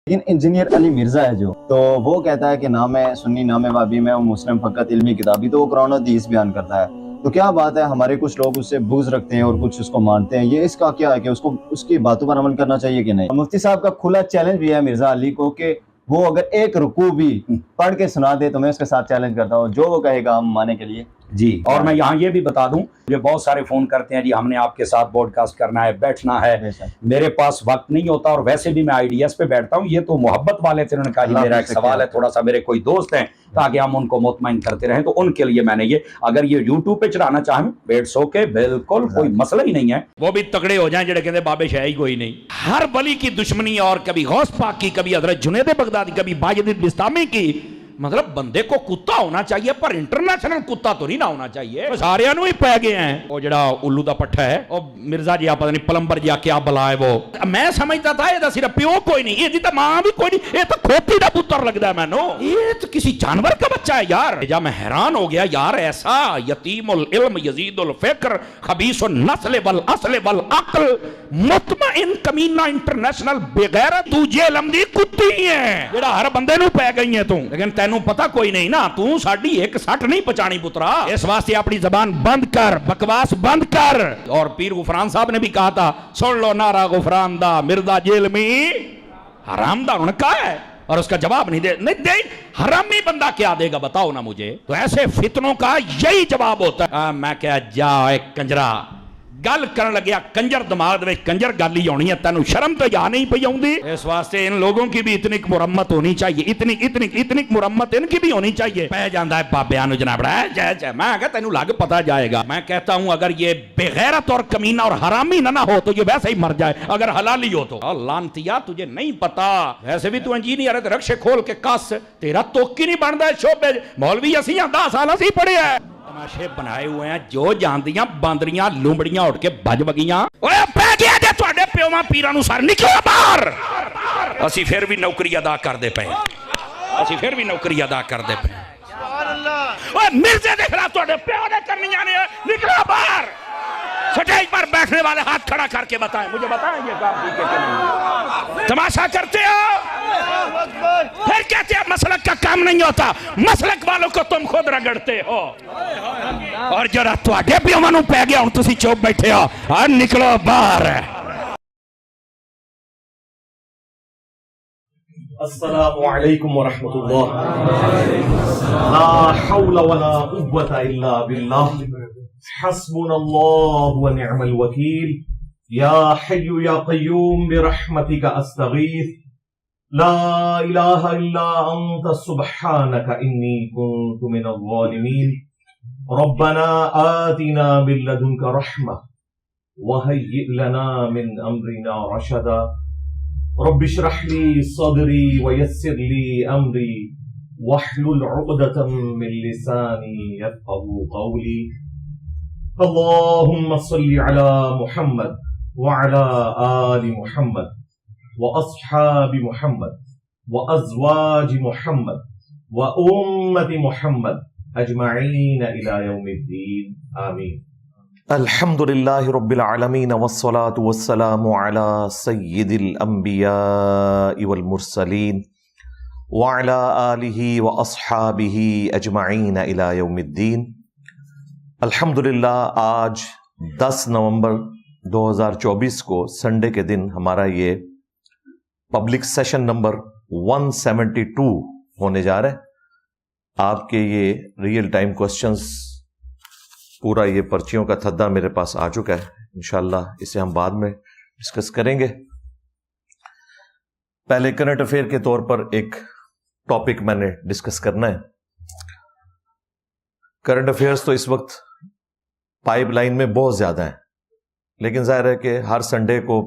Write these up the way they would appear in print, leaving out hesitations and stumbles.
لیکن انجینئر علی مرزا ہے جو، تو وہ کہتا ہے کہ نہ میں سنی نہ میں وابی، میں مسلم فقط علمی کتابی، تو وہ قرآن و حدیث بیان کرتا ہے۔ تو کیا بات ہے، ہمارے کچھ لوگ اس سے بغض رکھتے ہیں اور کچھ اس کو مانتے ہیں، یہ اس کا کیا ہے کہ اس کو اس کی باتوں پر عمل کرنا چاہیے کہ نہیں؟ مفتی صاحب کا کھلا چیلنج بھی ہے مرزا علی کو کہ وہ اگر ایک رکوع بھی پڑھ کے سنا دے تو میں اس کے ساتھ چیلنج کرتا ہوں، جو وہ کہے گا ہم مانے کے لیے۔ جی، اور میں یہاں یہ بھی بتا دوں، مجھے بہت سارے فون کرتے ہیں جی ہم نے آپ کے ساتھ بوڈ کاسٹ کرنا ہے، بیٹھنا ہے، میرے پاس وقت نہیں ہوتا، اور ویسے بھی میں آئیڈیاز پہ بیٹھتا ہوں، یہ تو محبت والے تھے، انہوں نے کہا جی میرا ایک سوال ہے، تھوڑا سا میرے کوئی دوست ہیں تاکہ ہم ان کو مطمئن کرتے رہیں، تو ان کے لیے میں نے یہ، اگر یہ یوٹیوب پہ چڑھانا چاہیں بیٹھ سو کے بالکل کوئی مسئلہ ہی نہیں ہے، وہ بھی تگڑے ہو جائیں جڑے کہتے بابے شاہ ہی کوئی نہیں، ہر ولی کی دشمنی، اور کبھی غوث پاک کی، کبھی حضرت جنید بغدادی، کبھی باجد بستامی کی، مطلب بندے کو کتا ہونا چاہیے پر انٹرنیشنل کتا تو نہیں نہ ہونا چاہیے، سارے انہوں ہی پہ گئے ہیں، وہ جڑا الو دا پٹھا ہے، وہ مرزا جی آپ پتہ نہیں پلمبر جی کیا بلا ہے، وہ میں سمجھتا تھا یہ صرف پیو کوئی نہیں، یہ تو ماں بھی کوئی نہیں، یہ تو کھوتی دا پتر لگتا ہے، میں نو یہ تو کسی جانور کا بچہ ہے یار، جب میں حیران ہو گیا یار، ایسا یتیم العلم یزید الفکر خبیث النسل والاصل والعقل مطمئن کمینہ انٹرنیشنل بغیرت، تو جے لمدی کتی ہے جڑا ہر بندے نو پہ گئی ہے، لیکن تینوں پتہ کوئی نہیں نا، تو ساڑی ایک سٹ نہیں پچانی پترا، اس واسطے اپنی زبان بند کر، بکواس بند کر، اور پیر غفران صاحب نے بھی کہا تھا سن لو نعرہ غفران دا، مرزا جیل میں حرام دا، انہوں نے کہا ہے، اور اس کا جواب نہیں دے حرامی بندہ کیا دے گا بتاؤ نا مجھے، تو ایسے فتنوں کا یہی جواب ہوتا ہے، میں کہا جا ایک کنجرا گل کرن لگیا، کنجر دماغ میں کنجر گل ہی ہونی ہے، تینوں شرم تو یا نہیں پئی آؤندی، اس واسطے ان لوگوں کی بھی اتنی مرمت ہونی چاہیے، اتنی مرمت ان کی بھی ہونی چاہیے، پہ جاندہ ہے بابیاں نو جناب رہا ہے جائے میں کہتا تینوں لگ پتا جائے گا، میں کہتا ہوں اگر یہ بغیرت اور کمینہ اور حرامی نہ ہو تو یہ ویسے ہی مر جائے، اگر حلالی ہو تو لانتیا تجھے نہیں پتا، ویسے بھی تو انجینئر ہے، رکشے کھول کے کس تیرا توکی نہیں بندا ہے، شعبے مولوی اسیاں 10 سال اسی پڑھے ہیں، تماشے بنائے ہوئے ہیں، جو جاندیاں باندریاں لومبڑیاں اٹھ کے بج بگیاں، اوہ پہ گیا جے تواڈے پیوواں پیراں نو سر نکلو باہر، اسی پھر بھی نوکری ادا کر دے پے، اسی پھر بھی نوکری ادا کر دے پے، اوہ مرزے دے خلاف تواڈے پیو نے کرنیاں نے، نکلو باہر، سٹیج پر بیٹھنے والے ہاتھ کھڑا کر کے بتائیں، مجھے بتائیں یہ کام ٹھیک ہے کہ نہیں، تماشا کرتے ہو، پھر کہتے ہیں مسلک کا کام نہیں ہوتا، مسلک والوں کو تم خود رگڑتے ہو، اور جو تواڈے پیوواں نو پہ گیا ہوں تسی چوپ بیٹھے ہو، اور نکلو باہر۔ السلام علیکم ورحمۃ اللہ، لا حول ولا قوة الا باللہ، حسبنا اللہ ونعم الوکیل، یا حی یا قیوم برحمتک استغیث، لا الہ الا انت سبحانک انی کنت من الظالمین، ربنا آتنا من لدنک رحمہ وہیئ لنا من امرنا رشدا، رب اشرح لی صدری ویسر لی امری واحلل عقدۃ من لسانی یفقهوا قولی، اللهم صل على محمد وعلى آل محمد وأصحاب محمد وأزواج محمد وأمة محمد أجمعين إلى يوم الدين آمين۔ الحمد لله رب العالمين والصلاة والسلام على سيد الأنبياء والمرسلين وعلى آله وأصحابه أجمعين إلى يوم الدين۔ الحمدللہ آج 10 نومبر 2024 کو سنڈے کے دن ہمارا یہ پبلک سیشن نمبر 172 ہونے جا رہا ہے۔ آپ کے یہ ریئل ٹائم کوسچنز، پورا یہ پرچیوں کا تھدا میرے پاس آ چکا ہے، انشاءاللہ اسے ہم بعد میں ڈسکس کریں گے۔ پہلے کرنٹ افیئر کے طور پر ایک ٹاپک میں نے ڈسکس کرنا ہے۔ کرنٹ افیئرز تو اس وقت پائپ لائن میں بہت زیادہ ہیں، لیکن ظاہر ہے کہ ہر سنڈے کو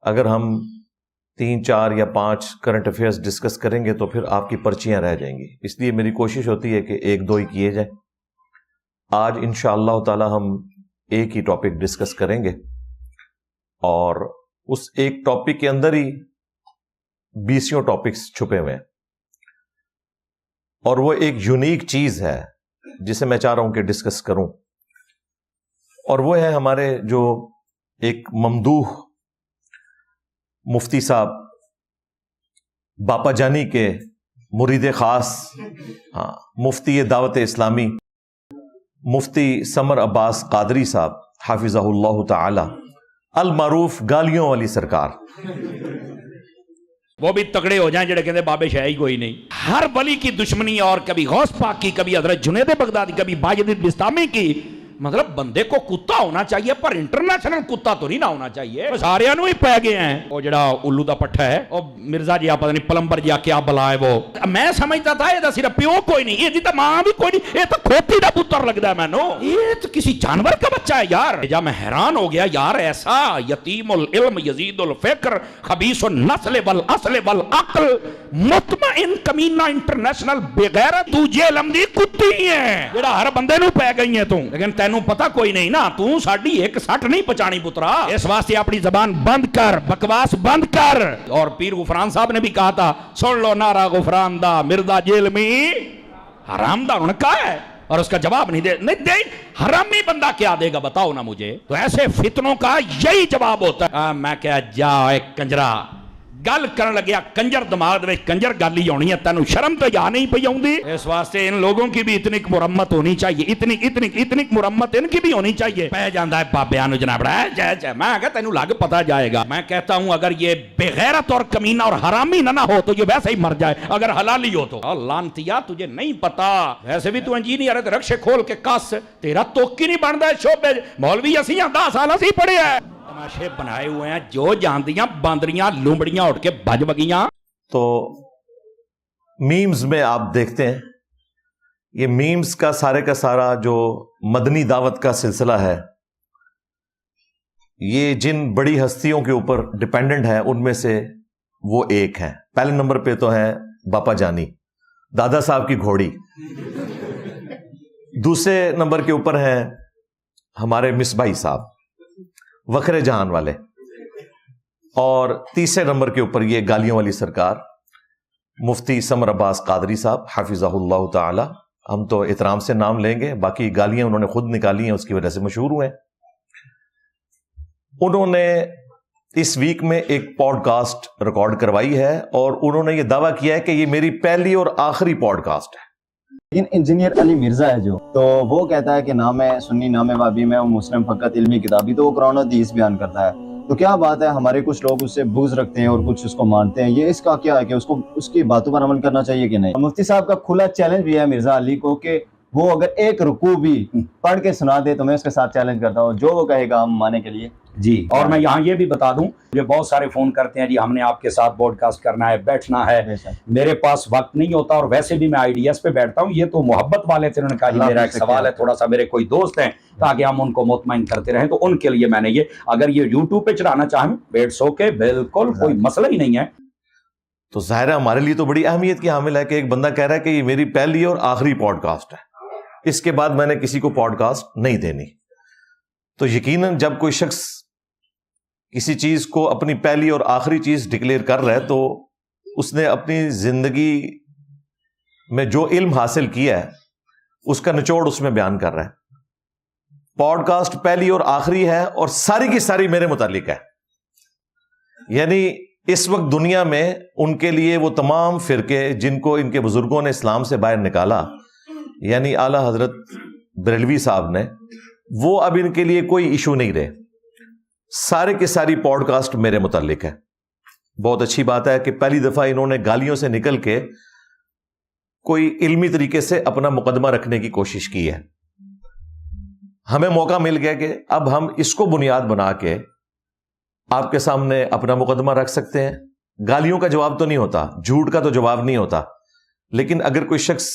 اگر ہم 3 4 یا 5 کرنٹ افیئرز ڈسکس کریں گے تو پھر آپ کی پرچیاں رہ جائیں گی، اس لیے میری کوشش ہوتی ہے کہ 1 2 ہی کیے جائیں۔ آج انشاءاللہ تعالی ہم ایک ہی ٹاپک ڈسکس کریں گے، اور اس ایک ٹاپک کے اندر ہی 20 ٹاپکس چھپے ہوئے ہیں، اور وہ ایک یونیک چیز ہے جسے میں چاہ رہا ہوں کہ ڈسکس کروں، اور وہ ہے ہمارے جو ایک ممدوح مفتی صاحب باپا جانی کے مرید خاص مفتی دعوت اسلامی مفتی سمر عباس قادری صاحب حافظہ اللہ تعالی المعروف گالیوں والی سرکار، وہ بھی تگڑے ہو جائیں جڑے کہتے بابے شاہ ہی کوئی نہیں. ہر ولی کی دشمنی، اور کبھی غوث پاک کی، کبھی حضرت جنید بغدادی، کبھی باجد بستامی کی. مطلب بندے کو کتا ہونا چاہیے پر انٹرنیشنل کتا تو نہیں نہ ہونا چاہیے. سارے ہی پہ گئے ہیں. وہ جڑا الو دا پٹھا ہے وہ مرزا جی پتہ نہیں پلمبر جی کیا بلا ہے، وہ میں سمجھتا تھا یہ صرف پیو کوئی نہیں، یہ تو ماں بھی کوئی نہیں، یہ تو کھوتی دا پتر لگتا ہے مینو، یہ تو کسی جانور کا بچہ ہے یار. جب میں حیران ہو گیا یار، ایسا یتیم العلم یزید الفکر خبیث النسل والاصل والعقل مطمئن کمینہ انٹرنیشنل بغیرت تو جیل امدی کتی ہے جڑا ہر بندے نو پہ گئی ہے تو، لیکن تینوں پتا کوئی نہیں نا، تو ساڑی ایک سٹ نہیں پچانی پترا. اس واسطے اپنی زبان بند کر، بکواس بند کر. اور پیر غفران صاحب نے بھی کہا تھا، سن لو نعرہ غفران دا، مرزا جیل میں حرام دا، انہوں نے کہا ہے اور اس کا جواب نہیں دے. حرامی بندہ کیا دے گا بتاؤ نا مجھے. تو ایسے فتنوں کا یہی جواب ہوتا ہے. میں کہا جا ایک کنجرا گل کرن لگیا، کنجر دماغ دے کنجر گل ہی ہونی ہے، تینوں شرم تو یا نہیں پئی آؤندی. اس واسطے ان لوگوں کی بھی اتنی مرمت ہونی چاہیے، اتنی مرمت ان کی بھی ہونی چاہیے. پہ جاندہ ہے بابیاں نو جناب رہا ہے میں کہا تینوں لگ پتا جائے گا. میں کہتا ہوں اگر یہ بغیرت اور کمینہ اور حرامی نہ ہو تو یہ ویسے ہی مر جائے، اگر حلالی ہو تو. لانتیا تجھے نہیں پتا، ویسے بھی تو انجینئر ہے، رکشے کھول کے کس تیرا توکی نہیں بنتا ہے شعبے. مولوی اسی ہیں 10 سال اسی پڑھے ہیں، تماشے بنائے ہوئے ہیں جو جاندیاں باندریاں لومڑیاں اٹھ کے بج بگیاں. تو میمز میں آپ دیکھتے ہیں یہ میمز کا سارا جو مدنی دعوت کا سلسلہ ہے، یہ جن بڑی ہستیوں کے اوپر ڈیپینڈنٹ ہے ان میں سے وہ ایک ہیں. پہلے نمبر پہ تو ہے باپا جانی، دادا صاحب کی گھوڑی. دوسرے نمبر کے اوپر ہیں ہمارے مصباحی صاحب وکھرے جہان والے، اور تیسرے نمبر کے اوپر یہ گالیوں والی سرکار مفتی سمر عباس قادری صاحب حافظہ اللہ تعالی. ہم تو احترام سے نام لیں گے، باقی گالیاں انہوں نے خود نکالی ہیں، اس کی وجہ سے مشہور ہوئے. انہوں نے اس ویک میں ایک پوڈ کاسٹ ریکارڈ کروائی ہے اور انہوں نے یہ دعویٰ کیا ہے کہ یہ میری پہلی اور آخری پوڈ کاسٹ ہے. انجینئر علی مرزا ہے جو، تو وہ کہتا ہے کہ نہ میں سنی نہ میں وابی، میں مسلم فقط علمی کتابی، تو وہ قرآن و حدیث بیان کرتا ہے. تو کیا بات ہے، ہمارے کچھ لوگ اس سے بغض رکھتے ہیں اور کچھ اس کو مانتے ہیں، یہ اس کا کیا ہے کہ اس کی باتوں پر عمل کرنا چاہیے کہ نہیں؟ مفتی صاحب کا کھلا چیلنج بھی ہے مرزا علی کو کہ وہ اگر ایک رکوع بھی پڑھ کے سنا دے تو میں اس کے ساتھ چیلنج کرتا ہوں، جو وہ کہے گا ہم مانے کے لیے. جی، اور میں یہاں یہ بھی بتا دوں، مجھے بہت سارے فون کرتے ہیں جی ہم نے آپ کے ساتھ بوڈ کاسٹ کرنا ہے، بیٹھنا ہے. میرے پاس وقت نہیں ہوتا، اور ویسے بھی میں IDS پہ بیٹھتا ہوں. یہ تو محبت والے تھے، انہوں نے کہا جی میرا ایک سوال ہے، تھوڑا سا میرے کوئی دوست ہیں تاکہ ہم ان کو مطمئن کرتے رہیں، تو ان کے لیے میں نے یہ، اگر یہ YouTube پہ چڑھانا چاہیں بیٹھ سو کے بالکل کوئی مسئلہ ہی نہیں ہے. تو ظاہر ہے ہمارے لیے تو بڑی اہمیت کی حامل ہے کہ ایک بندہ کہہ رہا ہے کہ یہ میری پہلی اور آخری پوڈ کاسٹ ہے، اس کے بعد میں نے کسی کو پوڈ کاسٹ نہیں دینی. تو یقیناً جب کوئی شخص کسی چیز کو اپنی پہلی اور آخری چیز ڈکلیئر کر رہا ہے تو اس نے اپنی زندگی میں جو علم حاصل کیا ہے اس کا نچوڑ اس میں بیان کر رہا ہے. پوڈ کاسٹ پہلی اور آخری ہے اور ساری کی ساری میرے متعلق ہے. یعنی اس وقت دنیا میں ان کے لیے وہ تمام فرقے جن کو ان کے بزرگوں نے اسلام سے باہر نکالا، یعنی اعلیٰ حضرت بریلوی صاحب نے، وہ اب ان کے لیے کوئی ایشو نہیں رہے. سارے کے ساری پوڈ کاسٹ میرے متعلق ہے. بہت اچھی بات ہے کہ پہلی دفعہ انہوں نے گالیوں سے نکل کے کوئی علمی طریقے سے اپنا مقدمہ رکھنے کی کوشش کی ہے. ہمیں موقع مل گیا کہ اب ہم اس کو بنیاد بنا کے آپ کے سامنے اپنا مقدمہ رکھ سکتے ہیں. گالیوں کا جواب تو نہیں ہوتا، جھوٹ کا تو جواب نہیں ہوتا، لیکن اگر کوئی شخص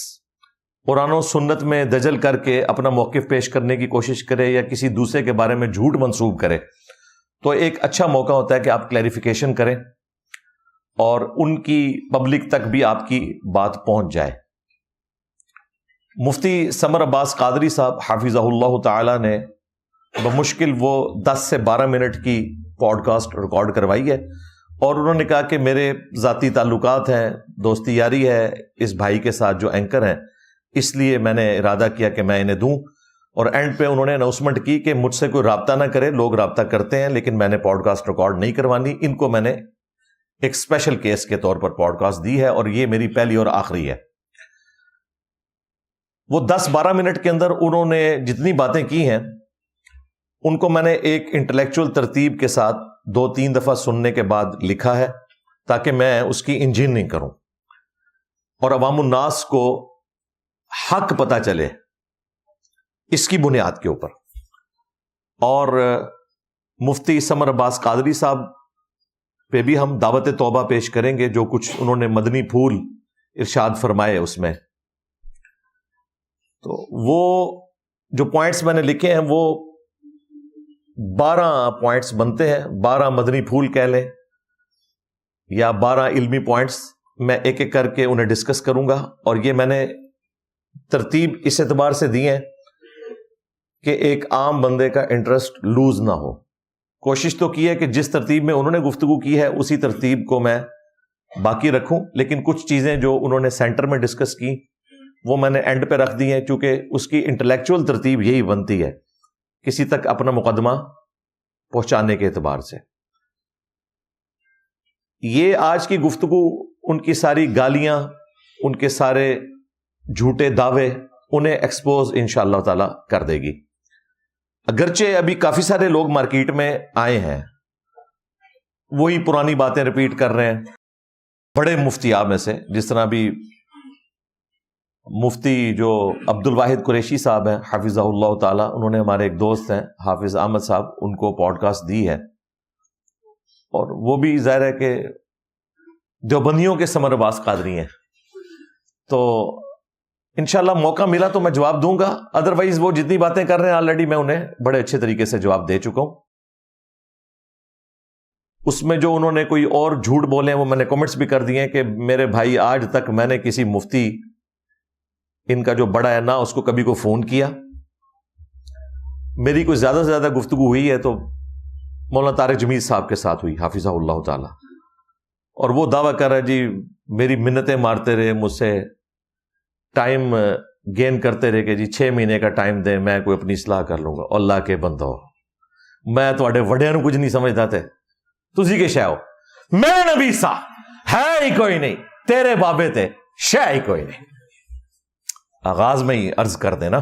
قرآن و سنت میں دجل کر کے اپنا موقف پیش کرنے کی کوشش کرے یا کسی دوسرے کے بارے میں جھوٹ منسوب کرے تو ایک اچھا موقع ہوتا ہے کہ آپ کلیریفیکیشن کریں اور ان کی پبلک تک بھی آپ کی بات پہنچ جائے. مفتی سمر عباس قادری صاحب حافظہ اللہ تعالی نے بمشکل وہ 10 سے 12 منٹ کی پوڈ کاسٹ ریکارڈ کروائی ہے اور انہوں نے کہا کہ میرے ذاتی تعلقات ہیں، دوستی یاری ہے اس بھائی کے ساتھ جو اینکر ہیں، اس لیے میں نے ارادہ کیا کہ میں انہیں دوں. اور اینڈ پہ انہوں نے اناؤنسمنٹ کی کہ مجھ سے کوئی رابطہ نہ کرے، لوگ رابطہ کرتے ہیں لیکن میں نے پوڈ کاسٹ ریکارڈ نہیں کروانی، ان کو میں نے ایک اسپیشل کیس کے طور پر پوڈ کاسٹ دی ہے، اور یہ میری پہلی اور آخری ہے۔ وہ 10-12 منٹ کے اندر انہوں نے جتنی باتیں کی ہیں ان کو میں نے ایک انٹلیکچوئل ترتیب کے ساتھ 2-3 دفعہ سننے کے بعد لکھا ہے تاکہ میں اس کی انجینئرنگ کروں اور عوام الناس کو حق پتہ چلے اس کی بنیاد کے اوپر۔ اور مفتی سمر عباس قادری صاحب پہ بھی ہم دعوت توبہ پیش کریں گے، جو کچھ انہوں نے مدنی پھول ارشاد فرمائے اس میں۔ تو وہ جو پوائنٹس میں نے لکھے ہیں وہ 12 پوائنٹس بنتے ہیں، 12 مدنی پھول کہہ لیں یا 12 علمی پوائنٹس۔ میں ایک ایک کر کے انہیں ڈسکس کروں گا، اور یہ میں نے ترتیب اس اعتبار سے دی ہے کہ ایک عام بندے کا انٹرسٹ لوز نہ ہو۔ کوشش تو کی ہے کہ جس ترتیب میں انہوں نے گفتگو کی ہے اسی ترتیب کو میں باقی رکھوں، لیکن کچھ چیزیں جو انہوں نے سینٹر میں ڈسکس کی وہ میں نے اینڈ پہ رکھ دی ہیں، چونکہ اس کی انٹلیکچوئل ترتیب یہی بنتی ہے کسی تک اپنا مقدمہ پہنچانے کے اعتبار سے۔ یہ آج کی گفتگو ان کی ساری گالیاں، ان کے سارے جھوٹے دعوے انہیں ایکسپوز انشاءاللہ تعالی کر دے گی۔ اگرچہ ابھی کافی سارے لوگ مارکیٹ میں آئے ہیں، وہی پرانی باتیں ریپیٹ کر رہے ہیں، بڑے مفتیاب میں سے، جس طرح بھی مفتی جو عبد الواحد قریشی صاحب ہیں حافظہ اللہ تعالی، انہوں نے ہمارے ایک دوست ہیں حافظ احمد صاحب، ان کو پوڈ کاسٹ دی ہے، اور وہ بھی ظاہر ہے کہ دیوبندیوں کے سمر عباس قادری ہیں، تو انشاءاللہ موقع ملا تو میں جواب دوں گا، ادروائز وہ جتنی باتیں کر رہے ہیں آلریڈی میں انہیں بڑے اچھے طریقے سے جواب دے چکا ہوں۔ اس میں جو انہوں نے کوئی اور جھوٹ بولے ہیں وہ میں نے کمنٹس بھی کر دیے ہیں کہ میرے بھائی آج تک میں نے کسی مفتی ان کا جو بڑا ہے نہ اس کو کبھی کو فون کیا، میری کوئی زیادہ سے زیادہ گفتگو ہوئی ہے تو مولانا طارق جمیل صاحب کے ساتھ ہوئی حافظہ اللہ تعالی، اور وہ دعویٰ کر رہا ہے جی میری منتیں مارتے رہے، مجھ سے ٹائم گین کرتے رہے کہ جی 6 مہینے کا ٹائم دیں میں کوئی اپنی اصلاح کر لوں گا۔ اللہ کے بندو، میں تواڈے وڈیاں نوں کچھ نہیں سمجھدا تے تسی کے شے ہو، میں نبی سا ہے ہی کوئی نہیں، تیرے بابے تے شے ہی کوئی نہیں۔ آغاز میں ہی عرض کر دینا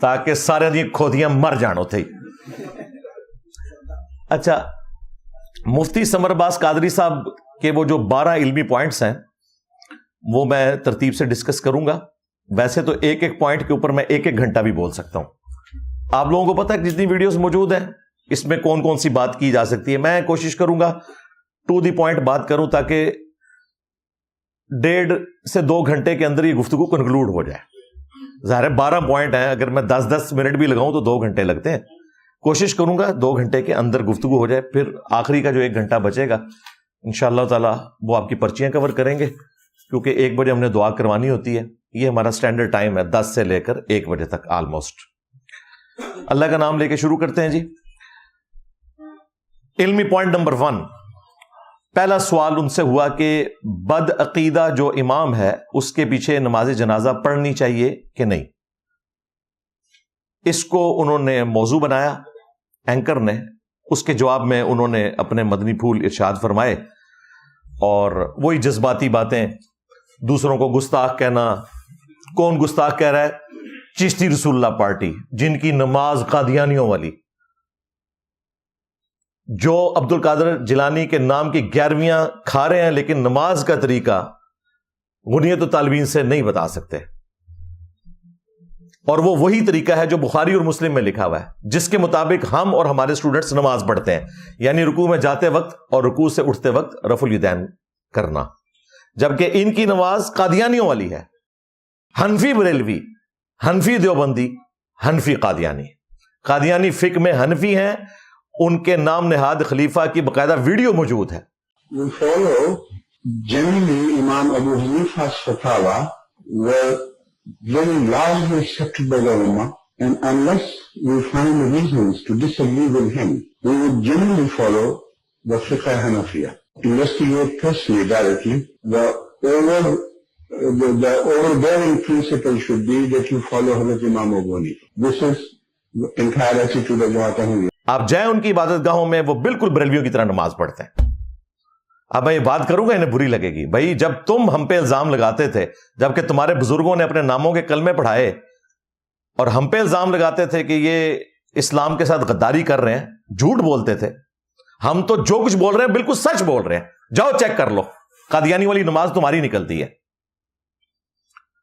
تاکہ سارے دی کھودیاں مر جان اتے ہی۔ اچھا، مفتی سمر عباس قادری صاحب کے وہ جو 12 علمی پوائنٹس ہیں وہ میں ترتیب سے ڈسکس کروں گا۔ ویسے تو ایک ایک پوائنٹ کے اوپر میں 1-1 گھنٹہ بھی بول سکتا ہوں۔ آپ لوگوں کو پتہ ہے جتنی ویڈیوز موجود ہیں اس میں کون کون سی بات کی جا سکتی ہے، میں کوشش کروں گا ٹو دی پوائنٹ بات کروں تاکہ 1.5 سے 2 گھنٹے کے اندر یہ گفتگو کنکلوڈ ہو جائے۔ ظاہر ہے 12 پوائنٹ ہیں، اگر میں 10 منٹ بھی لگاؤں تو 2 گھنٹے لگتے ہیں۔ کوشش کروں گا 2 گھنٹے کے اندر گفتگو ہو جائے، پھر آخری کا جو 1 گھنٹہ بچے گا انشاءاللہ تعالی وہ آپ کی پرچیاں کور کریں گے، کیونکہ 1 بجے ہم نے دعا کروانی ہوتی ہے، یہ ہمارا سٹینڈرڈ ٹائم ہے 10 سے لے کر 1 بجے تک آلموسٹ۔ اللہ کا نام لے کے شروع کرتے ہیں جی۔ علمی پوائنٹ نمبر 1، پہلا سوال ان سے ہوا کہ بد عقیدہ جو امام ہے اس کے پیچھے نماز جنازہ پڑھنی چاہیے کہ نہیں۔ اس کو انہوں نے موضوع بنایا اینکر نے، اس کے جواب میں انہوں نے اپنے مدنی پھول ارشاد فرمائے، اور وہی جذباتی باتیں، دوسروں کو گستاخ کہنا۔ کون گستاخ کہہ رہا ہے؟ چشتی رسول اللہ پارٹی، جن کی نماز قادیانیوں والی، جو عبد القادر جیلانی کے نام کی 11ویاں کھا رہے ہیں لیکن نماز کا طریقہ غنیت و طالبین سے نہیں بتا سکتے، اور وہ وہی طریقہ ہے جو بخاری اور مسلم میں لکھا ہوا ہے، جس کے مطابق ہم اور ہمارے اسٹوڈنٹس نماز پڑھتے ہیں، یعنی رکوع میں جاتے وقت اور رکوع سے اٹھتے وقت رفع الیدین کرنا، جبکہ ان کی نماز قادیانیوں والی ہے۔ حنفی بریلوی، حنفی دیوبندی، حنفی قادیانی، قادیانی فقہ میں حنفی ہیں، ان کے نام نہاد خلیفہ کی باقاعدہ ویڈیو موجود ہے۔ We follow generally Imam Abu Hanifa's fatwa were very largely accepted by the Ummah, and unless we find reasons to disagree with him, we would generally follow the Fiqh Hanafiya. Investigate personally directly. The overbearing principle should be that you follow Hazrat Imam Abu Hanifa. This is the entire attitude of Jamaat Ahmadiyya. آپ جائیں ان کی عبادت گاہوں میں، وہ بالکل بریلویوں کی طرح نماز پڑھتے ہیں، اب میں یہ بات کروں گا انہیں بری لگے گی. بھائی جب تم ہم پہ الزام لگاتے تھے, جبکہ تمہارے بزرگوں نے اپنے ناموں کے کلمے پڑھائے اور ہم پہ الزام لگاتے تھے کہ یہ اسلام کے ساتھ غداری کر رہے ہیں, جھوٹ بولتے تھے, ہم تو جو کچھ بول رہے ہیں بالکل سچ بول رہے ہیں. جاؤ چیک کر لو, قادیانی والی نماز تمہاری نکلتی ہے.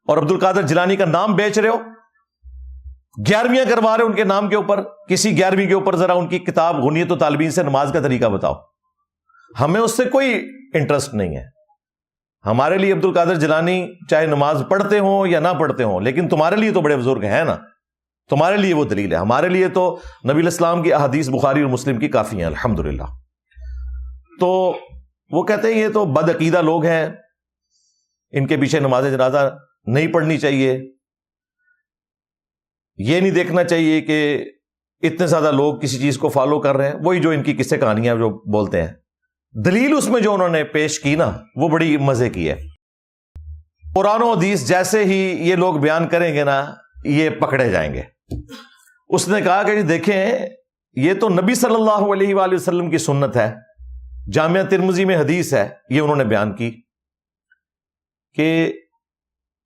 اور عبد القادر جیلانی کا نام بیچ رہے ہو, 11ویں کروا رہے ہو ان کے نام کے اوپر. کسی 11ویں کے اوپر ذرا ان کی کتاب غنیت الطالبین سے نماز کا طریقہ بتاؤ. ہمیں اس سے کوئی انٹرسٹ نہیں ہے. ہمارے لیے عبد القادر جیلانی چاہے نماز پڑھتے ہوں یا نہ پڑھتے ہوں, لیکن تمہارے لیے تو بڑے بزرگ ہیں نا, تمہارے لیے وہ دلیل ہے. ہمارے لیے تو نبی الاسلام کی احادیث بخاری اور مسلم کی کافی ہیں الحمدللہ. تو وہ کہتے ہیں یہ تو بد عقیدہ لوگ ہیں, ان کے پیچھے نماز جنازہ نہیں پڑھنی چاہیے. یہ نہیں دیکھنا چاہیے کہ اتنے زیادہ لوگ کسی چیز کو فالو کر رہے ہیں. وہی جو ان کی قصے کہانیاں جو بولتے ہیں, دلیل اس میں جو انہوں نے پیش کی نا وہ بڑی مزے کی ہے. قرآن و حدیث جیسے ہی یہ لوگ بیان کریں گے نا یہ پکڑے جائیں گے. اس نے کہا کہ جی دیکھیں یہ تو نبی صلی اللہ علیہ وآلہ وسلم کی سنت ہے, جامعہ ترمذی میں حدیث ہے, یہ انہوں نے بیان کی کہ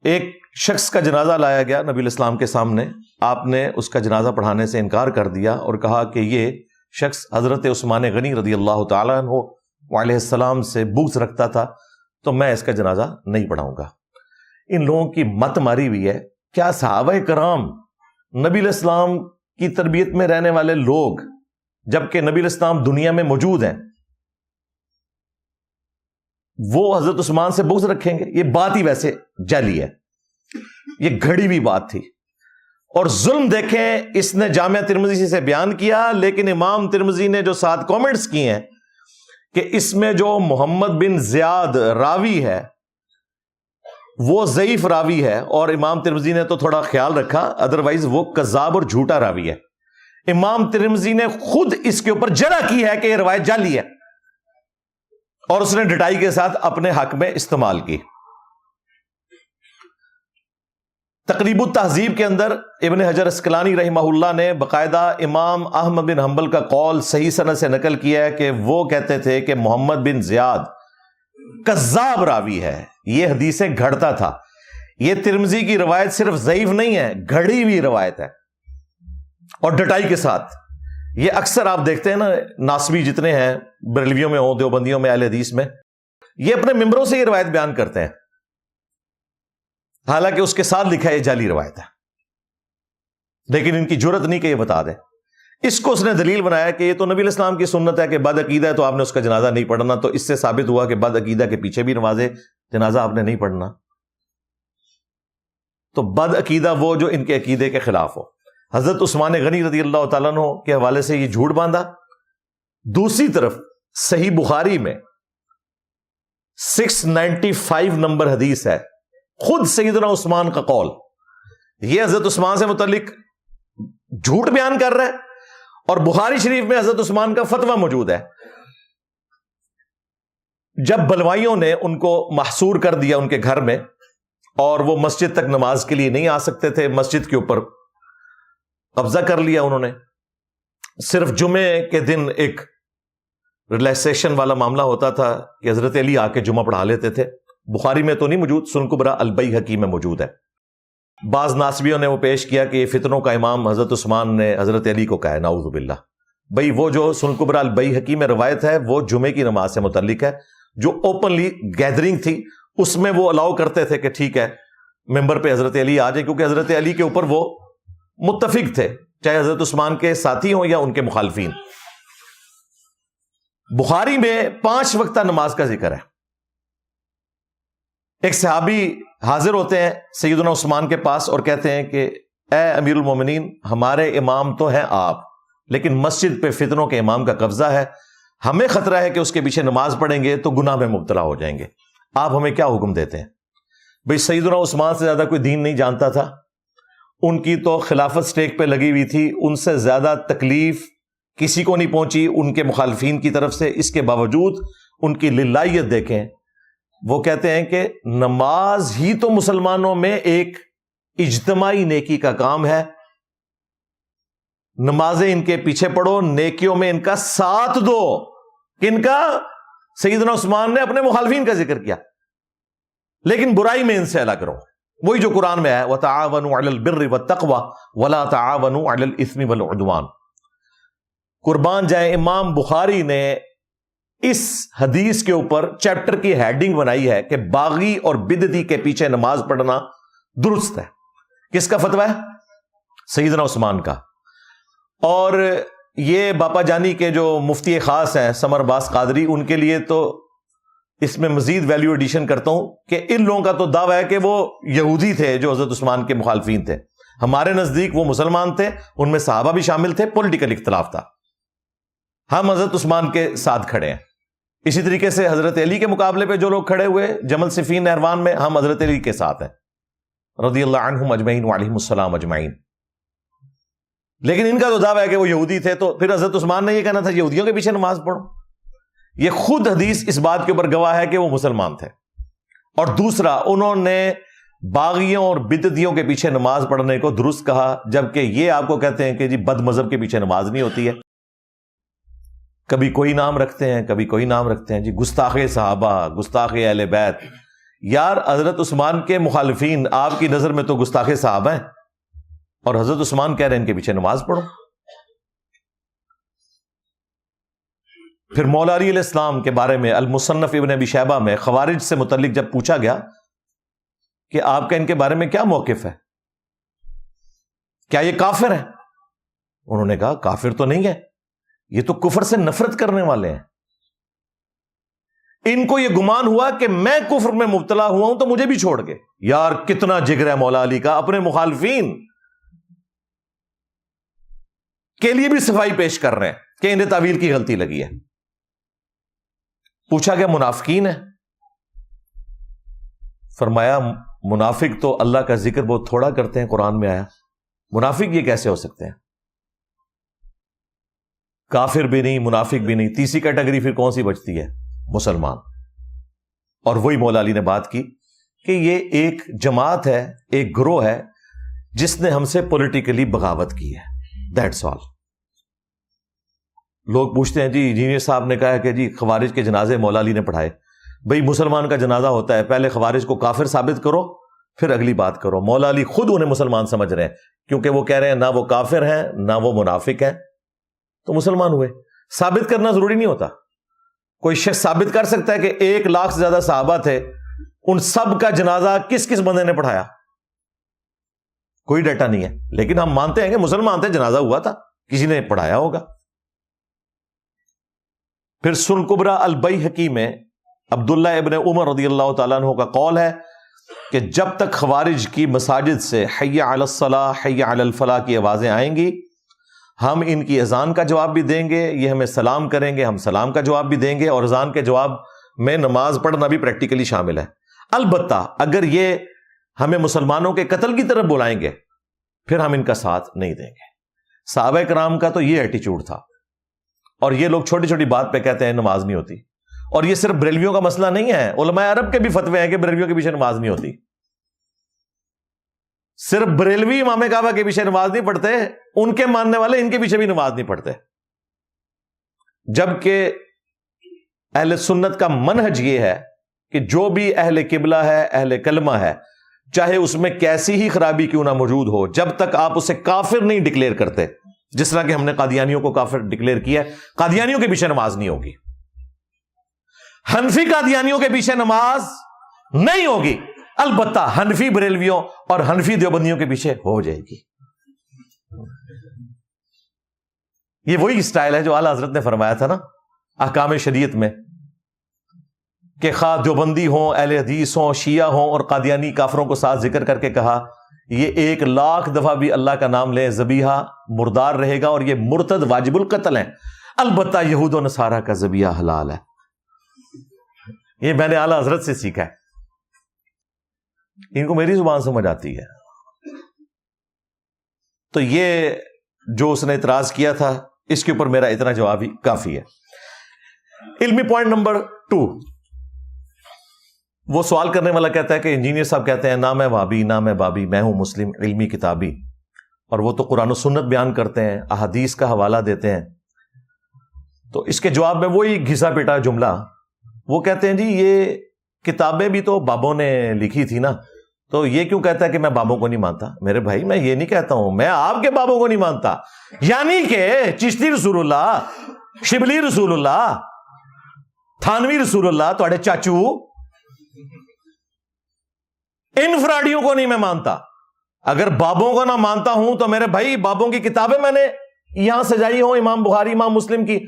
ایک شخص کا جنازہ لایا گیا نبی الاسلام کے سامنے. آپ نے اس کا جنازہ پڑھانے سے انکار کر دیا اور کہا کہ یہ شخص حضرت عثمان غنی رضی اللہ تعالیٰ عنہ علیہ السلام سے بغض رکھتا تھا, تو میں اس کا جنازہ نہیں پڑھاؤں گا. ان لوگوں کی مت ماری ہوئی ہے. کیا صحابہ کرام نبی الاسلام کی تربیت میں رہنے والے لوگ, جبکہ نبی الاسلام دنیا میں موجود ہیں, وہ حضرت عثمان سے بغض رکھیں گے؟ یہ بات ہی ویسے جعلی ہے, یہ گھڑی ہوئی بات تھی. اور ظلم دیکھیں, اس نے جامعہ ترمذی سے بیان کیا, لیکن امام ترمذی نے جو 7 کامنٹس کیے ہیں کہ اس میں جو محمد بن زیاد راوی ہے وہ ضعیف راوی ہے, اور امام ترمذی نے تو تھوڑا خیال رکھا, ادروائز وہ کذاب اور جھوٹا راوی ہے. امام ترمذی نے خود اس کے اوپر جرح کی ہے کہ یہ روایت جعلی ہے, اور اس نے ڈٹائی کے ساتھ اپنے حق میں استعمال کی. تقریب التہذیب کے اندر ابن حجر اسقلانی رحمہ اللہ نے باقاعدہ امام احمد بن حنبل کا قول صحیح سند سے نقل کیا ہے کہ وہ کہتے تھے کہ محمد بن زیاد کذاب راوی ہے, یہ حدیثیں گھڑتا تھا. یہ ترمذی کی روایت صرف ضعیف نہیں ہے, گھڑی ہوئی روایت ہے, اور ڈٹائی کے ساتھ. یہ اکثر آپ دیکھتے ہیں نا, ناسبی جتنے ہیں بریلویوں میں ہوں, دیوبندیوں میں, اہل حدیث میں, یہ اپنے ممبروں سے یہ روایت بیان کرتے ہیں, حالانکہ اس کے ساتھ لکھا ہے یہ جعلی روایت ہے, لیکن ان کی جرت نہیں کہ یہ بتا دیں. اس کو اس نے دلیل بنایا کہ یہ تو نبی الاسلام کی سنت ہے کہ بد عقیدہ ہے تو آپ نے اس کا جنازہ نہیں پڑھنا. تو اس سے ثابت ہوا کہ بد عقیدہ کے پیچھے بھی نماز جنازہ آپ نے نہیں پڑھنا. تو بد عقیدہ وہ جو ان کے عقیدے کے خلاف ہو. حضرت عثمان غنی رضی اللہ تعالیٰ عنہ کے حوالے سے یہ جھوٹ باندھا. دوسری طرف صحیح بخاری میں 695 نمبر حدیث ہے, خود سیدنا عثمان کا قول. یہ حضرت عثمان سے متعلق جھوٹ بیان کر رہا ہے, اور بخاری شریف میں حضرت عثمان کا فتویٰ موجود ہے. جب بلوائیوں نے ان کو محصور کر دیا ان کے گھر میں, اور وہ مسجد تک نماز کے لیے نہیں آ سکتے تھے, مسجد کے اوپر قبضہ کر لیا انہوں نے. صرف جمعے کے دن ایک ریلیکسیشن والا معاملہ ہوتا تھا کہ حضرت علی آ کے جمعہ پڑھا لیتے تھے. بخاری میں تو نہیں موجود, سنن کبریٰ البیہقی میں موجود ہے. بعض ناسبیوں نے وہ پیش کیا کہ یہ فتنوں کا امام حضرت عثمان نے حضرت علی کو کہا ہے, نعوذ باللہ. بھئی وہ جو سنن کبریٰ البیہقی میں روایت ہے وہ جمعے کی نماز سے متعلق ہے, جو اوپنلی گیدرنگ تھی اس میں وہ الاؤ کرتے تھے کہ ٹھیک ہے ممبر پہ حضرت علی آ جائیں, کیونکہ حضرت علی کے اوپر وہ متفق تھے, چاہے حضرت عثمان کے ساتھی ہوں یا ان کے مخالفین. بخاری میں 5 وقتہ نماز کا ذکر ہے. ایک صحابی حاضر ہوتے ہیں سیدنا عثمان کے پاس اور کہتے ہیں کہ اے امیر المومنین, ہمارے امام تو ہیں آپ, لیکن مسجد پہ فتنوں کے امام کا قبضہ ہے, ہمیں خطرہ ہے کہ اس کے پیچھے نماز پڑھیں گے تو گناہ میں مبتلا ہو جائیں گے, آپ ہمیں کیا حکم دیتے ہیں؟ بھئی سیدنا عثمان سے زیادہ کوئی دین نہیں جانتا تھا, ان کی تو خلافت سٹیک پہ لگی ہوئی تھی, ان سے زیادہ تکلیف کسی کو نہیں پہنچی ان کے مخالفین کی طرف سے. اس کے باوجود ان کی للہیت دیکھیں, وہ کہتے ہیں کہ نماز ہی تو مسلمانوں میں ایک اجتماعی نیکی کا کام ہے, نمازیں ان کے پیچھے پڑھو, نیکیوں میں ان کا ساتھ دو. کن کا؟ سیدنا عثمان نے اپنے مخالفین کا ذکر کیا، لیکن برائی میں ان سے الگ رہو، وہی جو قرآن میں ہے وَتَعَاوَنُوا عَلَى الْبِرِّ وَالتَّقْوَى وَلَا تَعَاوَنُوا عَلَى الْإِثْمِ وَالْعُدْوَانِ۔ قربان جائے، امام بخاری نے اس حدیث کے اوپر چیپٹر کی ہیڈنگ بنائی ہے کہ باغی اور بدعتی کے پیچھے نماز پڑھنا درست ہے۔ کس کا فتویٰ ہے؟ سیدنا عثمان کا۔ اور یہ باپا جانی کے جو مفتی خاص ہیں سمر عباس قادری، ان کے لیے تو اس میں مزید ویلیو ایڈیشن کرتا ہوں کہ ان لوگوں کا تو دعویٰ ہے کہ وہ یہودی تھے جو حضرت عثمان کے مخالفین تھے، ہمارے نزدیک وہ مسلمان تھے، ان میں صحابہ بھی شامل تھے، پولیٹیکل اختلاف تھا، ہم حضرت عثمان کے ساتھ کھڑے ہیں۔ اسی طریقے سے حضرت علی کے مقابلے پہ جو لوگ کھڑے ہوئے جمل صفین نہروان میں، ہم حضرت علی کے ساتھ ہیں رضی اللہ عنہم اجمعین وعلیہم السلام اجمعین۔ لیکن ان کا تو دعویٰ ہے کہ وہ یہودی تھے، تو پھر حضرت عثمان نے یہ کہنا تھا یہودیوں کے پیچھے نماز پڑھو؟ یہ خود حدیث اس بات کے اوپر گواہ ہے کہ وہ مسلمان تھے۔ اور دوسرا، انہوں نے باغیوں اور بدعتیوں کے پیچھے نماز پڑھنے کو درست کہا، جبکہ یہ آپ کو کہتے ہیں کہ جی بد مذہب کے پیچھے نماز نہیں ہوتی ہے، کبھی کوئی نام رکھتے ہیں کبھی کوئی نام رکھتے ہیں، جی گستاخ صحابہ، گستاخ اہل بیت۔ یار حضرت عثمان کے مخالفین آپ کی نظر میں تو گستاخ صحابہ ہیں، اور حضرت عثمان کہہ رہے ہیں ان کے پیچھے نماز پڑھو۔ پھر مولا علی علیہ السلام کے بارے میں المصنف ابن ابی شیبہ میں خوارج سے متعلق جب پوچھا گیا کہ آپ کا ان کے بارے میں کیا موقف ہے، کیا یہ کافر ہیں؟ انہوں نے کہا کافر تو نہیں ہے، یہ تو کفر سے نفرت کرنے والے ہیں، ان کو یہ گمان ہوا کہ میں کفر میں مبتلا ہوا ہوں تو مجھے بھی چھوڑ کے۔ یار کتنا جگر ہے مولا علی کا، اپنے مخالفین کے لیے بھی صفائی پیش کر رہے ہیں کہ انہیں تعویل کی غلطی لگی ہے۔ پوچھا گیا منافقین ہے؟ فرمایا منافق تو اللہ کا ذکر بہت تھوڑا کرتے ہیں، قرآن میں آیا، منافق یہ کیسے ہو سکتے ہیں؟ کافر بھی نہیں، منافق بھی نہیں، تیسری کیٹیگری پھر کون سی بچتی ہے؟ مسلمان۔ اور وہی مولا علی نے بات کی کہ یہ ایک جماعت ہے، ایک گروہ ہے جس نے ہم سے پولیٹیکلی بغاوت کی ہے، دیٹس آل۔ لوگ پوچھتے ہیں جی انجینئر صاحب نے کہا ہے کہ جی خوارج کے جنازے مولا علی نے پڑھائے۔ بھئی مسلمان کا جنازہ ہوتا ہے، پہلے خوارج کو کافر ثابت کرو پھر اگلی بات کرو۔ مولا علی خود انہیں مسلمان سمجھ رہے ہیں، کیونکہ وہ کہہ رہے ہیں نہ وہ کافر ہیں نہ وہ منافق ہیں، تو مسلمان ہوئے۔ ثابت کرنا ضروری نہیں ہوتا، کوئی شخص ثابت کر سکتا ہے کہ 1,00,000 سے زیادہ صحابہ تھے، ان سب کا جنازہ کس کس بندے نے پڑھایا، کوئی ڈیٹا نہیں ہے، لیکن ہم مانتے ہیں کہ مسلمان تھے، جنازہ ہوا تھا، کسی نے پڑھایا ہوگا۔ پھر سنن کبریٰ البیہقی میں عبداللہ ابن عمر رضی اللہ تعالیٰ عنہ کا قول ہے کہ جب تک خوارج کی مساجد سے حی علی الصلاح حی علی الفلاح کی آوازیں آئیں گی، ہم ان کی اذان کا جواب بھی دیں گے، یہ ہمیں سلام کریں گے، ہم سلام کا جواب بھی دیں گے، اور اذان کے جواب میں نماز پڑھنا بھی پریکٹیکلی شامل ہے۔ البتہ اگر یہ ہمیں مسلمانوں کے قتل کی طرف بلائیں گے پھر ہم ان کا ساتھ نہیں دیں گے۔ صحابہ کرام کا تو یہ ایٹیچیوڈ تھا، اور یہ لوگ چھوٹی چھوٹی بات پہ کہتے ہیں نماز نہیں ہوتی، اور یہ صرف بریلویوں کا مسئلہ نہیں ہے، علماء عرب کے بھی فتوے ہیں کہ بریلویوں کے پیچھے نماز نہیں ہوتی۔ صرف بریلوی امام کعبہ کے پیچھے نماز نہیں پڑھتے، ان کے ماننے والے ان کے پیچھے بھی نماز نہیں پڑھتے، جبکہ اہل سنت کا منہج یہ ہے کہ جو بھی اہل قبلہ ہے، اہل کلمہ ہے، چاہے اس میں کیسی ہی خرابی کیوں نہ موجود ہو، جب تک آپ اسے کافر نہیں ڈکلیئر کرتے، جس طرح کہ ہم نے قادیانیوں کو کافر ڈکلیئر کیا ہے، قادیانیوں کے پیچھے نماز نہیں ہوگی، حنفی قادیانیوں کے پیچھے نماز نہیں ہوگی، البتہ حنفی بریلویوں اور حنفی دیوبندیوں کے پیچھے ہو جائے گی۔ یہ وہی سٹائل ہے جو اعلیٰ حضرت نے فرمایا تھا نا احکام شریعت میں، کہ خواہ دیوبندی ہوں، اہل حدیث ہوں، شیعہ ہوں، اور قادیانی کافروں کو ساتھ ذکر کر کے کہا یہ 1,00,000 دفعہ بھی اللہ کا نام لے ذبیحہ مردار رہے گا، اور یہ مرتد واجب القتل ہیں، البتہ یہود و نصارہ کا ذبیحہ حلال ہے۔ یہ میں نے اعلیٰ حضرت سے سیکھا ہے، ان کو میری زبان سمجھ آتی ہے۔ تو یہ جو اس نے اعتراض کیا تھا، اس کے اوپر میرا اتنا جواب ہی کافی ہے۔ علمی پوائنٹ نمبر 2، وہ سوال کرنے والا کہتا ہے کہ انجینئر صاحب کہتے ہیں نہ میں وہابی نہ میں بابی، میں ہوں مسلم علمی کتابی، اور وہ تو قرآن و سنت بیان کرتے ہیں، احادیث کا حوالہ دیتے ہیں۔ تو اس کے جواب میں وہی گھسا پیٹا جملہ وہ کہتے ہیں جی یہ کتابیں بھی تو بابوں نے لکھی تھی نا, تو یہ کیوں کہتا ہے کہ میں بابوں کو نہیں مانتا؟ میرے بھائی میں یہ نہیں کہتا ہوں, میں آپ کے بابوں کو نہیں مانتا, یعنی کہ چشتی رسول اللہ, شبلی رسول اللہ, تھانوی رسول اللہ, تھوڑے چاچو, ان فراڈیوں کو نہیں میں مانتا. اگر بابوں کو نہ مانتا ہوں تو میرے بھائی بابوں کی کتابیں میں نے یہاں سجائی ہوں, امام بخاری, امام مسلم کی.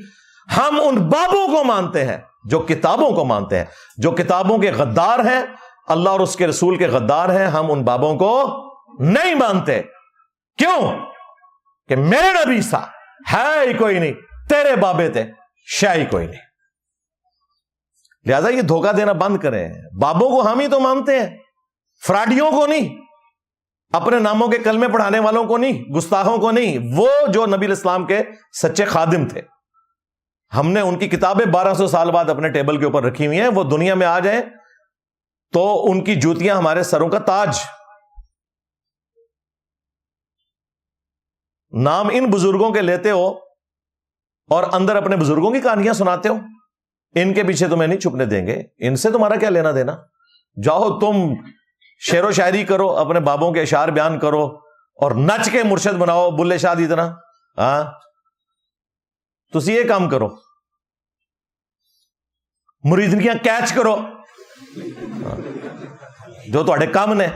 ہم ان بابوں کو مانتے ہیں جو کتابوں کو مانتے ہیں, جو کتابوں کے غدار ہیں, اللہ اور اس کے رسول کے غدار ہیں. ہم ان بابوں کو نہیں مانتے. کیوں؟ کہ میرے نبی سا ہے ہی کوئی نہیں, تیرے بابے تھے شے ہی کوئی نہیں. لہذا یہ دھوکہ دینا بند کریں. بابوں کو ہم ہی تو مانتے ہیں, فراڈیوں کو نہیں, اپنے ناموں کے کلمے پڑھانے والوں کو نہیں, گستاخوں کو نہیں. وہ جو نبی علیہ السلام کے سچے خادم تھے, ہم نے ان کی کتابیں 1200 سال بعد اپنے ٹیبل کے اوپر رکھی ہوئی ہیں. وہ دنیا میں آ جائیں تو ان کی جوتیاں ہمارے سروں کا تاج. نام ان بزرگوں کے لیتے ہو اور اندر اپنے بزرگوں کی کہانیاں سناتے ہو. ان کے پیچھے تمہیں نہیں چھپنے دیں گے. ان سے تمہارا کیا لینا دینا؟ جاؤ تم شعر و شاعری کرو, اپنے بابوں کے اشعار بیان کرو اور نچ کے مرشد بناؤ بلے شاہ دی طرح. ہاں تسی یہ کام کرو, مریدنیاں کیچ کرو جو تھوڑے کام نے.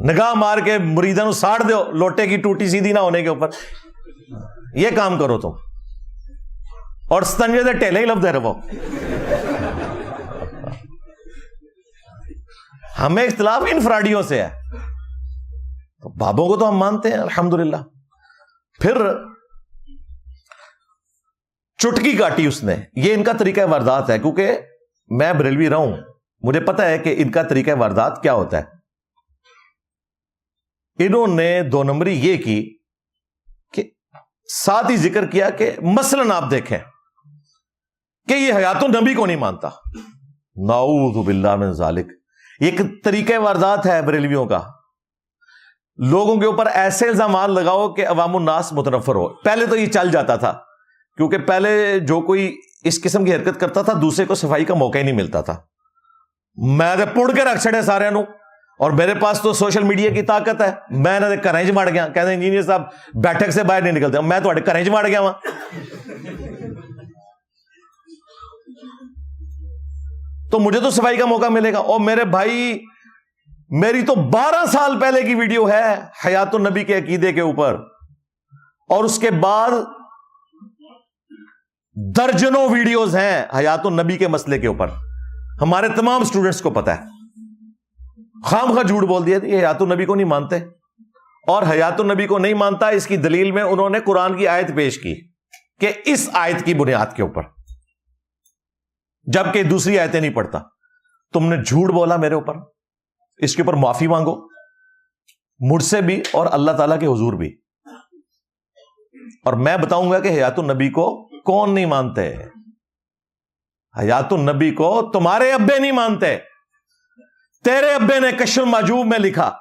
نگاہ مار کے مریداں نو ساڑ دیو لوٹے کی ٹوٹی سیدھی نہ ہونے کے اوپر. یہ کام کرو تم, اور ستنجے سے ٹیلے ہی لفظ رہو. ہمیں اختلاف ان فراڈیوں سے ہے. بابوں کو تو ہم مانتے ہیں الحمدللہ. پھر چٹکی کاٹی اس نے. یہ ان کا طریقہ واردات ہے, کیونکہ میں بریلوی رہا ہوں, مجھے پتا ہے کہ ان کا طریقہ واردات کیا ہوتا ہے. انہوں نے 2 نمبری یہ کی کہ ساتھ ہی ذکر کیا کہ مثلاً آپ دیکھیں کہ یہ حیات النبی کو نہیں مانتا. نعوذ باللہ من ذالک. ایک طریقہ واردات ہے بریلویوں کا, لوگوں کے اوپر ایسے الزامات لگاؤ کہ عوام الناس متنفر ہو. پہلے تو یہ چل جاتا تھا, کیونکہ پہلے جو کوئی اس قسم کی حرکت کرتا تھا دوسرے کو صفائی کا موقع ہی نہیں ملتا تھا. میں تو پڑ کے رکھ چھڑے سارے نو, اور میرے پاس تو سوشل میڈیا کی طاقت ہے. میں نے گھر چ وڑ گیا, کہتے انجینئر صاحب بیٹھک سے باہر نہیں نکلتے. میں تو گھر چ وڑ گیا وہاں. تو مجھے تو صفائی کا موقع ملے گا. اور میرے بھائی میری تو 12 سال پہلے کی ویڈیو ہے حیات النبی کے عقیدے کے اوپر, اور اس کے بعد درجنوں ویڈیوز ہیں حیات النبی کے مسئلے کے اوپر. ہمارے تمام سٹوڈنٹس کو پتا ہے. خام خواہ جھوٹ بول دیا یہ حیات النبی کو نہیں مانتے, اور حیات النبی کو نہیں مانتا اس کی دلیل میں انہوں نے قرآن کی آیت پیش کی کہ اس آیت کی بنیاد کے اوپر, جبکہ دوسری آیتیں نہیں پڑھتا. تم نے جھوٹ بولا میرے اوپر, اس کے اوپر معافی مانگو مجھ سے بھی اور اللہ تعالیٰ کے حضور بھی. اور میں بتاؤں گا کہ حیات النبی کو کون نہیں مانتے. حیات النبی کو تمہارے ابے نہیں مانتے. تیرے ابے نے کشف المحجوب میں لکھا,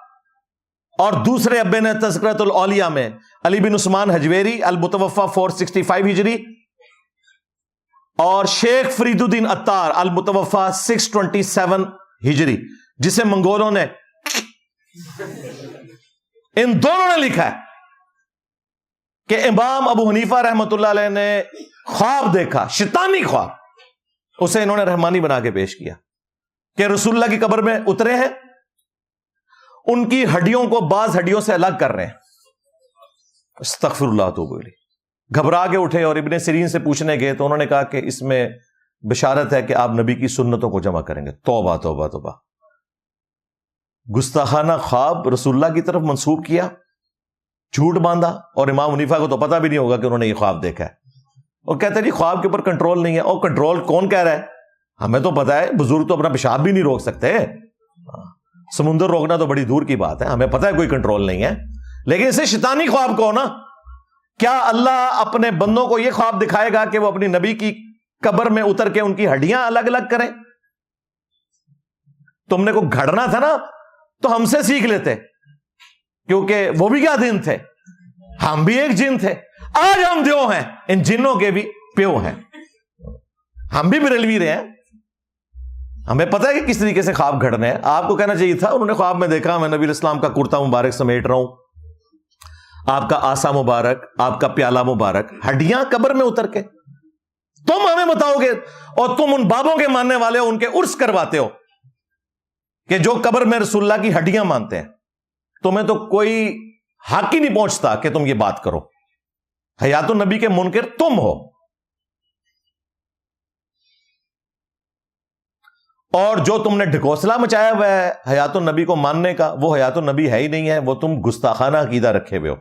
اور دوسرے ابے نے تذکرۃ الاولیاء میں. علی بن عثمان حجویری المتوفا 465 ہجری, اور شیخ فرید الدین عطار المتوفا 627 ہجری, جسے منگولوں نے, ان دونوں نے لکھا ہے کہ امام ابو حنیفہ رحمۃ اللہ علیہ نے خواب دیکھا, شیطانی خواب, اسے انہوں نے رحمانی بنا کے پیش کیا کہ رسول اللہ کی قبر میں اترے ہیں, ان کی ہڈیوں کو بعض ہڈیوں سے الگ کر رہے ہیں. استغفر اللہ توب الیہ. گھبرا کے اٹھے اور ابن سیرین سے پوچھنے گئے تو انہوں نے کہا کہ اس میں بشارت ہے کہ آپ نبی کی سنتوں کو جمع کریں گے. توبہ توبہ توبہ. گستاخانہ خواب رسول اللہ کی طرف منسوب کیا, جھوٹ باندھا, اور امام حنیفہ کو تو پتہ بھی نہیں ہوگا کہ انہوں نے یہ خواب دیکھا ہے, اور کہتے ہیں جی خواب کے اوپر کنٹرول نہیں ہے. اور کنٹرول کون کہہ رہا ہے؟ ہمیں تو پتا ہے, بزرگ تو اپنا پیشاب بھی نہیں روک سکتے, سمندر روکنا تو بڑی دور کی بات ہے, ہمیں پتا ہے کوئی کنٹرول نہیں ہے. لیکن اسے شیطانی خواب کہو نا. کیا اللہ اپنے بندوں کو یہ خواب دکھائے گا کہ وہ اپنی نبی کی قبر میں اتر کے ان کی ہڈیاں الگ الگ کریں؟ تم نے کو گھڑنا تھا نا تو ہم سے سیکھ لیتے, کیونکہ وہ بھی کیا دن تھے, ہم بھی ایک جن تھے. آج ہم دیو ہیں, ان جنوں کے بھی پیو ہیں. ہم بھی بریلوی رہے ہیں, ہمیں پتہ ہے کہ کس طریقے سے خواب گھڑنے ہیں. آپ کو کہنا چاہیے تھا انہوں نے خواب میں دیکھا میں نبی علیہ السلام کا کرتا مبارک سمیٹ رہا ہوں, آپ کا آسا مبارک, آپ کا پیالہ مبارک, ہڈیاں قبر میں اتر کے. تم ہمیں بتاؤ گے, اور تم ان بابوں کے ماننے والے ہو, ان کے عرس کرواتے ہو کہ جو قبر میں رسول اللہ کی ہڈیاں مانتے ہیں. تمہیں تو کوئی حق ہی نہیں پہنچتا کہ تم یہ بات کرو. حیات النبی کے منکر تم ہو. اور جو تم نے ڈھکوسلا مچایا ہوا ہے حیات النبی کو ماننے کا, وہ حیات النبی ہے ہی نہیں ہے, وہ تم گستاخانہ عقیدہ رکھے ہوئے ہو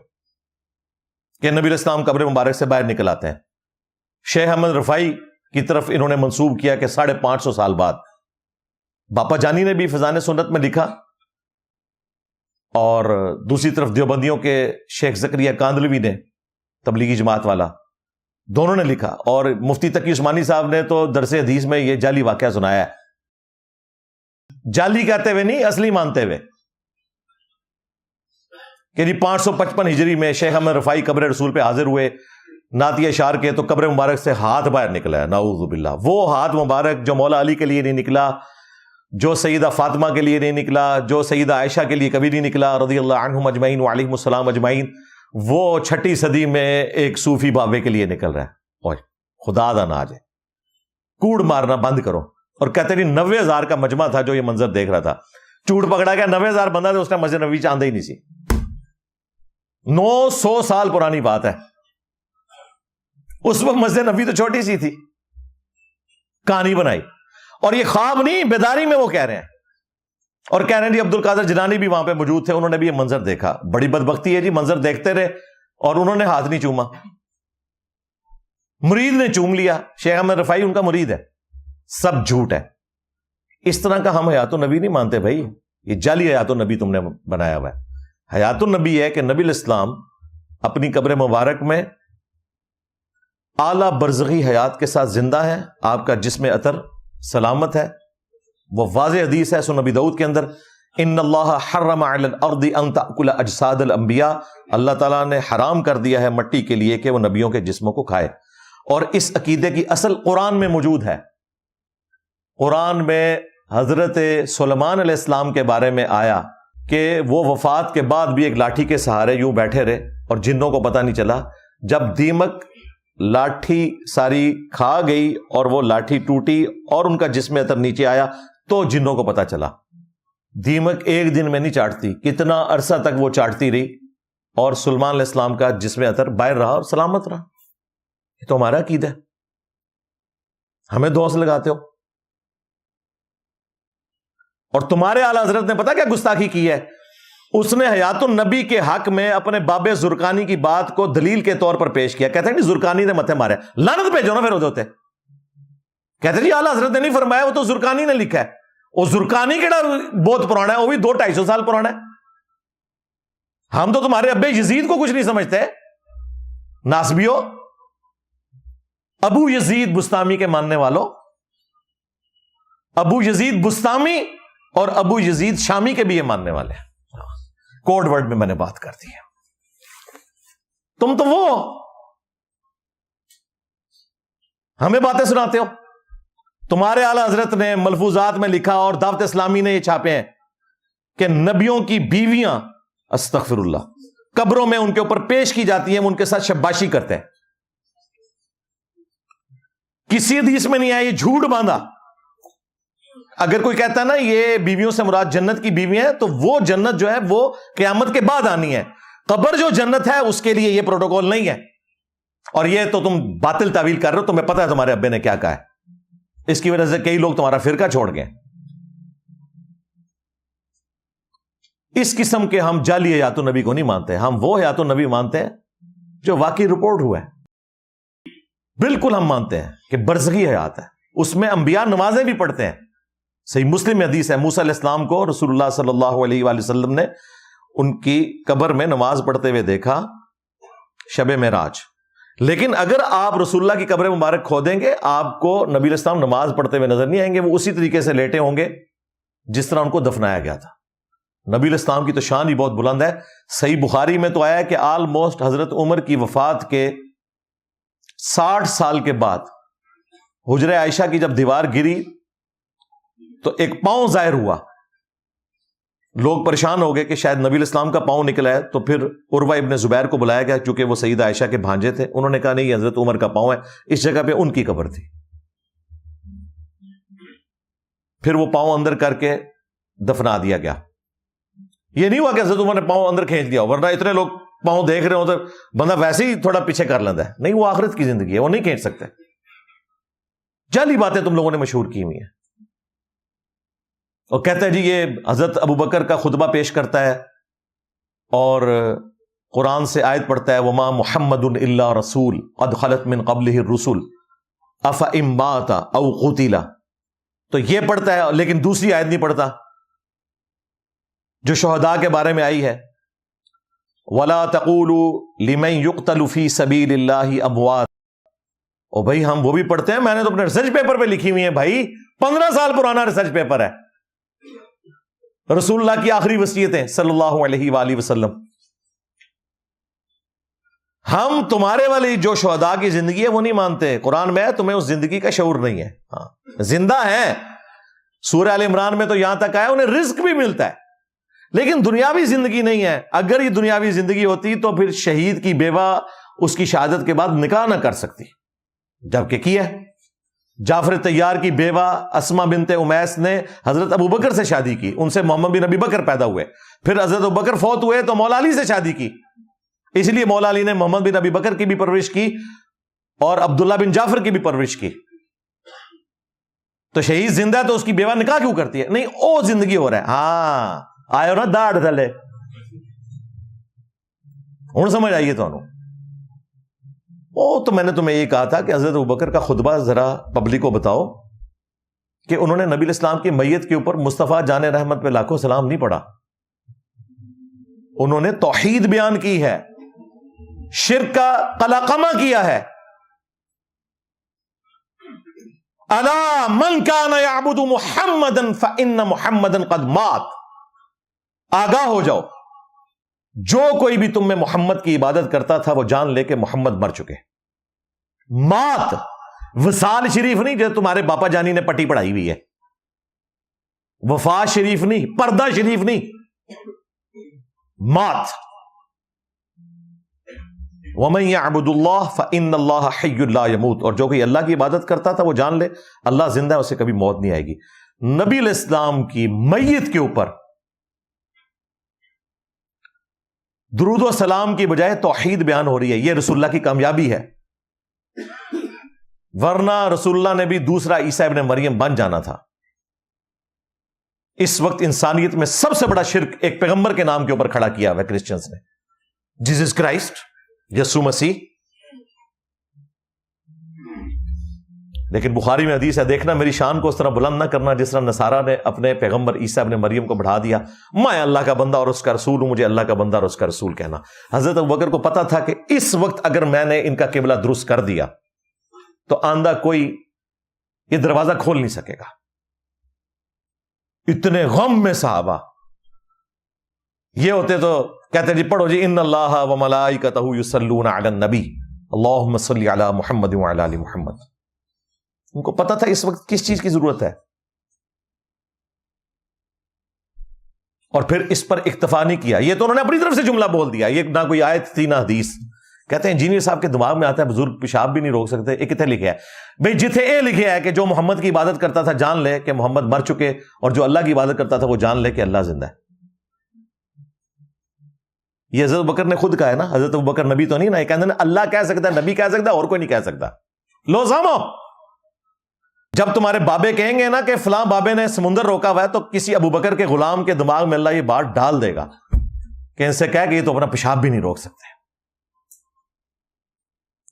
کہ نبی علیہ السلام قبر مبارک سے باہر نکل آتے ہیں. شیخ احمد رفاعی کی طرف انہوں نے منسوب کیا کہ 550 سال بعد. باپا جانی نے بھی فیضان سنت میں لکھا, اور دوسری طرف دیوبندیوں کے شیخ زکریا کاندلوی نے, تبلیغی جماعت والا, دونوں نے لکھا. اور مفتی تقی عثمانی صاحب نے تو درس حدیث میں یہ جعلی واقعہ سنایا ہے, جعلی کہتے ہوئے نہیں, اصلی مانتے ہوئے, کہ جی 555 ہجری میں شیخ احمد رفاعی قبر رسول پہ حاضر ہوئے نعتیہ اشعار کے, تو قبر مبارک سے ہاتھ باہر نکلا ہے, نعوذ باللہ. وہ ہاتھ مبارک جو مولا علی کے لیے نہیں نکلا, جو سیدہ فاطمہ کے لیے نہیں نکلا, جو سیدہ عائشہ کے لیے کبھی نہیں نکلا رضی اللہ عنہم اجمعین وعلیہم السلام اجمعین, وہ 6 صدی میں ایک صوفی بابے کے لیے نکل رہا ہے. اوہ خدا دا ناج ہے, کوڑ مارنا بند کرو. اور کہتے نہیں 90,000 کا مجمع تھا جو یہ منظر دیکھ رہا تھا. جھوٹ پکڑا گیا, 90,000 بندہ تھا اس نے مسجد نبوی چاندے ہی نہیں سی. 900 سال پرانی بات ہے. اس وقت مسجد نبوی تو چھوٹی سی تھی, کہانی بنائی. اور یہ خواب نہیں, بیداری میں وہ کہہ رہے ہیں, اور کہہ رہے ہیں جی عبد القادر جیلانی بھی وہاں پہ موجود تھے, انہوں نے بھی یہ منظر دیکھا. بڑی بدبختی ہے جی, منظر دیکھتے رہے اور انہوں نے ہاتھ نہیں چوما, مرید نے چوم لیا. شیخ احمد رفاعی ان کا مرید ہے. سب جھوٹ ہے. اس طرح کا ہم حیات النبی نہیں مانتے بھائی, یہ جعلی حیات النبی تم نے بنایا ہوا ہے. حیات النبی ہے کہ نبی علیہ السلام اپنی قبر مبارک میں اعلیٰ برزخی حیات کے ساتھ زندہ ہے, آپ کا جسم عطر سلامت ہے. وہ واضح حدیث ہے سنن ابی داؤد کے اندر, ان اللہ حرم علی الارض ان تاکل اجساد الانبیاء, اللہ تعالیٰ نے حرام کر دیا ہے مٹی کے لیے کہ وہ نبیوں کے جسموں کو کھائے. اور اس عقیدے کی اصل قرآن میں موجود ہے. قرآن میں حضرت سلیمان علیہ السلام کے بارے میں آیا کہ وہ وفات کے بعد بھی ایک لاٹھی کے سہارے یوں بیٹھے رہے, اور جنوں کو پتہ نہیں چلا. جب دیمک لاٹھی ساری کھا گئی اور وہ لاٹھی ٹوٹی اور ان کا جسم عطر نیچے آیا, تو جنوں کو پتہ چلا. دیمک ایک دن میں نہیں چاٹتی, کتنا عرصہ تک وہ چاٹتی رہی, اور سلیمان علیہ السلام کا جسم عطر باہر رہا اور سلامت رہا. یہ تو ہمارا عقیدہ ہے, ہمیں دوست لگاتے ہو. اور تمہارے اعلیٰ حضرت نے پتا کیا گستاخی کی ہے, اس نے حیات النبی کے حق میں اپنے باب زرقانی کی بات کو دلیل کے طور پر پیش کیا. کہتے ہیں کہ زرقانی نے متھے مارے, لعنت بھیجو نا پھر ہوتے. کہتے ہیں جی اعلیٰ حضرت نے نہیں فرمایا, وہ تو زرقانی نے لکھا ہے. وہ زرقانی کیڑا بہت پرانا ہے, وہ بھی 200-250 سال پرانا ہے. ہم تو تمہارے ابے یزید کو کچھ نہیں سمجھتے ناسبیو. ابو یزید بستامی کے ماننے والوں, ابو یزید بستامی اور ابو یزید شامی کے بھی یہ ماننے والے ہیں. کوڈ ورڈ میں نے بات کر دی ہے. تم تو وہ ہمیں باتیں سناتے ہو. تمہارے اعلیٰ حضرت نے ملفوظات میں لکھا, اور دعوت اسلامی نے یہ چھاپے ہیں, کہ نبیوں کی بیویاں استغفر اللہ قبروں میں ان کے اوپر پیش کی جاتی ہیں, وہ ان کے ساتھ شباشی کرتے ہیں. کسی حدیث میں نہیں آیا, یہ جھوٹ باندھا. اگر کوئی کہتا ہے نا یہ بیویوں سے مراد جنت کی بیویاں ہیں, تو وہ جنت جو ہے وہ قیامت کے بعد آنی ہے. قبر جو جنت ہے اس کے لیے یہ پروٹوکول نہیں ہے. اور یہ تو تم باطل تعویل کر رہے ہو, تمہیں پتہ ہے تمہارے ابے نے کیا کہا ہے. اس کی وجہ سے کئی لوگ تمہارا فرقہ چھوڑ گئے. اس قسم کے ہم جعلی حیات النبی کو نہیں مانتے. ہم وہ حیات النبی مانتے ہیں جو واقعی رپورٹ ہوا ہے. بالکل ہم مانتے ہیں کہ برزخی حیات ہے, اس میں انبیاء نمازیں بھی پڑھتے ہیں. صحیح مسلم میں حدیث ہے, موسیٰ علیہ السلام کو رسول اللہ صلی اللہ علیہ وآلہ وسلم نے ان کی قبر میں نماز پڑھتے ہوئے دیکھا شب معراج. لیکن اگر آپ رسول اللہ کی قبر مبارک کھودیں گے, آپ کو نبی علیہ السلام نماز پڑھتے ہوئے نظر نہیں آئیں گے. وہ اسی طریقے سے لیٹے ہوں گے جس طرح ان کو دفنایا گیا تھا. نبی علیہ السلام کی تو شان ہی بہت بلند ہے. صحیح بخاری میں تو آیا ہے کہ آلموسٹ حضرت عمر کی وفات کے 60 سال کے بعد حجرہ عائشہ کی جب دیوار گری تو ایک پاؤں ظاہر ہوا. لوگ پریشان ہو گئے کہ شاید نبی الاسلام کا پاؤں نکلا ہے. تو پھر عروہ ابن زبیر کو بلایا گیا چونکہ وہ سیدہ عائشہ کے بھانجے تھے. انہوں نے کہا نہیں یہ حضرت عمر کا پاؤں ہے. اس جگہ پہ ان کی قبر تھی. پھر وہ پاؤں اندر کر کے دفنا دیا گیا. یہ نہیں ہوا کہ حضرت عمر نے پاؤں اندر کھینچ دیا, ورنہ اتنے لوگ پاؤں دیکھ رہے ہو تو بندہ ویسے ہی تھوڑا پیچھے کر لیتا ہے. نہیں, وہ آخرت کی زندگی ہے, وہ نہیں کھینچ سکتے. جعلی باتیں تم لوگوں نے مشہور کی ہوئی ہیں. اور کہتا ہے جی یہ حضرت ابو بکر کا خطبہ پیش کرتا ہے اور قرآن سے آیت پڑھتا ہے وما محمد الا رسول قد خلت من قبلہ الرسل افئن مات او قتل. تو یہ پڑھتا ہے لیکن دوسری آیت نہیں پڑھتا جو شہداء کے بارے میں آئی ہے ولا تقولوا لمن يقتل في سبيل الله اموات. او بھائی ہم وہ بھی پڑھتے ہیں, میں نے تو اپنے ریسرچ پیپر پہ لکھی ہوئی ہیں بھائی, 15 سال پرانا ریسرچ پیپر ہے. رسول اللہ کی آخری وصیتیں صلی اللہ علیہ وآلہ وسلم. ہم تمہارے والی جو شہداء کی زندگی ہے وہ نہیں مانتے. قرآن میں تمہیں اس زندگی کا شعور نہیں ہے. ہاں زندہ ہیں, سورہ آل عمران میں تو یہاں تک آیا انہیں رزق بھی ملتا ہے, لیکن دنیاوی زندگی نہیں ہے. اگر یہ دنیاوی زندگی ہوتی تو پھر شہید کی بیوہ اس کی شہادت کے بعد نکاح نہ کر سکتی, جبکہ کیا ہے. جعفر طیار کی بیوہ اسما بنت امیس نے حضرت ابو بکر سے شادی کی, ان سے محمد بن ابی بکر پیدا ہوئے. پھر حضرت ابو بکر فوت ہوئے تو مولا علی سے شادی کی, اس لیے مولا علی نے محمد بن ابی بکر کی بھی پرورش کی اور عبداللہ بن جعفر کی بھی پرورش کی. تو شہید زندہ ہے تو اس کی بیوہ نکاح کیوں کرتی ہے؟ نہیں, او زندگی ہو رہا ہے. ہاں آئے نا داڑھ تھلے, ہوں سمجھ آئیے تو تو میں نے تمہیں یہ کہا تھا کہ حضرت ابوبکر کا خطبہ ذرا پبلک کو بتاؤ کہ انہوں نے نبی الاسلام کی میت کے اوپر مصطفیٰ جان رحمت پہ لاکھوں سلام نہیں پڑھا. انہوں نے توحید بیان کی ہے, شرک کا قلقمہ کیا ہے. الا من کان یعبد محمدا فان محمدا قد مات. آگاہ ہو جاؤ, جو کوئی بھی تم میں محمد کی عبادت کرتا تھا وہ جان لے کہ محمد مر چکے. مات وصال شریف نہیں جو تمہارے باپا جانی نے پٹی پڑھائی ہوئی ہے, وفا شریف نہیں, پردہ شریف نہیں, مات. وَمَن يَعْبُدُ اللَّهَ فَإِنَّ اللَّهَ حَيٌّ لَا يَمُوتُ. اور جو کوئی اللہ کی عبادت کرتا تھا وہ جان لے اللہ زندہ ہے, اسے کبھی موت نہیں آئے گی. نبی علیہ السلام کی میت کے اوپر درود و سلام کی بجائے توحید بیان ہو رہی ہے. یہ رسول اللہ کی کامیابی ہے, ورنہ رسول اللہ نے بھی دوسرا عیسیٰ ابن مریم بن جانا تھا. اس وقت انسانیت میں سب سے بڑا شرک ایک پیغمبر کے نام کے اوپر کھڑا کیا ہوا ہے کرسچنز نے, جیسس کرائسٹ, یسوع مسیح. لیکن بخاری میں حدیث ہے, دیکھنا میری شان کو اس طرح بلند نہ کرنا جس طرح نصارہ نے اپنے پیغمبر عیسیٰ ابن مریم کو بڑھا دیا. میں اللہ کا بندہ اور اس کا رسول ہوں, مجھے اللہ کا بندہ اور اس کا رسول کہنا. حضرت ابوبکر کو پتا تھا کہ اس وقت اگر میں نے ان کا قبلہ درست کر دیا تو آندہ کوئی یہ دروازہ کھول نہیں سکے گا. اتنے غم میں صحابہ یہ ہوتے تو کہتے جی پڑھو جی ان اللہ و ملائکتہ یصلون علی النبی اللہم صلی علی محمد وعلی آل محمد. ان کو پتا تھا اس وقت کس چیز کی ضرورت ہے, اور پھر اس پر اکتفا نہیں کیا. یہ تو انہوں نے اپنی طرف سے جملہ بول دیا, یہ نہ کوئی آیت تھی نہ حدیث. کہتے ہیں انجینئر صاحب کے دماغ میں آتا ہے بزرگ پیشاب بھی نہیں روک سکتے. یہ کتنے لکھا ہے بھئی؟ جتھے اے لکھا ہے کہ جو محمد کی عبادت کرتا تھا جان لے کہ محمد مر چکے, اور جو اللہ کی عبادت کرتا تھا وہ جان لے کہ اللہ زندہ ہے. یہ حضرت ابوبکر نے خود کہا ہے نا. حضرت ابوبکر نبی تو نہیں نا, یہ کہتے ہیں اللہ کہہ سکتا ہے, نبی کہہ سکتا ہے, اور کوئی نہیں کہہ سکتا. لو سامو, جب تمہارے بابے کہیں گے نا کہ فلاں بابے نے سمندر روکا ہوا ہے تو کسی ابوبکر کے غلام کے دماغ میں اللہ یہ بات ڈال دے گا کہ ان سے کہہ کہ یہ تو اپنا پیشاب بھی نہیں روک سکتے.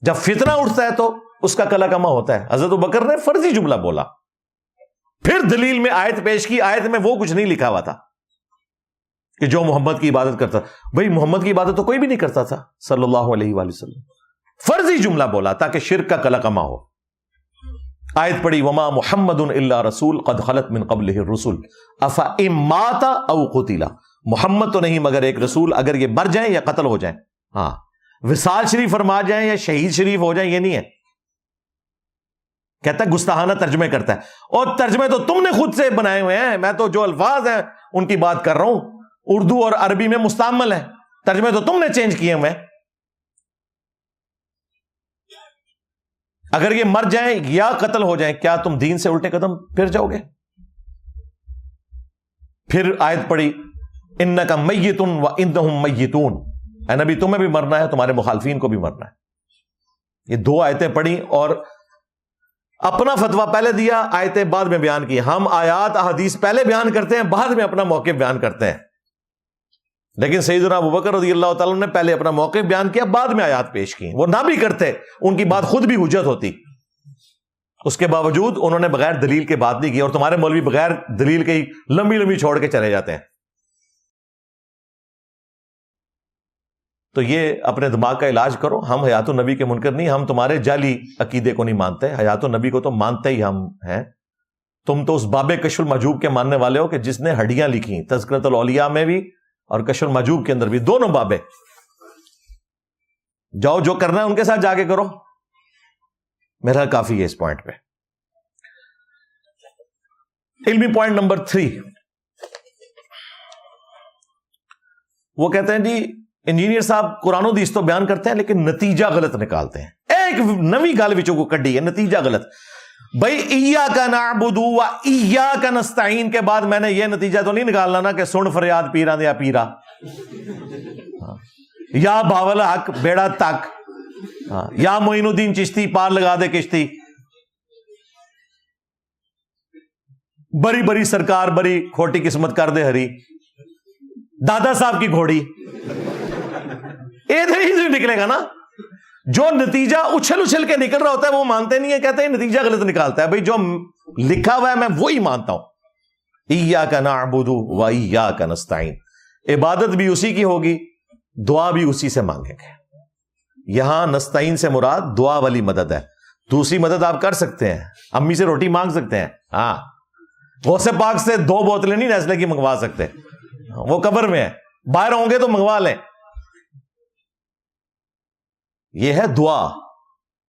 جب فتنہ اٹھتا ہے تو اس کا کلا کما ہوتا ہے. حضرت ابوبکر نے فرضی جملہ بولا, پھر دلیل میں آیت پیش کی. آیت میں وہ کچھ نہیں لکھا ہوا تھا کہ جو محمد کی عبادت کرتا. بھائی محمد کی عبادت تو کوئی بھی نہیں کرتا تھا صلی اللہ علیہ وآلہ وسلم. فرضی جملہ بولا تاکہ شرک کا کلا کما ہو. آیت پڑھی وما محمد الا رسول قد خلت من قبلہ الرسل افئن مات او قتل. محمد تو نہیں مگر ایک رسول, اگر یہ مر جائیں یا قتل ہو جائیں. ہاں وصال شریف فرما جائیں یا شہید شریف ہو جائیں یہ نہیں ہے. کہتا ہے گستاخانہ ترجمے کرتا ہے، اور ترجمے تو تم نے خود سے بنائے ہوئے ہیں، میں تو جو الفاظ ہیں ان کی بات کر رہا ہوں، اردو اور عربی میں مستعمل ہے، ترجمے تو تم نے چینج کیے ہوئے ہیں۔ اگر یہ مر جائیں یا قتل ہو جائیں، کیا تم دین سے الٹے قدم پھر جاؤ گے؟ پھر آیت پڑھی انک میت وانہم میتون، اے نبی تمہیں بھی مرنا ہے، تمہارے مخالفین کو بھی مرنا ہے۔ یہ 2 آیتیں پڑھی اور اپنا فتویٰ پہلے دیا، آیتیں بعد میں بیان کی۔ ہم آیات احادیث پہلے بیان کرتے ہیں، بعد میں اپنا موقف بیان کرتے ہیں، لیکن سیدنا ابوبکر رضی اللہ تعالیٰ نے پہلے اپنا موقف بیان کیا، بعد میں آیات پیش کی۔ وہ نہ بھی کرتے، ان کی بات خود بھی حجت ہوتی، اس کے باوجود انہوں نے بغیر دلیل کے بات نہیں کی، اور تمہارے مولوی بغیر دلیل کے ہی لمبی لمبی چھوڑ کے چلے جاتے ہیں۔ تو یہ اپنے دماغ کا علاج کرو۔ ہم حیات النبی کے منکر نہیں، ہم تمہارے جعلی عقیدے کو نہیں مانتے، حیات النبی کو تو مانتے ہی ہم ہیں۔ تم تو اس باب کشف المحجوب کے ماننے والے ہو کہ جس نے ہڈیاں لکھی، تذکرۃ الاولیاء میں بھی اور کشف المحجوب کے اندر بھی، دونوں بابیں۔ جاؤ جو کرنا ہے ان کے ساتھ جا کے کرو، میرا کافی ہے اس پوائنٹ پہ۔ علمی پوائنٹ نمبر 3، وہ کہتے ہیں جی انجینئر صاحب قرآن و حدیث تو بیان کرتے ہیں لیکن نتیجہ غلط نکالتے ہیں۔ ایک نوی گل وچوں کو کڈی ہے، نتیجہ غلط۔ بھائی ایاک نعبد و ایاک نستعین کے بعد میں نے یہ نتیجہ تو نہیں نکالنا نا کہ سن فریاد پیرا دیا پیرا، یا باول حق بیڑا تک، یا معین الدین چشتی پار لگا دے کشتی، بڑی بڑی سرکار بڑی کھوٹی قسمت کر دے ہری، دادا صاحب کی گھوڑی، یہ نہیں نکلے گا نا۔ جو نتیجہ اچھل اچھل کے نکل رہا ہوتا ہے وہ مانتے نہیں ہے، کہتے ہیں نتیجہ غلط نکالتا ہے۔ بھائی جو لکھا ہوا ہے میں وہی مانتا ہوں۔ ایاک نعبد و ایاک نستعین، عبادت بھی اسی کی ہوگی، دعا بھی اسی سے مانگیں گے۔ یہاں نستعین سے مراد دعا والی مدد ہے، دوسری مدد آپ کر سکتے ہیں، امی سے روٹی مانگ سکتے ہیں، ہاں غوث پاک سے 2 بوتلیں نہیں نیسلے کی منگوا سکتے، وہ قبر میں ہے، باہر ہوں گے تو منگوا لیں۔ یہ ہے دعا،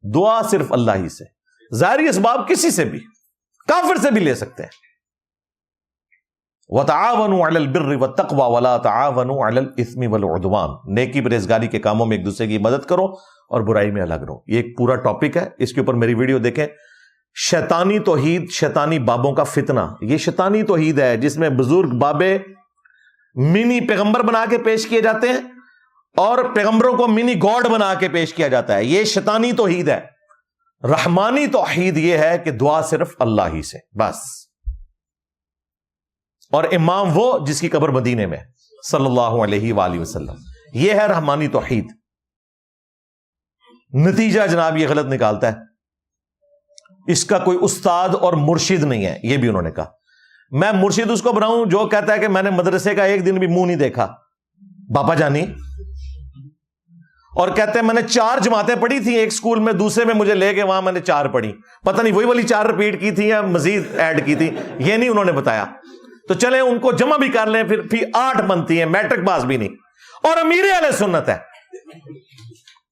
دعا صرف اللہ ہی سے، ظاہری اسباب کسی سے بھی، کافر سے بھی لے سکتے ہیں۔ وَتَعَاوَنُوا عَلَى الْبِرِّ وَالتَّقْوَى وَلَا تَعَاوَنُوا عَلَى الْإِثْمِ وَالْعُدْوَانِ، نیکی پرہیزگاری کے کاموں میں ایک دوسرے کی مدد کرو اور برائی میں الگ رہو۔ یہ ایک پورا ٹاپک ہے، اس کے اوپر میری ویڈیو دیکھیں، شیطانی توحید، شیطانی بابوں کا فتنہ۔ یہ شیطانی توحید ہے جس میں بزرگ بابے منی پیغمبر بنا کے پیش کیے جاتے ہیں اور پیغمبروں کو منی گاڈ بنا کے پیش کیا جاتا ہے، یہ شیطانی توحید ہے۔ رحمانی توحید یہ ہے کہ دعا صرف اللہ ہی سے بس، اور امام وہ جس کی قبر مدینے میں صلی اللہ علیہ وآلہ وسلم، یہ ہے رحمانی توحید۔ نتیجہ جناب یہ غلط نکالتا ہے، اس کا کوئی استاد اور مرشد نہیں ہے، یہ بھی انہوں نے کہا۔ میں مرشد اس کو بناؤں جو کہتا ہے کہ میں نے مدرسے کا ایک دن بھی منہ نہیں دیکھا، باپا جانی، اور کہتے ہیں میں نے 4 جماعتیں پڑھی تھی ایک سکول میں، دوسرے میں مجھے لے کے وہاں میں نے 4 پڑھی، پتہ نہیں وہی والی 4 رپیٹ کی تھی یا مزید ایڈ کی تھی، یہ نہیں انہوں نے بتایا۔ تو چلیں ان کو جمع بھی کر لیں، پھر 8 بنتی ہیں، میٹرک پاس بھی نہیں، اور امیر اہل سنت ہے،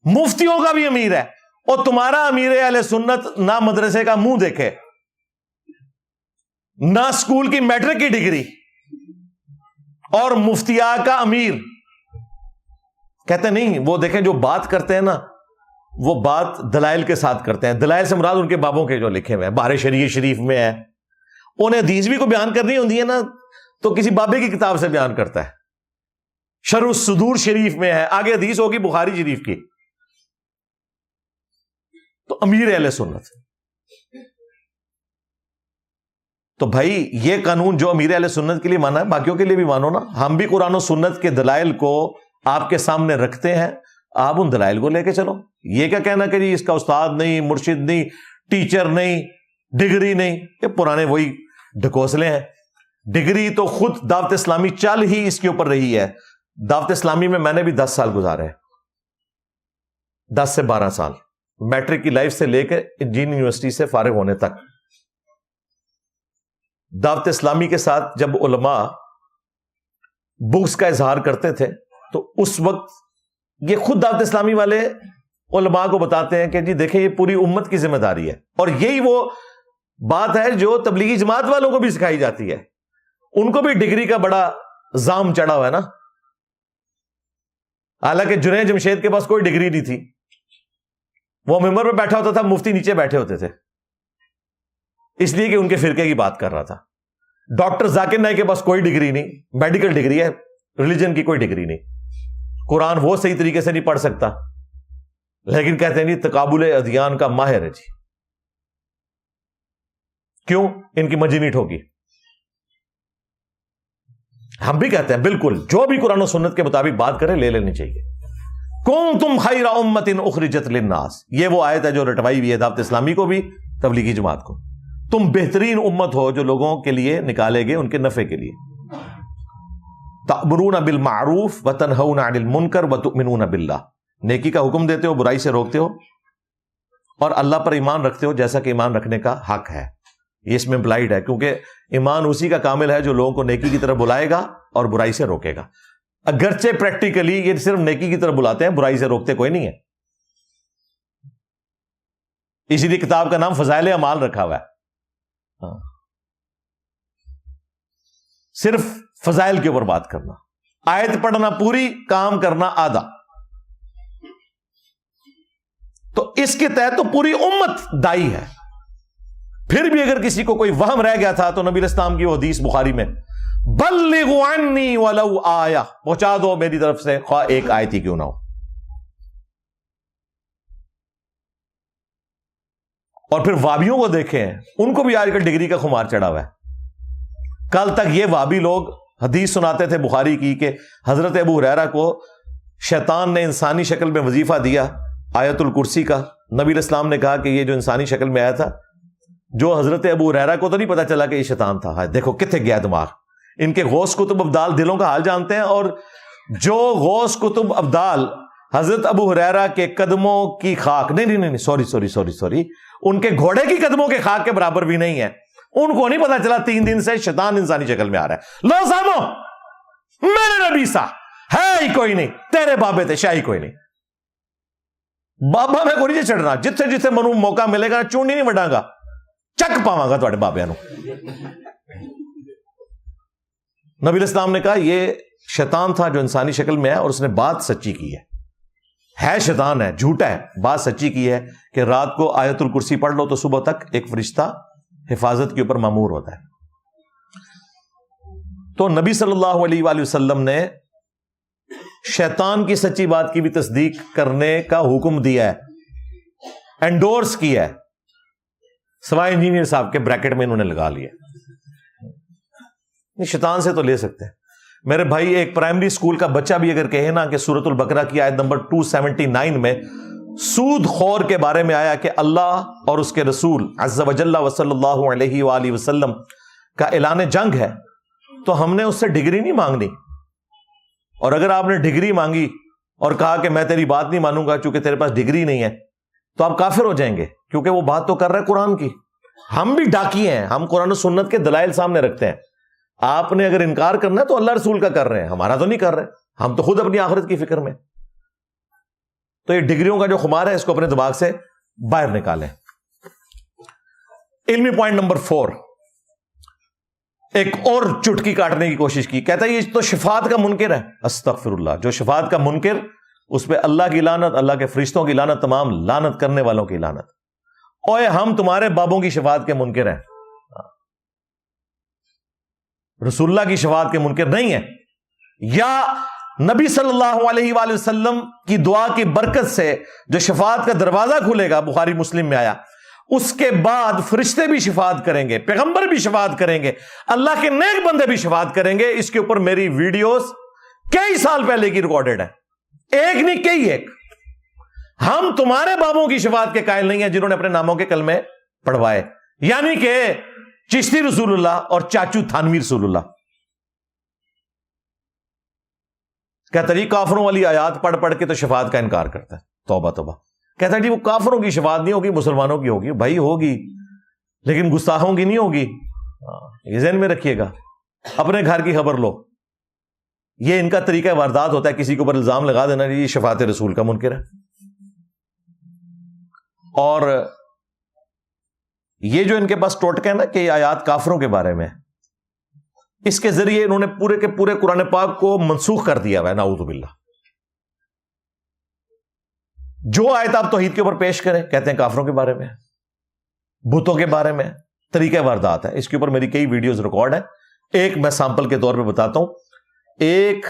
مفتیوں کا بھی امیر ہے، اور تمہارا امیر اہل سنت نہ مدرسے کا منہ دیکھے، نہ سکول کی میٹرک کی ڈگری، اور مفتیا کا امیر۔ کہتے نہیں، وہ دیکھیں جو بات کرتے ہیں نا وہ بات دلائل کے ساتھ کرتے ہیں، دلائل سے مراد ان کے بابوں کے جو لکھے ہوئے ہیں، بار شریف میں ہے، انہیں حدیث بھی کو بیان کرنی ہوتی ہے نا تو کسی بابے کی کتاب سے بیان کرتا ہے، شرح الصدور شریف میں ہے، آگے حدیث ہوگی بخاری شریف کی، تو امیر اہل سنت۔ تو بھائی یہ قانون جو امیر اہل سنت کے لیے مانا ہے باقیوں کے لیے بھی مانو نا۔ ہم بھی قرآن و سنت کے دلائل کو آپ کے سامنے رکھتے ہیں، آپ ان دلائل کو لے کے چلو۔ یہ کیا کہنا کہ جی اس کا استاد نہیں، مرشد نہیں، ٹیچر نہیں، ڈگری نہیں، یہ پرانے وہی ڈھکوسلے ہیں۔ ڈگری تو خود دعوت اسلامی چل ہی اس کے اوپر رہی ہے۔ دعوت اسلامی میں میں نے بھی 10 سال گزارے، 10 سے 12 سال، میٹرک کی لائف سے لے کے انجینئرنگ یونیورسٹی سے فارغ ہونے تک۔ دعوت اسلامی کے ساتھ جب علماء بغض کا اظہار کرتے تھے تو اس وقت یہ خود دعوت اسلامی والے علماء کو بتاتے ہیں کہ جی دیکھیں یہ پوری امت کی ذمہ داری ہے، اور یہی وہ بات ہے جو تبلیغی جماعت والوں کو بھی سکھائی جاتی ہے. ان کو بھی ڈگری کا بڑا زام چڑھا ہوا ہے نا، حالانکہ جنید جمشید کے پاس کوئی ڈگری نہیں تھی، وہ ممبر پہ بیٹھا ہوتا تھا، مفتی نیچے بیٹھے ہوتے تھے، اس لیے کہ ان کے فرقے کی بات کر رہا تھا. ڈاکٹر ذاکر نائک کے پاس کوئی ڈگری نہیں، میڈیکل ڈگری ہے، ریلیجن کی کوئی ڈگری نہیں، قرآن وہ صحیح طریقے سے نہیں پڑھ سکتا، لیکن کہتے ہیں جی تقابل ادیان کا ماہر ہے جی. کیوں؟ ان کی منجی نہیں ٹھوکی. ہم بھی کہتے ہیں بالکل جو بھی قرآن و سنت کے مطابق بات کرے لے لینی چاہیے. کنتم خیر امۃ اخرجت للناس، یہ وہ آیت ہے جو رٹوائی ہوئی ہے دعوت اسلامی کو بھی تبلیغی جماعت کو. تم بہترین امت ہو جو لوگوں کے لیے نکالے گئے ان کے نفع کے لیے. تأمرون بالمعروف وتنہون عن المنکر وتؤمنون باللہ، نیکی کا حکم دیتے ہو، برائی سے روکتے ہو، اور اللہ پر ایمان رکھتے ہو جیسا کہ ایمان رکھنے کا حق ہے. یہ اس میں امپلائڈ ہے، کیونکہ ایمان اسی کا کامل ہے جو لوگوں کو نیکی کی طرف بلائے گا اور برائی سے روکے گا. اگرچہ پریکٹیکلی یہ صرف نیکی کی طرف بلاتے ہیں، برائی سے روکتے کوئی نہیں ہے. اسی لیے کتاب کا نام فضائل اعمال رکھا ہوا ہے. صرف فضائل کے اوپر بات کرنا، آیت پڑھنا پوری، کام کرنا آدھا. تو اس کے تحت تو پوری امت دائی ہے. پھر بھی اگر کسی کو کوئی وہم رہ گیا تھا تو نبی علیہ السلام کی وہ حدیث بخاری میں، بلغوا عنی ولو آیہ، پہنچا دو میری طرف سے خواہ ایک آیت ہی کیوں نہ ہو. اور پھر وابیوں کو دیکھیں، ان کو بھی آج کل ڈگری کا خمار چڑھا ہوا ہے. کل تک یہ وابی لوگ حدیث سناتے تھے بخاری کی کہ حضرت ابو ہریرہ کو شیطان نے انسانی شکل میں وظیفہ دیا آیت الکرسی کا. نبی علیہ السلام نے کہا کہ یہ جو انسانی شکل میں آیا تھا، جو حضرت ابو ہریرہ کو تو نہیں پتا چلا کہ یہ شیطان تھا. دیکھو کتنے گیا دماغ. ان کے غوث کتب ابدال دلوں کا حال جانتے ہیں، اور جو غوث کتب ابدال حضرت ابو ہریرہ کے قدموں کی خاک، نہیں سوری ان کے گھوڑے کی قدموں کے خاک کے برابر بھی نہیں ہے. ان کو نہیں پتا چلا 3 دن سے شیطان انسانی شکل میں آ رہا ہے. لو سامو، میرے نبی سا ہے ہی کوئی نہیں، تیرے بابے تھے شاہی کوئی نہیں. بابا میں کوئی نہیں چڑھنا، جتھے منو موقع ملے گا چونی نہیں وڈاں گا، چک پاواں گا تواڈے بابیاں نو. نبی علیہ السلام نے کہا یہ شیطان تھا جو انسانی شکل میں ہے، اور اس نے بات سچی کی ہے شیطان ہے، جھوٹا ہے، بات سچی کی ہے کہ رات کو آیت الکرسی پڑھ لو تو صبح تک ایک فرشتہ حفاظت کے اوپر مامور ہوتا ہے. تو نبی صلی اللہ علیہ وآلہ وسلم نے شیطان کی سچی بات کی بھی تصدیق کرنے کا حکم دیا ہے، انڈورس کیا ہے، سوائے انجینئر صاحب کے بریکٹ میں انہوں نے لگا لیا. شیطان سے تو لے سکتے ہیں. میرے بھائی ایک پرائمری اسکول کا بچہ بھی اگر کہے نا کہ سورۃ البقرہ کی آیت نمبر 279 میں سود خور کے بارے میں آیا کہ اللہ اور اس کے رسول عز وجل وصلی اللہ علیہ وآلہ وسلم کا اعلان جنگ ہے، تو ہم نے اس سے ڈگری نہیں مانگنی. اور اگر آپ نے ڈگری مانگی اور کہا کہ میں تیری بات نہیں مانوں گا چونکہ تیرے پاس ڈگری نہیں ہے، تو آپ کافر ہو جائیں گے، کیونکہ وہ بات تو کر رہا ہے قرآن کی. ہم بھی ڈاکی ہیں، ہم قرآن و سنت کے دلائل سامنے رکھتے ہیں. آپ نے اگر انکار کرنا ہے تو اللہ رسول کا کر رہے ہیں، ہمارا تو نہیں کر رہے. ہم تو خود اپنی آخرت کی فکر میں. تو یہ ڈگریوں کا جو خمار ہے اس کو اپنے دماغ سے باہر نکالیں. علمی پوائنٹ نمبر 4، ایک اور چٹکی کاٹنے کی کوشش کی. کہتا ہے یہ تو شفاعت کا منکر ہے. استغفر اللہ. جو شفاعت کا منکر، اس پہ اللہ کی لعنت، اللہ کے فرشتوں کی لعنت، تمام لعنت کرنے والوں کی لعنت. اوے ہم تمہارے بابوں کی شفاعت کے منکر ہیں، رسول اللہ کی شفاعت کے منکر نہیں ہیں. یا نبی صلی اللہ علیہ وآلہ وسلم کی دعا کی برکت سے جو شفاعت کا دروازہ کھلے گا، بخاری مسلم میں آیا، اس کے بعد فرشتے بھی شفاعت کریں گے، پیغمبر بھی شفاعت کریں گے، اللہ کے نیک بندے بھی شفاعت کریں گے. اس کے اوپر میری ویڈیوز کئی سال پہلے کی ریکارڈڈ ہے، ایک نہیں کئی ایک. ہم تمہارے بابوں کی شفاعت کے قائل نہیں ہیں جنہوں نے اپنے ناموں کے کلمے پڑھوائے، یعنی کہ چشتی رسول اللہ اور چاچو تھانوی رسول اللہ. کہتا جی کافروں والی آیات پڑھ پڑھ کے تو شفاعت کا انکار کرتا ہے. توبہ توبہ. کہتا جی وہ کافروں کی شفاعت نہیں ہوگی، مسلمانوں کی ہوگی. بھائی ہوگی، لیکن گستاخوں کی نہیں ہوگی. یہ ذہن میں رکھیے گا. اپنے گھر کی خبر لو. یہ ان کا طریقہ واردات ہوتا ہے، کسی کے اوپر الزام لگا دینا یہ شفاعت رسول کا منکر ہے. اور یہ جو ان کے پاس ٹوٹکا ہے نا کہ آیات کافروں کے بارے میں، اس کے ذریعے انہوں نے پورے کے پورے قرآن پاک کو منسوخ کر دیا ہوا ہے، نعوذ باللہ۔ جو آیت آپ توحید کے اوپر پیش کریں کہتے ہیں کافروں کے بارے میں، بتوں کے بارے میں، طریقہ واردات ہے۔ اس کے اوپر میری کئی ویڈیوز ریکارڈ ہیں، ایک میں سیمپل کے طور پہ بتاتا ہوں۔ ایک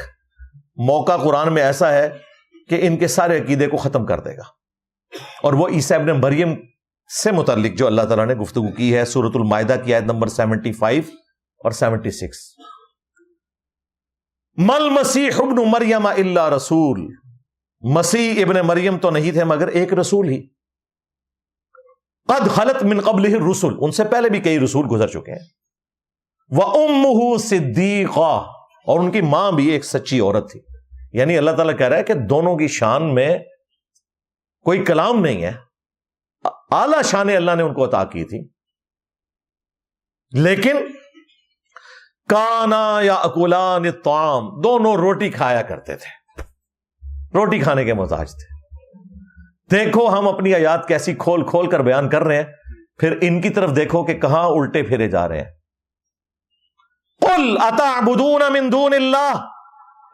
موقع قرآن میں ایسا ہے کہ ان کے سارے عقیدے کو ختم کر دے گا، اور وہ عیسیٰ ابن مریم سے متعلق جو اللہ تعالیٰ نے گفتگو کی ہے سورۃ المائدہ کی آیت نمبر 75 اور 76۔ مل مسیح ابن مریم الا رسول، مسیح ابن مریم تو نہیں تھے مگر ایک رسول ہی، قد خلت من قبلہ الرسل، ان سے پہلے بھی کئی رسول گزر چکے ہیں، وَأُمُّهُ صِدِّيقَةٌ، اور ان کی ماں بھی ایک سچی عورت تھی۔ یعنی اللہ تعالیٰ کہہ رہا ہے کہ دونوں کی شان میں کوئی کلام نہیں ہے، اعلیٰ شان اللہ نے ان کو عطا کی تھی، لیکن کانا یاکلان الطعام، دونوں روٹی کھایا کرتے تھے، روٹی کھانے کے محتاج تھے۔ دیکھو ہم اپنی آیات کیسی کھول کھول کر بیان کر رہے ہیں، پھر ان کی طرف دیکھو کہ کہاں الٹے پھرے جا رہے ہیں۔ قل اتعبدون من دون اللہ،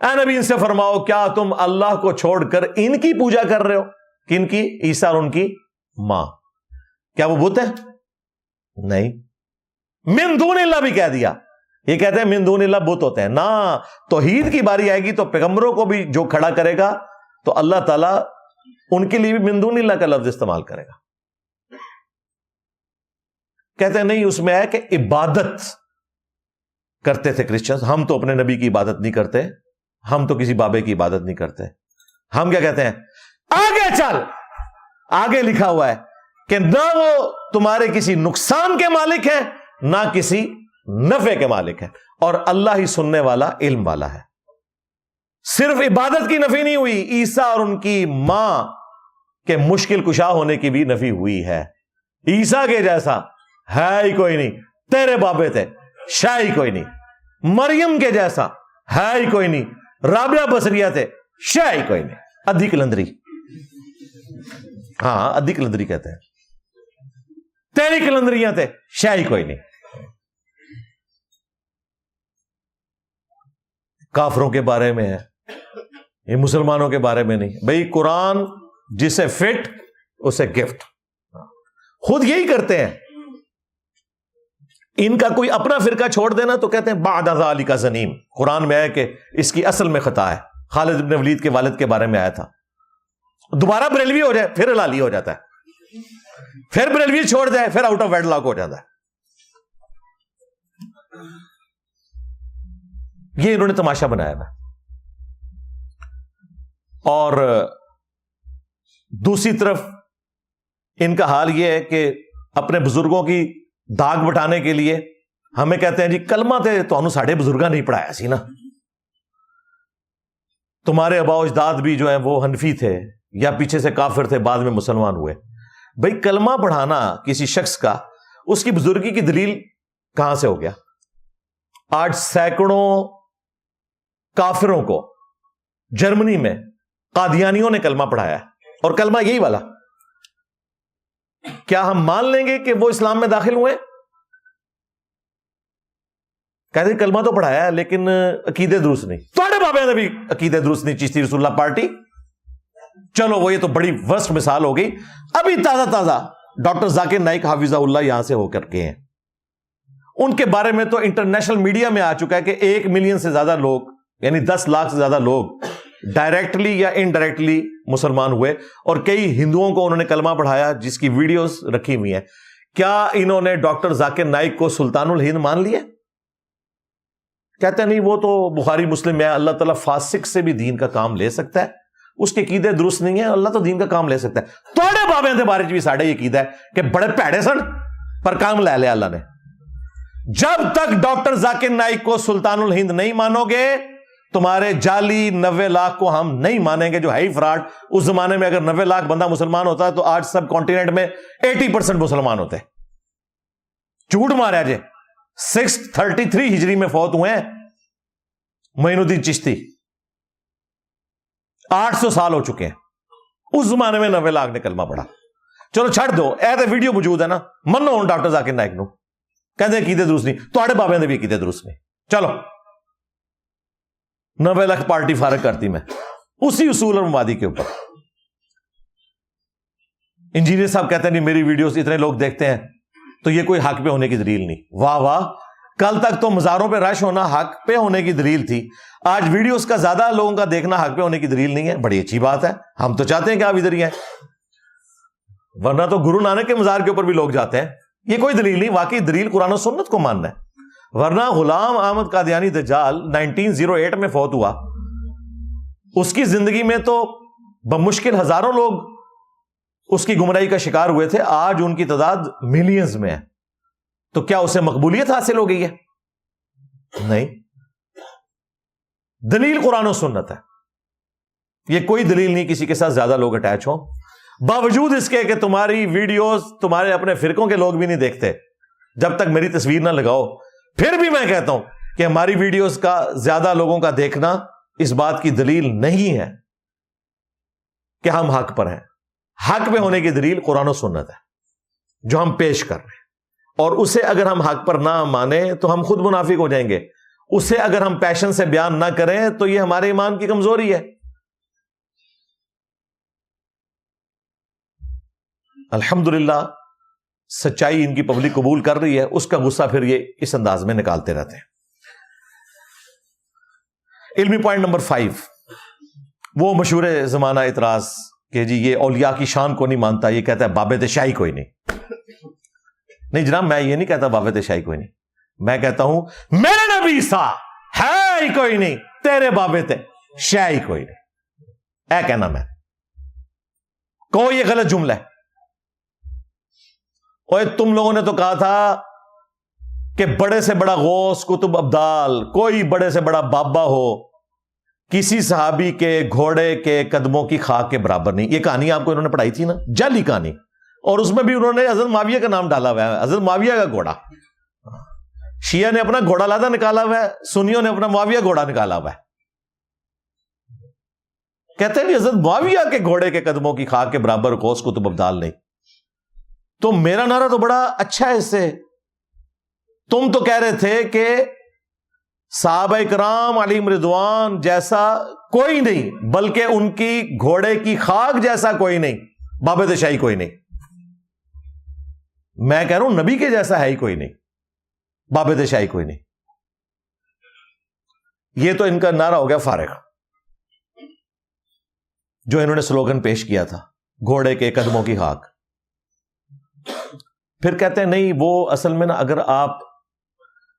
اے نبی ان سے فرماؤ کیا تم اللہ کو چھوڑ کر ان کی پوجا کر رہے ہو؟ کن کی؟ عیسیٰ اور ان کی ماں۔ کیا وہ بت ہے؟ نہیں۔ من دون اللہ بھی کہہ دیا، یہ کہتے ہیں من دون اللہ بت ہوتے ہیں، نہ توحید کی باری آئے گی تو پیغمبروں کو بھی جو کھڑا کرے گا تو اللہ تعالیٰ ان کے لیے بھی من دون اللہ کا لفظ استعمال کرے گا۔ کہتے ہیں نہیں، اس میں ہے کہ عبادت کرتے تھے کرسچنز، ہم تو اپنے نبی کی عبادت نہیں کرتے، ہم تو کسی بابے کی عبادت نہیں کرتے۔ ہم کیا کہتے ہیں؟ آگے چل، آگے لکھا ہوا ہے کہ نہ وہ تمہارے کسی نقصان کے مالک ہیں نہ کسی نفع کے مالک ہیں، اور اللہ ہی سننے والا علم والا ہے۔ صرف عبادت کی نفی نہیں ہوئی، عیسیٰ اور ان کی ماں کے مشکل کشا ہونے کی بھی نفی ہوئی ہے۔ عیسیٰ کے جیسا ہے ہی کوئی نہیں، تیرے بابے تھے شاہ ہی کوئی نہیں، مریم کے جیسا ہے ہی کوئی نہیں، رابعہ بصریہ تھے شاہ ہی کوئی نہیں، ادھی کلندری، ہاں ادھی کلندری کہتے ہیں، تیری کلندریاں تھے شاہ ہی کوئی نہیں۔ کافروں کے بارے میں ہے، یہ مسلمانوں کے بارے میں نہیں۔ بھئی قرآن جسے فٹ اسے گفٹ، خود یہی کرتے ہیں۔ ان کا کوئی اپنا فرقہ چھوڑ دینا تو کہتے ہیں بعد ذالک زنیم، قرآن میں ہے کہ اس کی اصل میں خطا ہے۔ خالد بن ولید کے والد کے بارے میں آیا تھا، دوبارہ بریلوی ہو جائے پھر ہلالی ہو جاتا ہے، پھر بریلوی چھوڑ جائے پھر آؤٹ آف ویڈ لاک ہو جاتا ہے۔ یہ انہوں نے تماشا بنایا ہے۔ اور دوسری طرف ان کا حال یہ ہے کہ اپنے بزرگوں کی داغ بٹانے کے لیے ہمیں کہتے ہیں جی کلمہ تے تو ساڑھے بزرگاں نہیں پڑھایا سی نا، تمہارے آباء و اجداد بھی جو ہیں وہ حنفی تھے یا پیچھے سے کافر تھے بعد میں مسلمان ہوئے۔ بھئی کلمہ پڑھانا کسی شخص کا اس کی بزرگی کی دلیل کہاں سے ہو گیا؟ آج سینکڑوں کافروں کو جرمنی میں قادیانیوں نے کلمہ پڑھایا ہے، اور کلمہ یہی والا۔ کیا ہم مان لیں گے کہ وہ اسلام میں داخل ہوئے؟ کہتے ہیں کلمہ تو پڑھایا ہے لیکن عقیدے درست نہیں۔ تھوڑے بابے نے بھی عقیدے درست نہیں، چشتی رسول اللہ پارٹی، چلو وہ یہ تو بڑی ورسٹ مثال ہو گئی۔ ابھی تازہ ڈاکٹر ذاکر نائک حافظہ اللہ یہاں سے ہو کر کے ہیں، ان کے بارے میں تو انٹرنیشنل میڈیا میں آ چکا ہے کہ 1 ملین سے زیادہ لوگ، یعنی 10 لاکھ سے زیادہ لوگ ڈائریکٹلی یا انڈائریکٹلی مسلمان ہوئے، اور کئی ہندوؤں کو انہوں نے کلمہ پڑھایا جس کی ویڈیوز رکھی ہوئی ہیں۔ کیا انہوں نے ڈاکٹر ذاکر نائک کو سلطان الہند مان لیا؟ کہتے ہیں نہیں، وہ تو بخاری مسلم میں اللہ تعالیٰ فاسق سے بھی دین کا کام لے سکتا ہے، اس کے عقیدے درست نہیں ہے، اللہ تو دین کا کام لے سکتا ہے۔ توڑے بابے دے بارے بھی ساڑھے یہ عقیدہ ہے کہ بڑے پیڑے سن پر کام لے لیا اللہ نے۔ جب تک ڈاکٹر ذاکر نائک کو سلطان الہند نہیں مانو گے، تمہارے جعلی 90 لاکھ کو ہم نہیں مانیں گے جو ہے ہی فراڈ۔ اس زمانے میں اگر 90 لاکھ بندہ مسلمان ہوتا ہے تو آج سب کانٹیننٹ میں 80% مسلمان ہوتے۔ جھوٹ مارا جے، 633 ہجری میں فوت ہوئے ہیں معین الدین چشتی، 800 سال ہو چکے ہیں۔ اس زمانے میں 90 لاکھ نے کلمہ پڑھا۔ چلو چھڑ دو, اے تے ویڈیو موجود ہے نا, منو ہوں ڈاکٹر ذاکر نائک نو, کہندے عقیدے درست نہیں, تواڈے بابے دے بھی عقیدے درست نہیں. چلو 90 لاکھ پارٹی فارغ کرتی میں اسی اصول اور مبادی کے اوپر. انجینئر صاحب کہتے ہیں نہیں میری ویڈیوز اتنے لوگ دیکھتے ہیں تو یہ کوئی حق پہ ہونے کی دلیل نہیں. واہ واہ, کل تک تو مزاروں پہ رش ہونا حق پہ ہونے کی دلیل تھی, آج ویڈیوز کا زیادہ لوگوں کا دیکھنا حق پہ ہونے کی دلیل نہیں ہے. بڑی اچھی بات ہے, ہم تو چاہتے ہیں کہ آپ ادھر ہی ہیں, ورنہ تو گرو نانک کے مزار کے اوپر بھی لوگ جاتے ہیں. یہ کوئی دلیل نہیں, واقعی دلیل قرآن و سنت کو ماننا ہے. ورنہ غلام احمد قادیانی دجال 1908 میں فوت ہوا, اس کی زندگی میں تو بمشکل ہزاروں لوگ اس کی گمراہی کا شکار ہوئے تھے, آج ان کی تعداد ملینز میں ہے. تو کیا اسے مقبولیت حاصل ہو گئی ہے؟ نہیں, دلیل قرآن و سنت ہے. یہ کوئی دلیل نہیں کسی کے ساتھ زیادہ لوگ اٹیچ ہوں, باوجود اس کے کہ تمہاری ویڈیوز تمہارے اپنے فرقوں کے لوگ بھی نہیں دیکھتے جب تک میری تصویر نہ لگاؤ. پھر بھی میں کہتا ہوں کہ ہماری ویڈیوز کا زیادہ لوگوں کا دیکھنا اس بات کی دلیل نہیں ہے کہ ہم حق پر ہیں. حق پہ ہونے کی دلیل قرآن و سنت ہے جو ہم پیش کر رہے ہیں, اور اسے اگر ہم حق پر نہ مانیں تو ہم خود منافق ہو جائیں گے. اسے اگر ہم پیشن سے بیان نہ کریں تو یہ ہمارے ایمان کی کمزوری ہے. الحمدللہ سچائی ان کی پبلک قبول کر رہی ہے, اس کا غصہ پھر یہ اس انداز میں نکالتے رہتے ہیں. علمی پوائنٹ نمبر 5, وہ مشہور زمانہ اعتراض کہ جی یہ اولیاء کی شان کو نہیں مانتا, یہ کہتا ہے بابت شاہی کوئی نہیں. نہیں جناب, میں یہ نہیں کہتا بابت شاہی کوئی نہیں, میں کہتا ہوں میرے نبی سا ہے ہی کوئی نہیں, تیرے بابت شاہی کوئی نہیں. اے کہنا میں کو یہ غلط جملہ ہے. اوے تم لوگوں نے تو کہا تھا کہ بڑے سے بڑا غوث قطب ابدال کوئی بڑے سے بڑا بابا ہو کسی صحابی کے گھوڑے کے قدموں کی خاک کے برابر نہیں. یہ کہانی آپ کو انہوں نے پڑھائی تھی نا, جعلی کہانی, اور اس میں بھی انہوں نے حضرت معاویہ کا نام ڈالا ہوا ہے, حضرت معاویہ کا گھوڑا. شیعہ نے اپنا گھوڑا لادا نکالا ہوا ہے, سنیوں نے اپنا معاویہ گھوڑا نکالا ہوا ہے. کہتے ہیں حضرت معاویہ کے گھوڑے کے قدموں کی خاک کے برابر غوث قطب ابدال نہیں. تو میرا نعرہ تو بڑا اچھا ہے اس سے. تم تو کہہ رہے تھے کہ صحابہ کرام علیہم رضوان جیسا کوئی نہیں, بلکہ ان کی گھوڑے کی خاک جیسا کوئی نہیں, بابت شاہی کوئی نہیں. میں کہہ رہا ہوں نبی کے جیسا ہے ہی کوئی نہیں, بابت شاہی کوئی نہیں. یہ تو ان کا نعرہ ہو گیا فارغ, جو انہوں نے سلوگن پیش کیا تھا گھوڑے کے قدموں کی خاک. پھر کہتے ہیں نہیں وہ اصل میں نا اگر آپ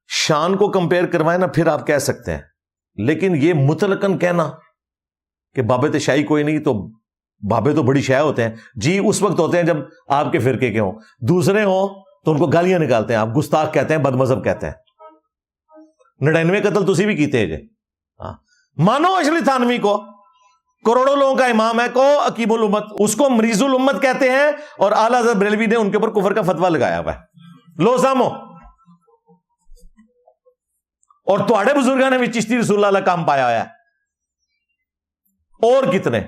شان کو کمپیئر کروائیں نا پھر آپ کہہ سکتے ہیں, لیکن یہ مطلقاً کہنا کہ بابت شاہی کوئی نہیں, تو بابے تو بڑی شے ہوتے ہیں جی, اس وقت ہوتے ہیں جب آپ کے فرقے کے ہوں, دوسرے ہوں تو ان کو گالیاں نکالتے ہیں, آپ گستاخ کہتے ہیں, بد مذہب کہتے ہیں. 99 قتل تسی بھی کیتے جے, مانو اشلی تھانوی کو کروڑوں لوگوں کا امام ہے, کو عقیب الامت, اس کو مریض الامت کہتے ہیں, اور اعلیٰ حضرت بریلوی نے ان کے اوپر کفر کا فتویٰ لگایا ہوا ہے. لو سامو, اور تواڈے بزرگاں نے بھی چشتی رسول اللہ کام پایا ہوا ہے, اور کتنے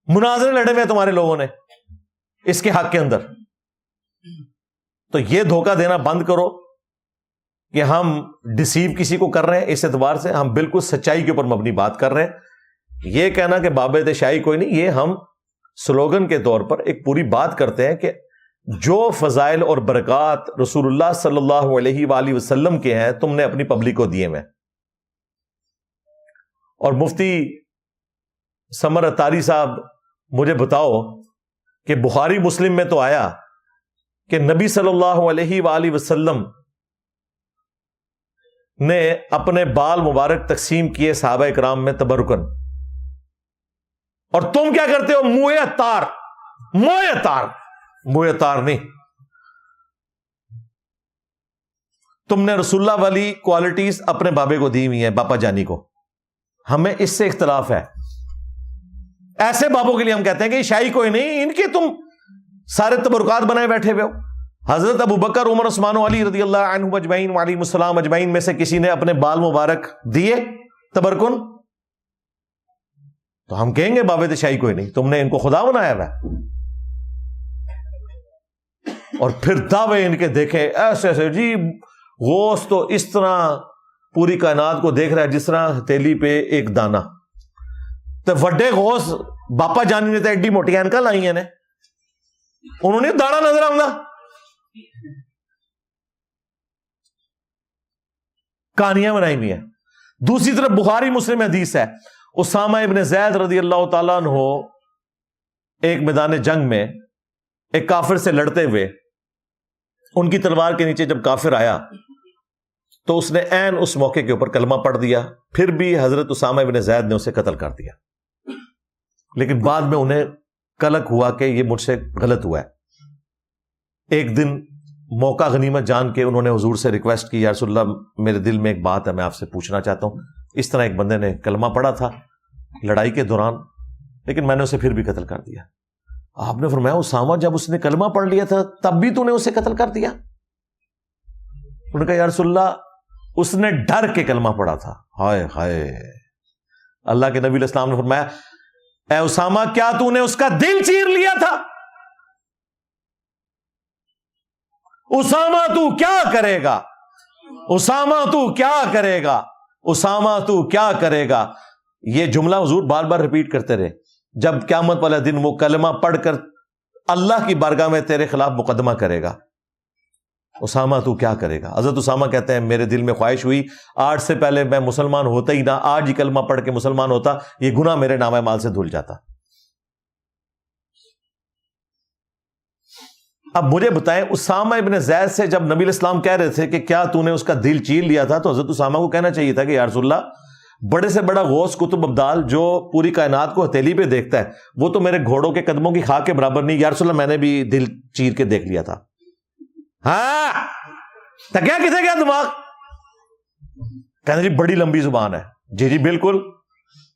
مناظرے لڑے ہوئے تمہارے لوگوں نے اس کے حق کے اندر. تو یہ دھوکہ دینا بند کرو کہ ہم ڈسیو کسی کو کر رہے ہیں. اس اعتبار سے ہم بالکل سچائی کے اوپر مبنی بات کر رہے ہیں. یہ کہنا کہ بابت شاہی کوئی نہیں, یہ ہم سلوگن کے طور پر ایک پوری بات کرتے ہیں کہ جو فضائل اور برکات رسول اللہ صلی اللہ علیہ وآلہ وسلم کے ہیں تم نے اپنی پبلک کو دیے میں. اور مفتی سمر اتاری صاحب مجھے بتاؤ کہ بخاری مسلم میں تو آیا کہ نبی صلی اللہ علیہ وآلہ وسلم نے اپنے بال مبارک تقسیم کیے صحابہ اکرام میں تبرکن, اور تم کیا کرتے ہو موئے اتار, موئے اتار, موئے اتار نہیں. تم نے رسول اللہ والی کوالٹیز اپنے بابے کو دی ہوئی ہیں, باپا جانی کو. ہمیں اس سے اختلاف ہے. ایسے بابوں کے لیے ہم کہتے ہیں کہ شاہی کوئی نہیں, ان کے تم سارے تبرکات بنائے بیٹھے ہوئے ہو. حضرت ابو بکر, عمر, عثمان و علی رضی اللہ عنہم اجمعین وعلیہم السلام اجمعین میں سے کسی نے اپنے بال مبارک دیے تبرکن؟ تو ہم کہیں گے باب شاہی کوئی نہیں, تم نے ان کو خدا بنایا ہوا ہے. اور پھر دعوے ان کے دیکھیں ایسے ایسے, جی غوث تو اس طرح پوری کائنات کو دیکھ رہا ہے جس طرح ہتھیلی پہ ایک دانا. تو وڈے غوث باپا جانی نے تو ایڈی موٹی اینکا لائی ہیں نے, انہوں نے دانا نظر آؤں. کہانیاں بنائی ہوئی ہیں. دوسری طرف بخاری مسلم حدیث ہے, اسامہ ابن زید رضی اللہ تعالیٰ عنہ ایک میدان جنگ میں ایک کافر سے لڑتے ہوئے, ان کی تلوار کے نیچے جب کافر آیا تو اس نے عین اس موقع کے اوپر کلمہ پڑھ دیا, پھر بھی حضرت اسامہ ابن زید نے اسے قتل کر دیا. لیکن بعد میں انہیں کلک ہوا کہ یہ مجھ سے غلط ہوا ہے. ایک دن موقع غنیمت جان کے انہوں نے حضور سے ریکویسٹ کی, یا رسول اللہ میرے دل میں ایک بات ہے, میں آپ سے پوچھنا چاہتا ہوں. اس طرح ایک بندے نے کلمہ پڑھا تھا لڑائی کے دوران, لیکن میں نے اسے پھر بھی قتل کر دیا. آپ نے فرمایا اسامہ جب اس نے کلمہ پڑھ لیا تھا تب بھی تو نے اسے قتل کر دیا؟ انہوں نے کہا یا رسول اللہ اس نے ڈر کے کلمہ پڑھا تھا. ہائے ہائے. اللہ کے نبی علیہ السلام نے فرمایا اے اسامہ کیا تو نے اس کا دل چیر لیا تھا؟ اسامہ تو کیا کرے گا, اسامہ تو کیا کرے گا, اسامہ تو کیا کرے گا. یہ جملہ حضور بار بار ریپیٹ کرتے رہے. جب قیامت والا دن وہ کلمہ پڑھ کر اللہ کی بارگاہ میں تیرے خلاف مقدمہ کرے گا, اسامہ تو کیا کرے گا. حضرت اسامہ کہتے ہیں میرے دل میں خواہش ہوئی آج سے پہلے میں مسلمان ہوتا ہی نہ, آج ہی کلمہ پڑھ کے مسلمان ہوتا, یہ گناہ میرے نامہ مال سے دھل جاتا. اب مجھے بتائیں اسامہ ابن زید سے جب نبی علیہ السلام کہہ رہے تھے کہ کیا تو نے اس کا دل چیر لیا تھا, تو حضرت اسامہ کو کہنا چاہیے تھا کہ یا رسول اللہ بڑے سے بڑا غوث قطب ابدال جو پوری کائنات کو ہتھیلی پہ دیکھتا ہے وہ تو میرے گھوڑوں کے قدموں کی خاک کے برابر نہیں. یا رسول اللہ میں نے بھی دل چیر کے دیکھ لیا تھا. ہاں تو کیا کسے کیا دماغ, کہنا جی بڑی لمبی زبان ہے. جی جی بالکل,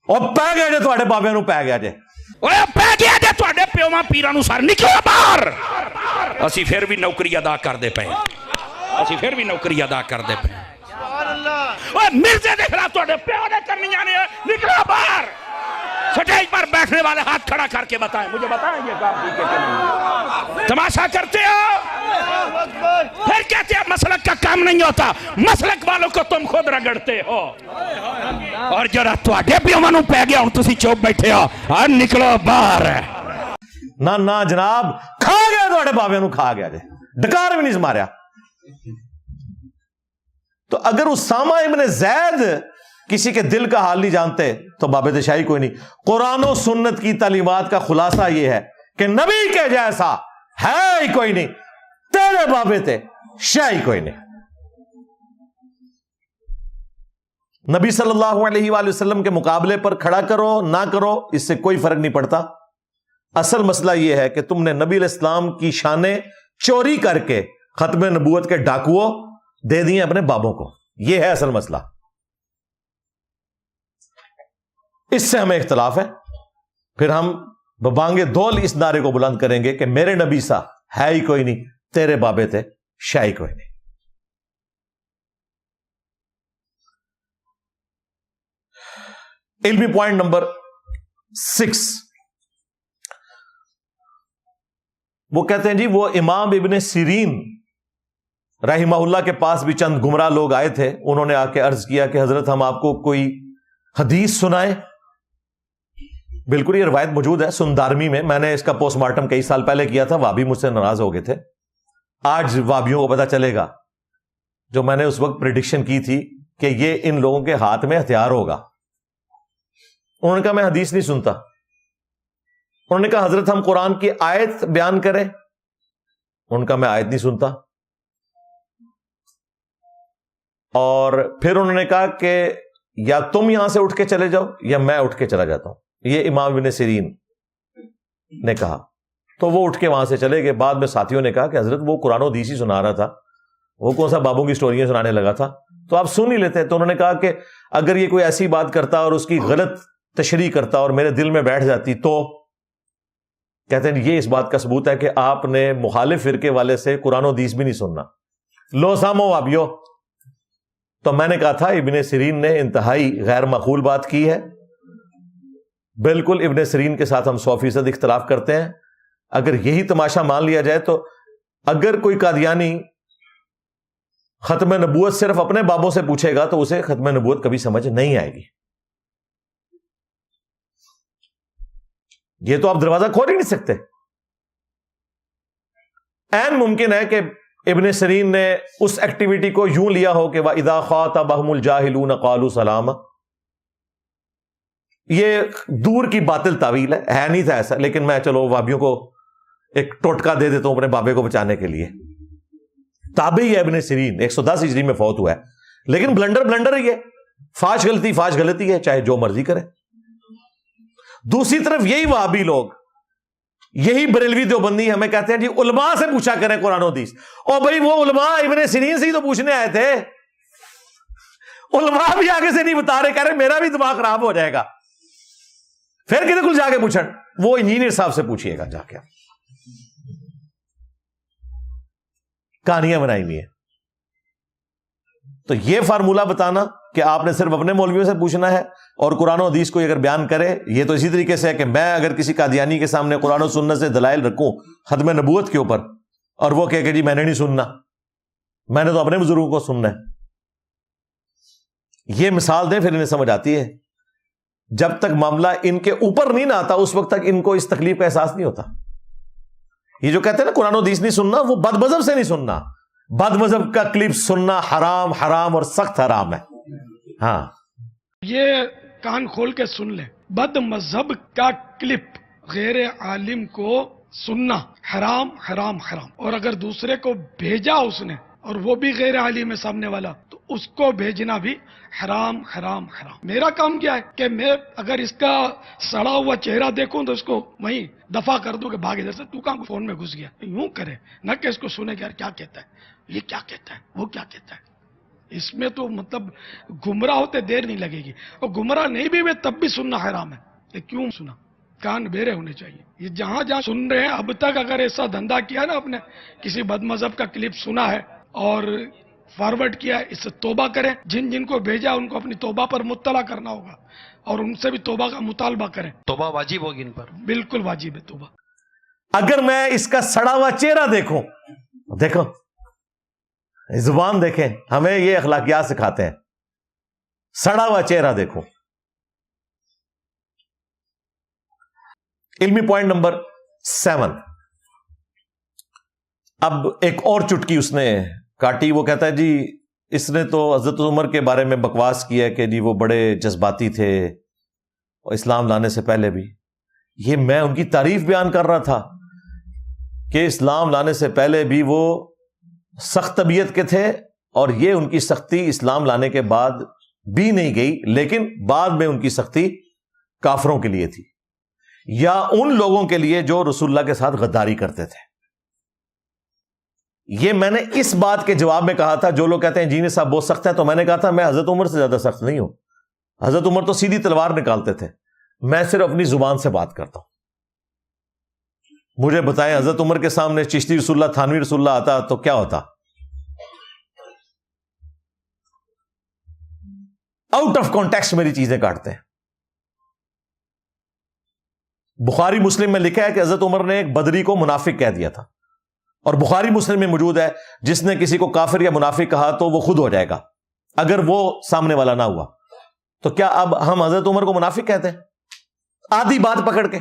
اور پہ گیا جے تھوڑے بابے نو پہ گیا جے, پہ گیا جے تھوڑے پیواں پیراں نو سر نکلو باہر. اسی پھر بھی نوکری ادا کر دے پے, اسی پھر بھی نوکری ادا کر دے پے. مرزے دیکھ رہا تھوڑے پیو نے کرنی جانے, نکلو باہر. سٹیج پر بیٹھنے والے ہاتھ کھڑا کر کے بتائیں, مجھے بتائیں یہ کام ٹھیک ہے کہ نہیں. تماشا کرتے ہو, پھر کہتے ہیں مسلک کا کام نہیں ہوتا, مسلک والوں کو تم خود رگڑتے ہو. اور جرا تواڈے پیواں نو پے گیا ہن تسی چوپ بیٹھے ہو, اور نکلو باہر. نہ جناب کھا گیا تھوڑے بابے نو, کھا گیا جے, ڈکار بھی نہیں ماریا. تو اگر اسامہ ابن زید کسی کے دل کا حال نہیں جانتے تو باب شاہی کوئی نہیں. قرآن و سنت کی تعلیمات کا خلاصہ یہ ہے کہ نبی کے جیسا ہے ہی کوئی نہیں, تیرے بابے تھے شاہی کوئی نہیں. نبی صلی اللہ علیہ وآلہ وسلم کے مقابلے پر کھڑا کرو نہ کرو اس سے کوئی فرق نہیں پڑتا. اصل مسئلہ یہ ہے کہ تم نے نبی علیہ السلام کی شانیں چوری کر کے ختم نبوت کے ڈاکوؤں دے دیے اپنے بابوں کو, یہ ہے اصل مسئلہ. اس سے ہمیں اختلاف ہے. پھر ہم ببانگے دول اس نعرے کو بلند کریں گے کہ میرے نبی سا ہے ہی کوئی نہیں, تیرے بابے تھے شاہی کوئی نہیں. علمی پوائنٹ نمبر 6, وہ کہتے ہیں جی وہ امام ابن سیرین رحمہ اللہ کے پاس بھی چند گمراہ لوگ آئے تھے. انہوں نے آ کے عرض کیا کہ حضرت ہم آپ کو کوئی حدیث سنائیں. بالکل یہ روایت موجود ہے سندارمی میں نے اس کا پوسٹ مارٹم کئی سال پہلے کیا تھا. وابی مجھ سے ناراض ہو گئے تھے. آج وابیوں کو پتا چلے گا جو میں نے اس وقت پریڈکشن کی تھی کہ یہ ان لوگوں کے ہاتھ میں ہتھیار ہوگا. انہوں نے کہا میں حدیث نہیں سنتا. انہوں نے کہا حضرت ہم قرآن کی آیت بیان کریں. انہوں نے کہا میں آیت نہیں سنتا. اور پھر انہوں نے کہا کہ یا تم یہاں سے اٹھ کے چلے جاؤ یا میں اٹھ کے چلا جاتا ہوں. یہ امام ابن سیرین نے کہا تو وہ اٹھ کے وہاں سے چلے گئے. بعد میں ساتھیوں نے کہا کہ حضرت وہ قرآن و حدیث ہی سنا رہا تھا, وہ کون سا بابوں کی سٹوریاں سنانے لگا تھا, تو آپ سن ہی لیتے. تو انہوں نے کہا کہ اگر یہ کوئی ایسی بات کرتا اور اس کی غلط تشریح کرتا اور میرے دل میں بیٹھ جاتی تو کہتے ہیں یہ اس بات کا ثبوت ہے کہ آپ نے مخالف فرقے والے سے قرآن و حدیث بھی نہیں سننا. لو سامو وابیو. تو میں نے کہا تھا ابن سیرین نے انتہائی غیر معقول بات کی ہے, بالکل ابن سیرین کے ساتھ ہم 100% اختلاف کرتے ہیں. اگر یہی تماشا مان لیا جائے تو اگر کوئی قادیانی ختم نبوت صرف اپنے بابوں سے پوچھے گا تو اسے ختم نبوت کبھی سمجھ نہیں آئے گی. یہ تو آپ دروازہ کھول ہی نہیں سکتے. این ممکن ہے کہ ابن سیرین نے اس ایکٹیویٹی کو یوں لیا ہو کہ وَإِذَا خَاطَبَهُمُ الْجَاهِلُونَ قَالُوا سَلَامًا. یہ دور کی باطل تعویل ہے نہیں تھا ایسا, لیکن میں چلو وابیوں کو ایک ٹوٹکا دے دیتا ہوں اپنے بابے کو بچانے کے لیے. تابعی ہے ابن سیرین, 110 ہجری میں فوت ہوا ہے, لیکن بلنڈر ہی ہے. فاش غلطی ہے, چاہے جو مرضی کرے. دوسری طرف یہی وہابی لوگ, یہی بریلوی دیوبندی ہمیں کہتے ہیں جی علماء سے پوچھا کریں قرآن و حدیث. اور بھائی وہ علماء ابن سیرین سے ہی تو پوچھنے آئے تھے. علماء بھی آگے سے نہیں بتا رہے, کہہ رہے میرا بھی دماغ خراب ہو جائے گا. پھر کدھر کل جا کے پوچھیں, وہ انجینئر صاحب سے پوچھئے گا جا کے. کہانیاں بنائی ہوئی ہیں. تو یہ فارمولہ بتانا کہ آپ نے صرف اپنے مولویوں سے پوچھنا ہے اور قرآن و حدیث کو اگر بیان کرے, یہ تو اسی طریقے سے ہے کہ میں اگر کسی قادیانی کے سامنے قرآن و سنت سے دلائل رکھوں ختم نبوت کے اوپر, اور وہ کہے کہ جی میں نے نہیں سننا, میں نے تو اپنے بزرگوں کو سننا ہے. یہ مثال دیں پھر انہیں سمجھ آتی ہے. جب تک معاملہ ان کے اوپر نہیں نہ آتا اس وقت تک ان کو اس تکلیف کا احساس نہیں ہوتا. یہ جو کہتے ہیں نا قرآن و حدیث نہیں سننا, وہ بد مذہب سے نہیں سننا. بد مذہب کا کلپ سننا حرام اور سخت حرام ہے. ہاں یہ کان کھول کے سن لیں, بد مذہب کا کلپ غیر عالم کو سننا حرام. اور اگر دوسرے کو بھیجا اس نے اور وہ بھی غیر عالم ہے سامنے والا, تو اس کو بھیجنا بھی حرام. میرا کام کیا ہے کہ میں اگر اس کا سڑا ہوا چہرہ دیکھوں تو اس کو وہیں دفع کر دوں کہ بھاگ ادھر سے, تو کہاں فون میں گھس گیا. یوں کرے نہ کہ اس کو سنے کہ یار کیا کہتا ہے, یہ کیا کہتا ہے, وہ کیا کہتا ہے. اس میں تو مطلب گمراہ ہوتے دیر نہیں لگے گی, اور گمراہ نہیں بھی ہوئے تب بھی سننا حرام ہے. یہ کیوں سنا؟ کان بیرے ہونے چاہیے. یہ جہاں سن رہے ہیں اب تک اگر ایسا دھندا کیا نا, آپ نے کسی بد مذہب کا کلپ سنا ہے اور فارورڈ کیا ہے, اس سے توبہ کریں. جن کو بھیجا ان کو اپنی توبہ پر مطلع کرنا ہوگا اور ان سے بھی توبہ کا مطالبہ کریں. توبہ واجب ہوگی ان پر, بالکل واجب ہے توبہ. اگر میں اس کا سڑا ہوا چہرہ دیکھوں, دیکھو زبان دیکھیں, ہمیں یہ اخلاقیات سکھاتے ہیں. سڑا ہوا چہرہ دیکھو. علمی پوائنٹ نمبر 7. اب ایک اور چٹکی اس نے کاٹی. وہ کہتا ہے جی اس نے تو حضرت عمر کے بارے میں بکواس کیا کہ جی وہ بڑے جذباتی تھے اور اسلام لانے سے پہلے بھی. یہ میں ان کی تعریف بیان کر رہا تھا کہ اسلام لانے سے پہلے بھی وہ سخت طبیعت کے تھے, اور یہ ان کی سختی اسلام لانے کے بعد بھی نہیں گئی, لیکن بعد میں ان کی سختی کافروں کے لیے تھی یا ان لوگوں کے لیے جو رسول اللہ کے ساتھ غداری کرتے تھے. یہ میں نے اس بات کے جواب میں کہا تھا, جو لوگ کہتے ہیں جی صاحب بہت سخت ہے, تو میں نے کہا تھا میں حضرت عمر سے زیادہ سخت نہیں ہوں. حضرت عمر تو سیدھی تلوار نکالتے تھے, میں صرف اپنی زبان سے بات کرتا ہوں. مجھے بتائیں حضرت عمر کے سامنے چشتی رسول اللہ, تھانوی رسول اللہ آتا تو کیا ہوتا؟ آؤٹ آف کانٹیکسٹ میری چیزیں کاٹتے ہیں. بخاری مسلم میں لکھا ہے کہ حضرت عمر نے ایک بدری کو منافق کہہ دیا تھا, اور بخاری مسلم میں موجود ہے جس نے کسی کو کافر یا منافق کہا تو وہ خود ہو جائے گا اگر وہ سامنے والا نہ ہوا. تو کیا اب ہم حضرت عمر کو منافق کہتے ہیں آدھی بات پکڑ کے؟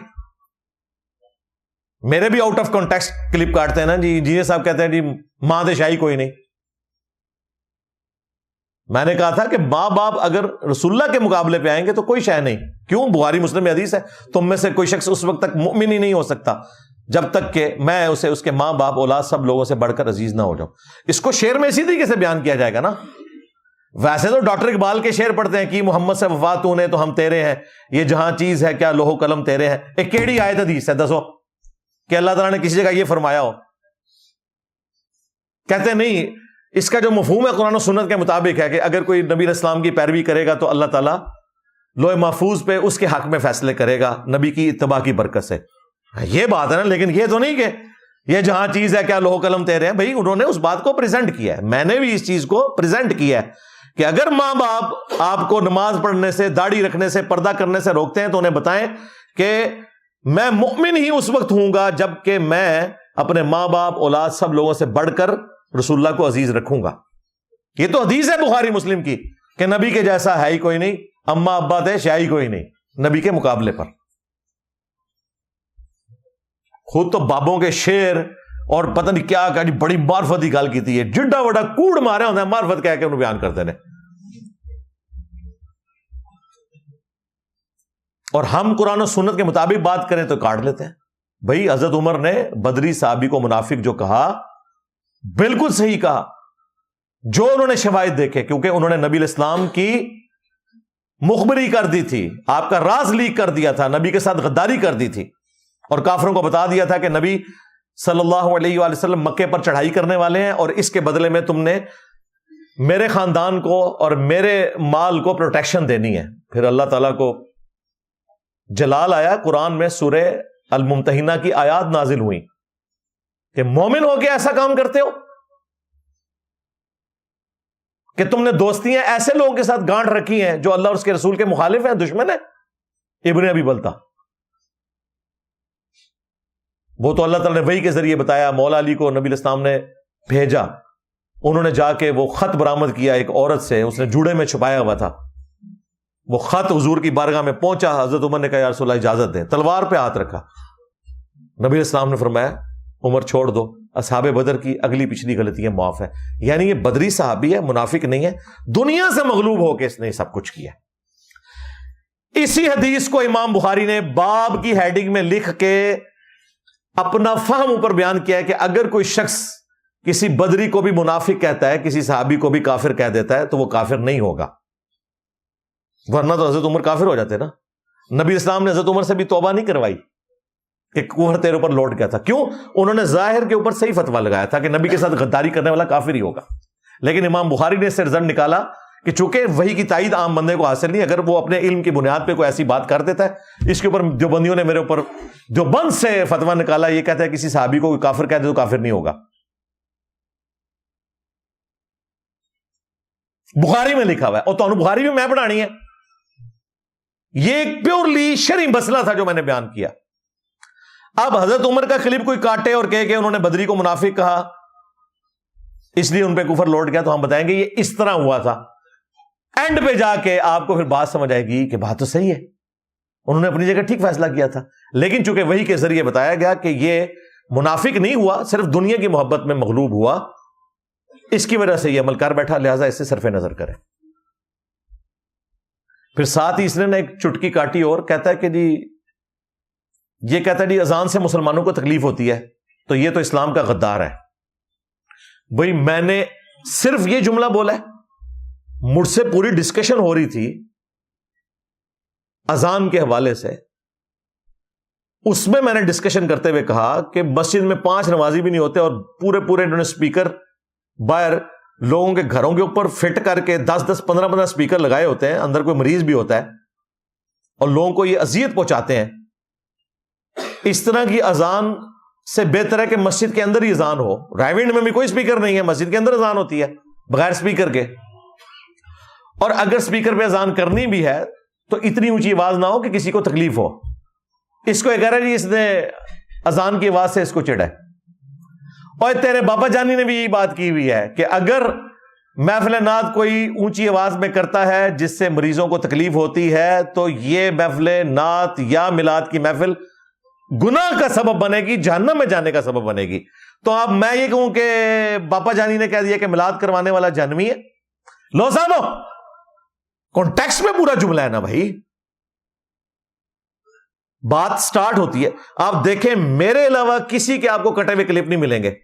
میرے بھی آؤٹ آف کانٹیکسٹ کلپ کاٹتے ہیں نا جی صاحب کہتے ہیں جی ماں دے شاہی کوئی نہیں. میں نے کہا تھا کہ ماں باپ اگر رسول اللہ کے مقابلے پہ آئیں گے تو کوئی شے نہیں. کیوں؟ بخاری مسلم میں حدیث ہے, تم میں سے کوئی شخص اس وقت تک مومن ہی نہیں ہو سکتا جب تک کہ میں اسے اس کے ماں باپ اولاد سب لوگوں سے بڑھ کر عزیز نہ ہو جاؤں. اس کو شعر میں اسی طریقے سے بیان کیا جائے گا نا. ویسے تو ڈاکٹر اقبال کے شعر پڑھتے ہیں کہ محمد سے وفا تو نے تو ہم تیرے ہیں, یہ جہاں چیز ہے کیا لوح و قلم تیرے ہیں. ایک کیڑی آیت حدیث ہے دسو کہ اللہ تعالیٰ نے کسی جگہ یہ فرمایا ہو؟ کہتے نہیں, اس کا جو مفہوم ہے قرآن و سنت کے مطابق ہے کہ اگر کوئی نبی علیہ السلام کی پیروی کرے گا تو اللہ تعالیٰ لوح محفوظ پہ اس کے حق میں فیصلے کرے گا نبی کی اتباع کی برکت سے. یہ بات ہے نا, لیکن یہ تو نہیں کہ یہ جہاں چیز ہے کیا لوح و قلم تیرے ہیں. بھائی انہوں نے اس بات کو پریزنٹ کیا ہے, میں نے بھی اس چیز کو پریزنٹ کیا ہے کہ اگر ماں باپ آپ کو نماز پڑھنے سے، داڑھی رکھنے سے، پردہ کرنے سے روکتے ہیں تو انہیں بتائیں کہ میں مؤمن ہی اس وقت ہوں گا جب کہ میں اپنے ماں باپ، اولاد، سب لوگوں سے بڑھ کر رسول اللہ کو عزیز رکھوں گا. یہ تو حدیث ہے بخاری مسلم کی کہ نبی کے جیسا ہے ہی کوئی نہیں، اما ابا تھے شاہی کوئی نہیں نبی کے مقابلے پر. خود تو بابوں کے شیر اور پتہ نہیں کیا کہ بڑی معرفت کی گل کی تھی، جڈا وڈا کوڑ مارے ہوتے ہیں معرفت کہہ کے انہوں بیان کرتے ہیں. اور ہم قرآن و سنت کے مطابق بات کریں تو کاٹ لیتے ہیں. بھائی حضرت عمر نے بدری صحابی کو منافق جو کہا بالکل صحیح کہا، جو انہوں نے شواہد دیکھے، کیونکہ انہوں نے نبی الاسلام کی مخبری کر دی تھی، آپ کا راز لیک کر دیا تھا، نبی کے ساتھ غداری کر دی تھی، اور کافروں کو بتا دیا تھا کہ نبی صلی اللہ علیہ وآلہ وسلم مکے پر چڑھائی کرنے والے ہیں، اور اس کے بدلے میں تم نے میرے خاندان کو اور میرے مال کو پروٹیکشن دینی ہے. پھر اللہ تعالیٰ کو جلال آیا، قرآن میں سورہ الممتحنہ کی آیات نازل ہوئی کہ مومن ہو کے ایسا کام کرتے ہو کہ تم نے دوستیاں ایسے لوگوں کے ساتھ گانٹ رکھی ہیں جو اللہ اور اس کے رسول کے مخالف ہیں، دشمن ہیں. ابن ابی بلتا، وہ تو اللہ تعالیٰ نے وحی کے ذریعے بتایا، مولا علی کو نبی الاسلام نے بھیجا، انہوں نے جا کے وہ خط برآمد کیا ایک عورت سے، اس نے جوڑے میں چھپایا ہوا تھا. وہ خط حضور کی بارگاہ میں پہنچا، حضرت عمر نے کہا یا رسول اللہ اجازت دیں، تلوار پہ ہاتھ رکھا. نبی الاسلام نے فرمایا عمر چھوڑ دو، اصحاب بدر کی اگلی پچھلی غلطیاں معاف ہے. یعنی یہ بدری صحابی ہے، منافق نہیں ہے، دنیا سے مغلوب ہو کے اس نے سب کچھ کیا. اسی حدیث کو امام بخاری نے باب کی ہیڈنگ میں لکھ کے اپنا فہم اوپر بیان کیا ہے کہ اگر کوئی شخص کسی بدری کو بھی منافق کہتا ہے، کسی صحابی کو بھی کافر کہہ دیتا ہے، تو وہ کافر نہیں ہوگا، ورنہ تو حضرت عمر کافر ہو جاتے نا. نبی اسلام نے حضرت عمر سے بھی توبہ نہیں کروائی کہ کفر تیرے اوپر لوٹ گیا تھا. کیوں؟ انہوں نے ظاہر کے اوپر صحیح فتویٰ لگایا تھا کہ نبی کے ساتھ غداری کرنے والا کافر ہی ہوگا. لیکن امام بخاری نے اس سے رزلٹ نکالا کہ چونکہ وحی کی تائید عام بندے کو حاصل نہیں، اگر وہ اپنے علم کی بنیاد پہ کوئی ایسی بات کر دیتا ہے، اس کے اوپر دیوبندیوں نے میرے اوپر دیوبند سے فتویٰ نکالا، یہ کہتا ہے کسی صحابی کو کوئی کافر کہتے تو کافر نہیں ہوگا. بخاری میں لکھا ہوا ہے، اور تو بخاری بھی میں پڑھانی ہے. یہ ایک پیورلی شرعی مسئلہ تھا جو میں نے بیان کیا. اب حضرت عمر کا کلپ کوئی کاٹے اور کہے کہ انہوں نے بدری کو منافق کہا اس لیے ان پہ کفر لوٹ گیا، تو ہم بتائیں گے یہ اس طرح ہوا تھا. اینڈ پہ جا کے آپ کو پھر بات سمجھ آئے گی کہ بات تو صحیح ہے، انہوں نے اپنی جگہ ٹھیک فیصلہ کیا تھا. لیکن چونکہ وحی کے ذریعے بتایا گیا کہ یہ منافق نہیں ہوا، صرف دنیا کی محبت میں مغلوب ہوا، اس کی وجہ سے یہ عمل کر بیٹھا، لہٰذا اس سے صرف نظر کریں. پھر ساتھ ہی اس نے ایک چٹکی کاٹی اور کہتا ہے کہ جی یہ کہتا ہے جی اذان سے مسلمانوں کو تکلیف ہوتی ہے تو یہ تو اسلام کا غدار ہے. بھئی میں نے صرف یہ جملہ بولا ہے، مجھ سے پوری ڈسکشن ہو رہی تھی اذان کے حوالے سے، اس میں نے ڈسکشن کرتے ہوئے کہا کہ مسجد میں 5 نمازی بھی نہیں ہوتے اور پورے انہوں نے اسپیکر باہر لوگوں کے گھروں کے اوپر فٹ کر کے 10 15 اسپیکر لگائے ہوتے ہیں، اندر کوئی مریض بھی ہوتا ہے اور لوگوں کو یہ اذیت پہنچاتے ہیں. اس طرح کی اذان سے بہتر ہے کہ مسجد کے اندر ہی اذان ہو. رائیونڈ میں بھی کوئی اسپیکر نہیں ہے، مسجد کے اندر اذان ہوتی ہے بغیر اسپیکر کے. اور اگر اسپیکر پہ اذان کرنی بھی ہے تو اتنی اونچی آواز نہ ہو کہ کسی کو تکلیف ہو. اس کو یہ کہہ رہا ہے جی اس نے اذان کی آواز سے اس کو چڑھا ہے. اور تیرے بابا جانی نے بھی یہی بات کی ہوئی ہے کہ اگر محفل نعت کوئی اونچی آواز میں کرتا ہے جس سے مریضوں کو تکلیف ہوتی ہے تو یہ محفل نعت یا میلاد کی محفل گناہ کا سبب بنے گی، جہنم میں جانے کا سبب بنے گی. تو اب میں یہ کہوں کہ باپا جانی نے کہہ دیا کہ میلاد کروانے والا جہنمی ہے؟ لو صاحب کانٹیکسٹ میں پورا جملہ ہے نا بھائی. بات سٹارٹ ہوتی ہے، آپ دیکھیں میرے علاوہ کسی کے آپ کو کٹے ہوئے کلپ نہیں ملیں گے.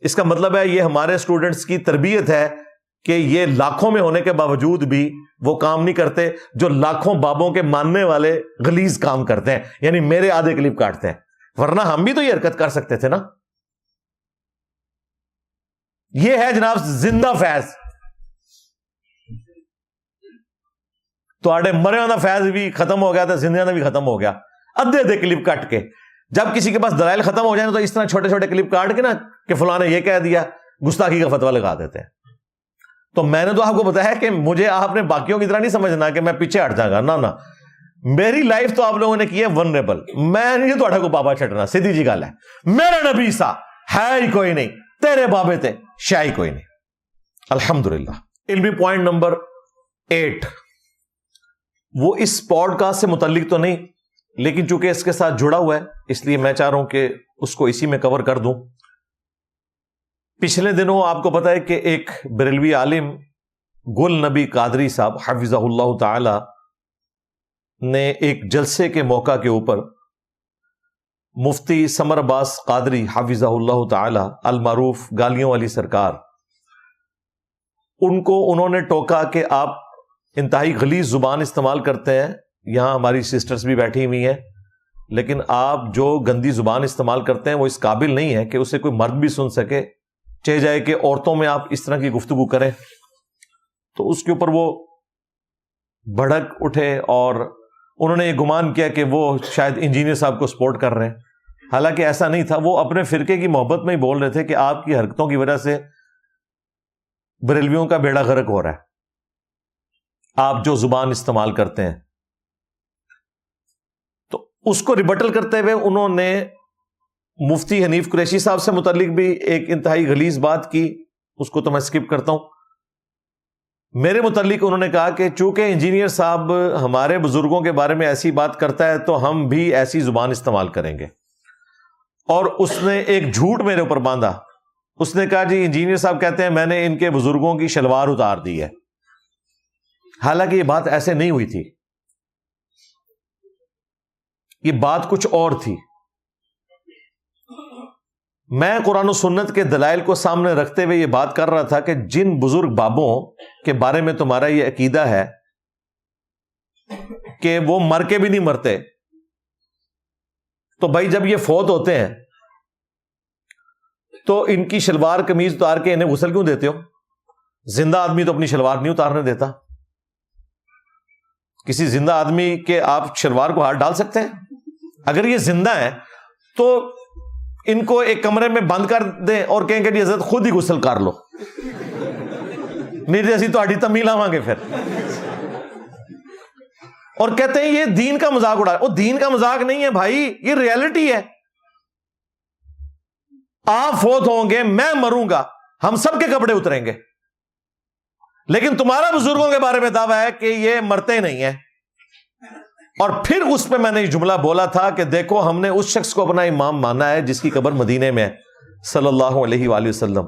اس کا مطلب ہے یہ ہمارے اسٹوڈنٹس کی تربیت ہے کہ یہ لاکھوں میں ہونے کے باوجود بھی وہ کام نہیں کرتے جو لاکھوں بابوں کے ماننے والے غلیظ کام کرتے ہیں، یعنی میرے آدھے کلپ کاٹتے ہیں. ورنہ ہم بھی تو یہ حرکت کر سکتے تھے نا. یہ ہے جناب زندہ فیض. تو آڑے مرے والا فیض بھی ختم ہو گیا تھا، زندہ بھی ختم ہو گیا ادھے کلپ کٹ کے. جب کسی کے پاس دلائل ختم ہو جائیں تو اس طرح چھوٹے چھوٹے کلپ کاٹ کے نا کہ فلاں نے یہ کہہ دیا، گستاخی کا فتویٰ لگا دیتے ہیں. تو میں نے تو آپ کو بتایا کہ مجھے آپ نے باقیوں کی طرح نہیں سمجھنا کہ میں پیچھے ہٹ جاؤں گا، نہ میری لائف تو آپ لوگوں نے کی ہے ونریبل. میں نہیں تھوڑا کو بابا چھٹنا، سیدھی جی گل ہے. میرا نبی سا ہے ہی کوئی نہیں، تیرے بابے تے شاہی کوئی نہیں. الحمدللہ. علمی پوائنٹ نمبر 8، وہ اس پوڈ کاسٹ سے متعلق تو نہیں، لیکن چونکہ اس کے ساتھ جڑا ہوا ہے اس لیے میں چاہ رہا ہوں کہ اس کو اسی میں کور کر دوں. پچھلے دنوں آپ کو پتا ہے کہ ایک بریلوی عالم گل نبی قادری صاحب حفظہ اللہ تعالی نے ایک جلسے کے موقع کے اوپر مفتی سمر عباس قادری حفظہ اللہ تعالی المعروف گالیوں والی سرکار، ان کو انہوں نے ٹوکا کہ آپ انتہائی غلیظ زبان استعمال کرتے ہیں. یہاں ہماری سسٹرز بھی بیٹھی ہوئی ہیں، لیکن آپ جو گندی زبان استعمال کرتے ہیں وہ اس قابل نہیں ہے کہ اسے کوئی مرد بھی سن سکے، چاہے جائے کہ عورتوں میں آپ اس طرح کی گفتگو کریں. تو اس کے اوپر وہ بھڑک اٹھے اور انہوں نے یہ گمان کیا کہ وہ شاید انجینئر صاحب کو سپورٹ کر رہے ہیں. حالانکہ ایسا نہیں تھا، وہ اپنے فرقے کی محبت میں ہی بول رہے تھے کہ آپ کی حرکتوں کی وجہ سے بریلویوں کا بیڑا غرق ہو رہا ہے، آپ جو زبان استعمال کرتے ہیں. تو اس کو ریبٹل کرتے ہوئے انہوں نے مفتی حنیف قریشی صاحب سے متعلق بھی ایک انتہائی غلیظ بات کی، اس کو تو میں سکپ کرتا ہوں. میرے متعلق انہوں نے کہا کہ چونکہ انجینئر صاحب ہمارے بزرگوں کے بارے میں ایسی بات کرتا ہے تو ہم بھی ایسی زبان استعمال کریں گے. اور اس نے ایک جھوٹ میرے اوپر باندھا. اس نے کہا جی انجینئر صاحب کہتے ہیں میں نے ان کے بزرگوں کی شلوار اتار دی ہے. حالانکہ یہ بات ایسے نہیں ہوئی تھی، یہ بات کچھ اور تھی. میں قرآن و سنت کے دلائل کو سامنے رکھتے ہوئے یہ بات کر رہا تھا کہ جن بزرگ بابوں کے بارے میں تمہارا یہ عقیدہ ہے کہ وہ مر کے بھی نہیں مرتے، تو بھائی جب یہ فوت ہوتے ہیں تو ان کی شلوار قمیض اتار کے انہیں غسل کیوں دیتے ہو؟ زندہ آدمی تو اپنی شلوار نہیں اتارنے دیتا. کسی زندہ آدمی کے آپ شلوار کو ہاتھ ڈال سکتے ہیں؟ اگر یہ زندہ ہیں تو ان کو ایک کمرے میں بند کر دیں اور کہیں کہ جی حضرت خود ہی غسل کر لو، نہیں جیسی تو آڈی تمیل آواں گے پھر. اور کہتے ہیں یہ دین کا مذاق اڑا. وہ دین کا مذاق نہیں ہے بھائی، یہ ریئلٹی ہے. آپ فوت ہوں گے، میں مروں گا، ہم سب کے کپڑے اتریں گے، لیکن تمہارا بزرگوں کے بارے میں دعویٰ ہے کہ یہ مرتے نہیں ہیں. اور پھر اس پہ میں نے یہ جملہ بولا تھا کہ دیکھو ہم نے اس شخص کو اپنا امام مانا ہے جس کی قبر مدینے میں ہے صلی اللہ علیہ وآلہ وسلم.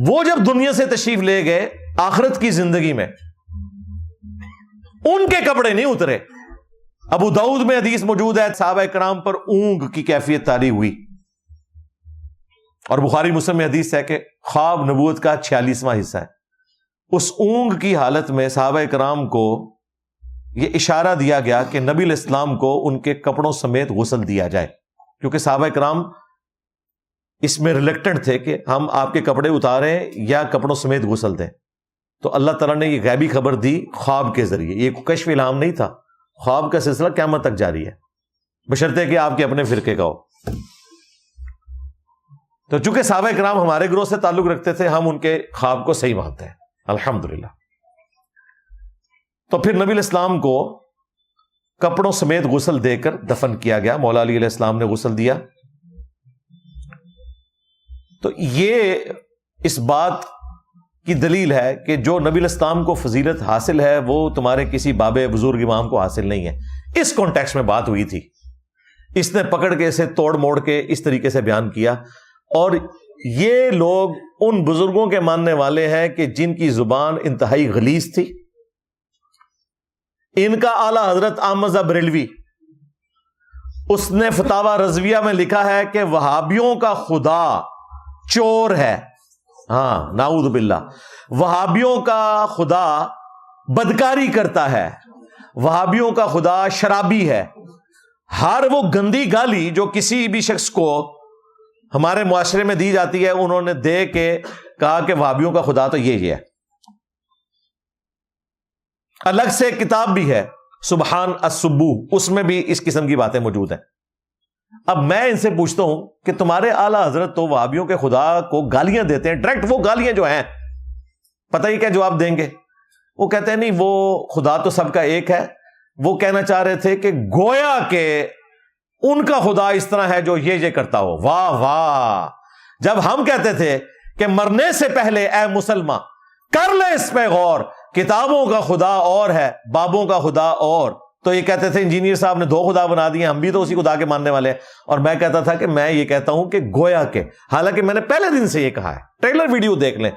وہ جب دنیا سے تشریف لے گئے آخرت کی زندگی میں ان کے کپڑے نہیں اترے. ابو داؤد میں حدیث موجود ہے صحابہ کرام پر اونگ کی کیفیت طاری ہوئی، اور بخاری مسلم میں حدیث ہے کہ خواب نبوت کا 46واں حصہ ہے. اس اونگ کی حالت میں صحابہ کرام کو یہ اشارہ دیا گیا کہ نبی علیہ السلام کو ان کے کپڑوں سمیت غسل دیا جائے، کیونکہ صحابہ کرام اس میں ریلیکٹنٹ تھے کہ ہم آپ کے کپڑے اتاریں یا کپڑوں سمیت غسل دیں. تو اللہ تعالیٰ نے یہ غیبی خبر دی خواب کے ذریعے. یہ کشف الہام نہیں تھا، خواب کا سلسلہ قیامت تک جاری ہے بشرطے کہ آپ کے اپنے فرقے کا ہو. تو چونکہ صحابہ کرام ہمارے گروہ سے تعلق رکھتے تھے، ہم ان کے خواب کو صحیح مانتے ہیں الحمدللہ. تو پھر نبی علیہ السلام کو کپڑوں سمیت غسل دے کر دفن کیا گیا. مولا علی علیہ السلام نے غسل دیا. تو یہ اس بات کی دلیل ہے کہ جو نبی علیہ السلام کو فضیلت حاصل ہے وہ تمہارے کسی باب بزرگ امام کو حاصل نہیں ہے. اس کانٹیکسٹ میں بات ہوئی تھی، اس نے پکڑ کے اسے توڑ موڑ کے اس طریقے سے بیان کیا. اور یہ لوگ ان بزرگوں کے ماننے والے ہیں کہ جن کی زبان انتہائی غلیظ تھی. ان کا اعلی حضرت احمد بریلوی اس نے فتاوی رضویہ میں لکھا ہے کہ وہابیوں کا خدا چور ہے. ہاں نعوذ باللہ. وہابیوں کا خدا بدکاری کرتا ہے، وہابیوں کا خدا شرابی ہے. ہر وہ گندی گالی جو کسی بھی شخص کو ہمارے معاشرے میں دی جاتی ہے انہوں نے دے کے کہا کہ وہابیوں کا خدا تو یہ ہے. الگ سے ایک کتاب بھی ہے سبحان السبوح، اس میں بھی اس قسم کی باتیں موجود ہیں. اب میں ان سے پوچھتا ہوں کہ تمہارے اعلی حضرت تو وہابیوں کے خدا کو گالیاں دیتے ہیں، ڈائریکٹ وہ گالیاں جو ہیں پتہ ہی کیا جواب دیں گے؟ وہ کہتے ہیں نہیں وہ خدا تو سب کا ایک ہے. وہ کہنا چاہ رہے تھے کہ گویا کہ ان کا خدا اس طرح ہے جو یہ کرتا ہو. واہ واہ. جب ہم کہتے تھے کہ مرنے سے پہلے اے مسلمان کر لے اس پہ غور, کتابوں کا خدا اور ہے, بابوں کا خدا اور, تو یہ کہتے تھے انجینئر صاحب نے 2 خدا بنا دیے, ہم بھی تو اسی خدا کے ماننے والے ہیں. اور میں کہتا تھا کہ میں یہ کہتا ہوں کہ گویا کہ, حالانکہ میں نے پہلے دن سے یہ کہا ہے, ٹریلر ویڈیو دیکھ لیں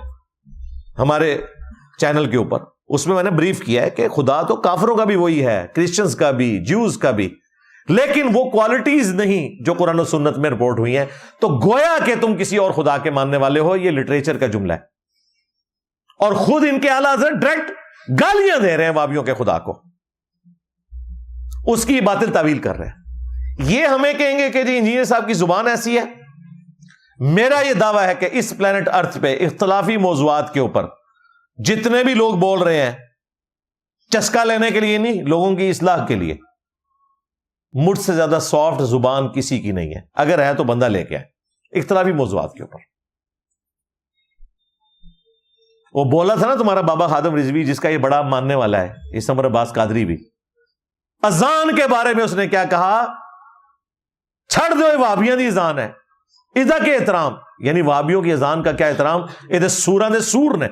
ہمارے چینل کے اوپر, اس میں نے بریف کیا ہے کہ خدا تو کافروں کا بھی وہی ہے, کرسچنز کا بھی, جیوز کا بھی, لیکن وہ کوالٹیز نہیں جو قرآن و سنت میں رپورٹ ہوئی ہیں. تو گویا کہ تم کسی اور خدا کے ماننے والے ہو, یہ لٹریچر کا جملہ ہے. اور خود ان کے اعلیٰ حضرت ڈائریکٹ گالیاں دے رہے ہیں وابیوں کے خدا کو, اس کی باطل تعویل کر رہے ہیں. یہ ہمیں کہیں گے کہ جی انجینئر صاحب کی زبان ایسی ہے. میرا یہ دعویٰ ہے کہ اس پلانٹ ارتھ پہ اختلافی موضوعات کے اوپر جتنے بھی لوگ بول رہے ہیں, چسکا لینے کے لیے نہیں, لوگوں کی اصلاح کے لیے, مجھ سے زیادہ سافٹ زبان کسی کی نہیں ہے. اگر ہے تو بندہ لے کے آئے اختلافی موضوعات کے اوپر. وہ بولا تھا نا تمہارا بابا خادم رضوی, جس کا یہ بڑا ماننے والا ہے, اس عمر عباس قادری بھی, اذان کے بارے میں اس نے کیا کہا, چھڑ دو وابیاں دی اذان ہے, ادا کے احترام, یعنی وابیوں کی اذان کا کیا احترام, یہ سوراں دے سور نے.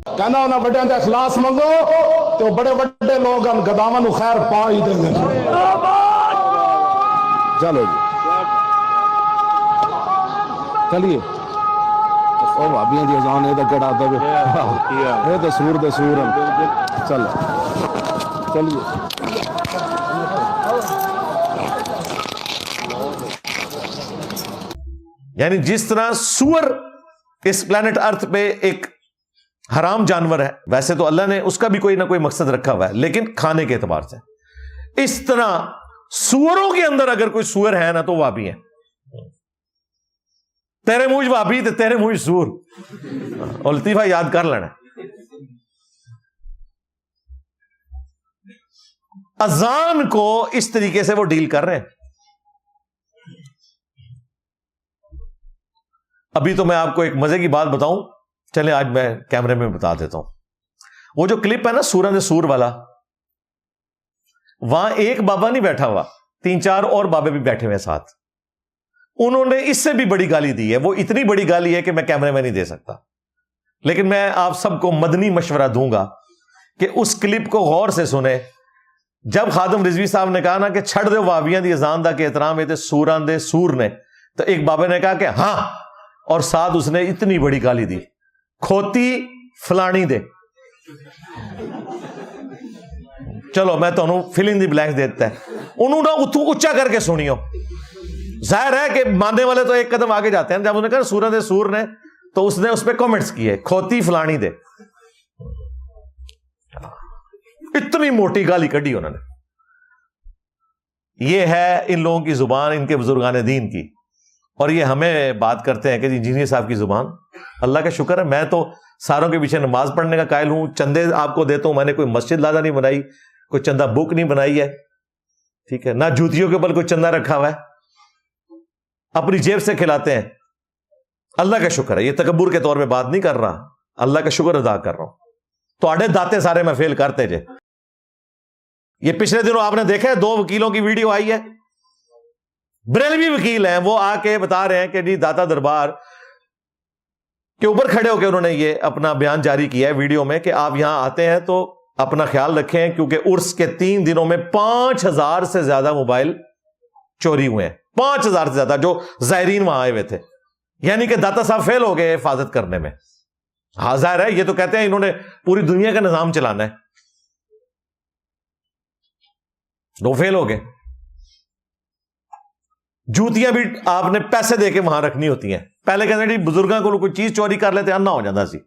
کہنا انہاں بڑیاں دے اخلاص منگو تو بڑے بڑے لوگ ہم گداواں نو خیر پا ہی دیں گے. چلو جی چلیے, او بھابیاں دی اذان اے تے کڑا دے اے تے سور دے سور ہیں. چلو چلیے. یعنی جس طرح سور اس پلانٹ ارتھ پہ ایک حرام جانور ہے, ویسے تو اللہ نے اس کا بھی کوئی نہ کوئی مقصد رکھا ہوا ہے, لیکن کھانے کے اعتبار سے, اس طرح سوروں کے اندر اگر کوئی سور ہے نا تو وابی ہیں. تیرے منہ وابی تے تیرے منہ سور, اور لطیفہ یاد کر لینا. اذان کو اس طریقے سے وہ ڈیل کر رہے ہیں. ابھی تو میں آپ کو ایک مزے کی بات بتاؤں, چلے آج میں کیمرے میں بتا دیتا ہوں. وہ جو کلپ ہے نا سورہ نے سور والا, وہاں ایک بابا نہیں بیٹھا ہوا, 3-4 اور بابے بھی بیٹھے ہوئے ساتھ. انہوں نے اس سے بھی بڑی گالی دی ہے. وہ اتنی بڑی گالی ہے کہ میں کیمرے میں نہیں دے سکتا, لیکن میں آپ سب کو مدنی مشورہ دوں گا کہ اس کلپ کو غور سے سنیں. جب خادم رضوی صاحب نے کہا نا کہ چھڑ دے وابیاں دی اذان دا کے احترام ہے سوراں دے سور نے, تو ایک بابے نے کہا کہ ہاں, اور ساتھ اس نے اتنی بڑی گالی دی, کھوتی فلانی دے. چلو میں تو فل ان دی بلینکس دیتا ہے, انہوں نے اتو اچا کر کے سنیو. ظاہر ہے کہ ماننے والے تو ایک قدم آگے جاتے ہیں. جب انہوں نے کہا سورہ دے سور نے, تو اس نے اس پہ کامنٹس کیے, کھوتی فلانی دے. اتنی موٹی گالی کڈی انہوں نے. یہ ہے ان لوگوں کی زبان, ان کے بزرگان دین کی. اور یہ ہمیں بات کرتے ہیں کہ جی انجینئر صاحب کی زبان. اللہ کا شکر ہے میں تو ساروں کے پیچھے نماز پڑھنے کا قائل ہوں, چندے آپ کو دیتا ہوں. میں نے کوئی مسجد لادہ نہیں بنائی, کوئی چندہ بک نہیں بنائی ہے, ٹھیک ہے, نہ جوتیوں کے اوپر کوئی چندہ رکھا ہوا ہے, اپنی جیب سے کھلاتے ہیں. اللہ کا شکر ہے, یہ تکبر کے طور پہ بات نہیں کر رہا, اللہ کا شکر ادا کر رہا ہوں. تو آڑے داتے سارے میں فیل کرتے جے. یہ پچھلے دنوں آپ نے دیکھا ہے 2 وکیلوں کی ویڈیو آئی ہے, بریلوی وکیل ہیں, وہ آ کے بتا رہے ہیں کہ جی داتا دربار کے اوپر کھڑے ہو کے انہوں نے یہ اپنا بیان جاری کیا ہے ویڈیو میں کہ آپ یہاں آتے ہیں تو اپنا خیال رکھیں, کیونکہ عرس کے 3 دنوں میں 5000 سے زیادہ موبائل چوری ہوئے ہیں. 5000 سے زیادہ جو زائرین وہاں آئے ہوئے تھے. یعنی کہ داتا صاحب فیل ہو گئے حفاظت کرنے میں. ہاں ظاہر ہے, یہ تو کہتے ہیں انہوں نے پوری دنیا کا نظام چلانا ہے, وہ فیل ہو گئے. جوتیاں بھی آپ نے پیسے دے کے وہاں رکھنی ہوتی ہیں. پہلے کہتے ہیں بزرگاں کو کوئی چیز چوری کر لیتے انا ہو جاتا سی,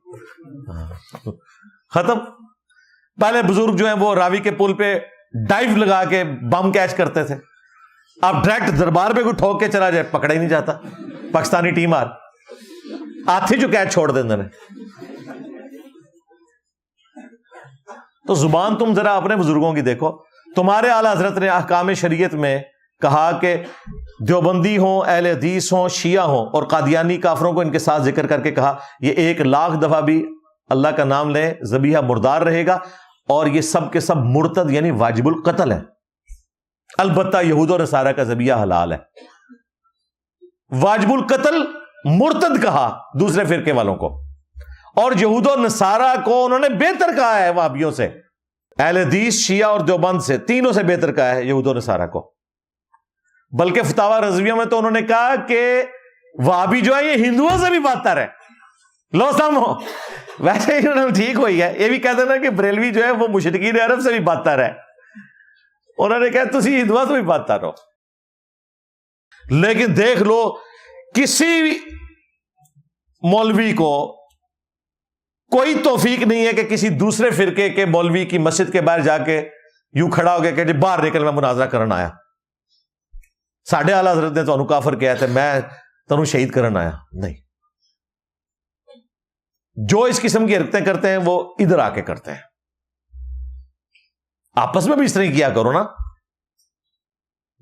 ختم. پہلے بزرگ جو ہیں وہ راوی کے پل پہ ڈائیو لگا کے بم کیچ کرتے تھے. اب ڈائریکٹ دربار پہ کوئی ٹھوک کے چلا جائے پکڑا ہی نہیں جاتا. پاکستانی ٹیم ہاتھی جو کیچ چھوڑ دیں. تو زبان تم ذرا اپنے بزرگوں کی دیکھو. تمہارے اعلیٰ حضرت نے احکام شریعت میں کہا کہ دیوبندی ہوں, اہل حدیث ہوں, شیعہ ہوں, اور قادیانی کافروں کو ان کے ساتھ ذکر کر کے کہا یہ 1 لاکھ دفعہ بھی اللہ کا نام لیں ذبیحہ مردار رہے گا، اور یہ سب کے سب مرتد یعنی واجب القتل ہے. البتہ یہود و نصارہ کا ذبیحہ حلال ہے. واجب القتل مرتد کہا دوسرے فرقے والوں کو، اور یہود و نصارہ کو انہوں نے بہتر کہا ہے وہابیوں سے، اہل حدیث، شیعہ اور دیوبند سے، تینوں سے بہتر کہا ہے یہود و نصارہ کو. بلکہ فتاوی رضویہ میں تو انہوں نے کہا کہ وہابی جو ہے یہ ہندوؤں سے بھی بدتر ہے. لو سامو، ویسے ہی انہوں نے ٹھیک ہوئی ہے. یہ بھی کہتے ہیں نا کہ بریلوی جو ہے وہ مشرکین عرب سے بھی بدتر ہے. انہوں نے کہا تسی ہندوؤں سے بھی بدتر ہو. لیکن دیکھ لو کسی مولوی کو کوئی توفیق نہیں ہے کہ کسی دوسرے فرقے کے مولوی کی مسجد کے باہر جا کے یوں کھڑا ہو گیا کہ جی باہر نکل میں مناظرہ کرنا آیا. ساڈے اعلیٰ حضرت نے تو کافر کیا تھا، میں تنوں شہید کرنا آیا. نہیں، جو اس قسم کی حرکتیں کرتے ہیں وہ ادھر آ کے کرتے ہیں. آپس میں بھی اس طرح کیا کرو نا.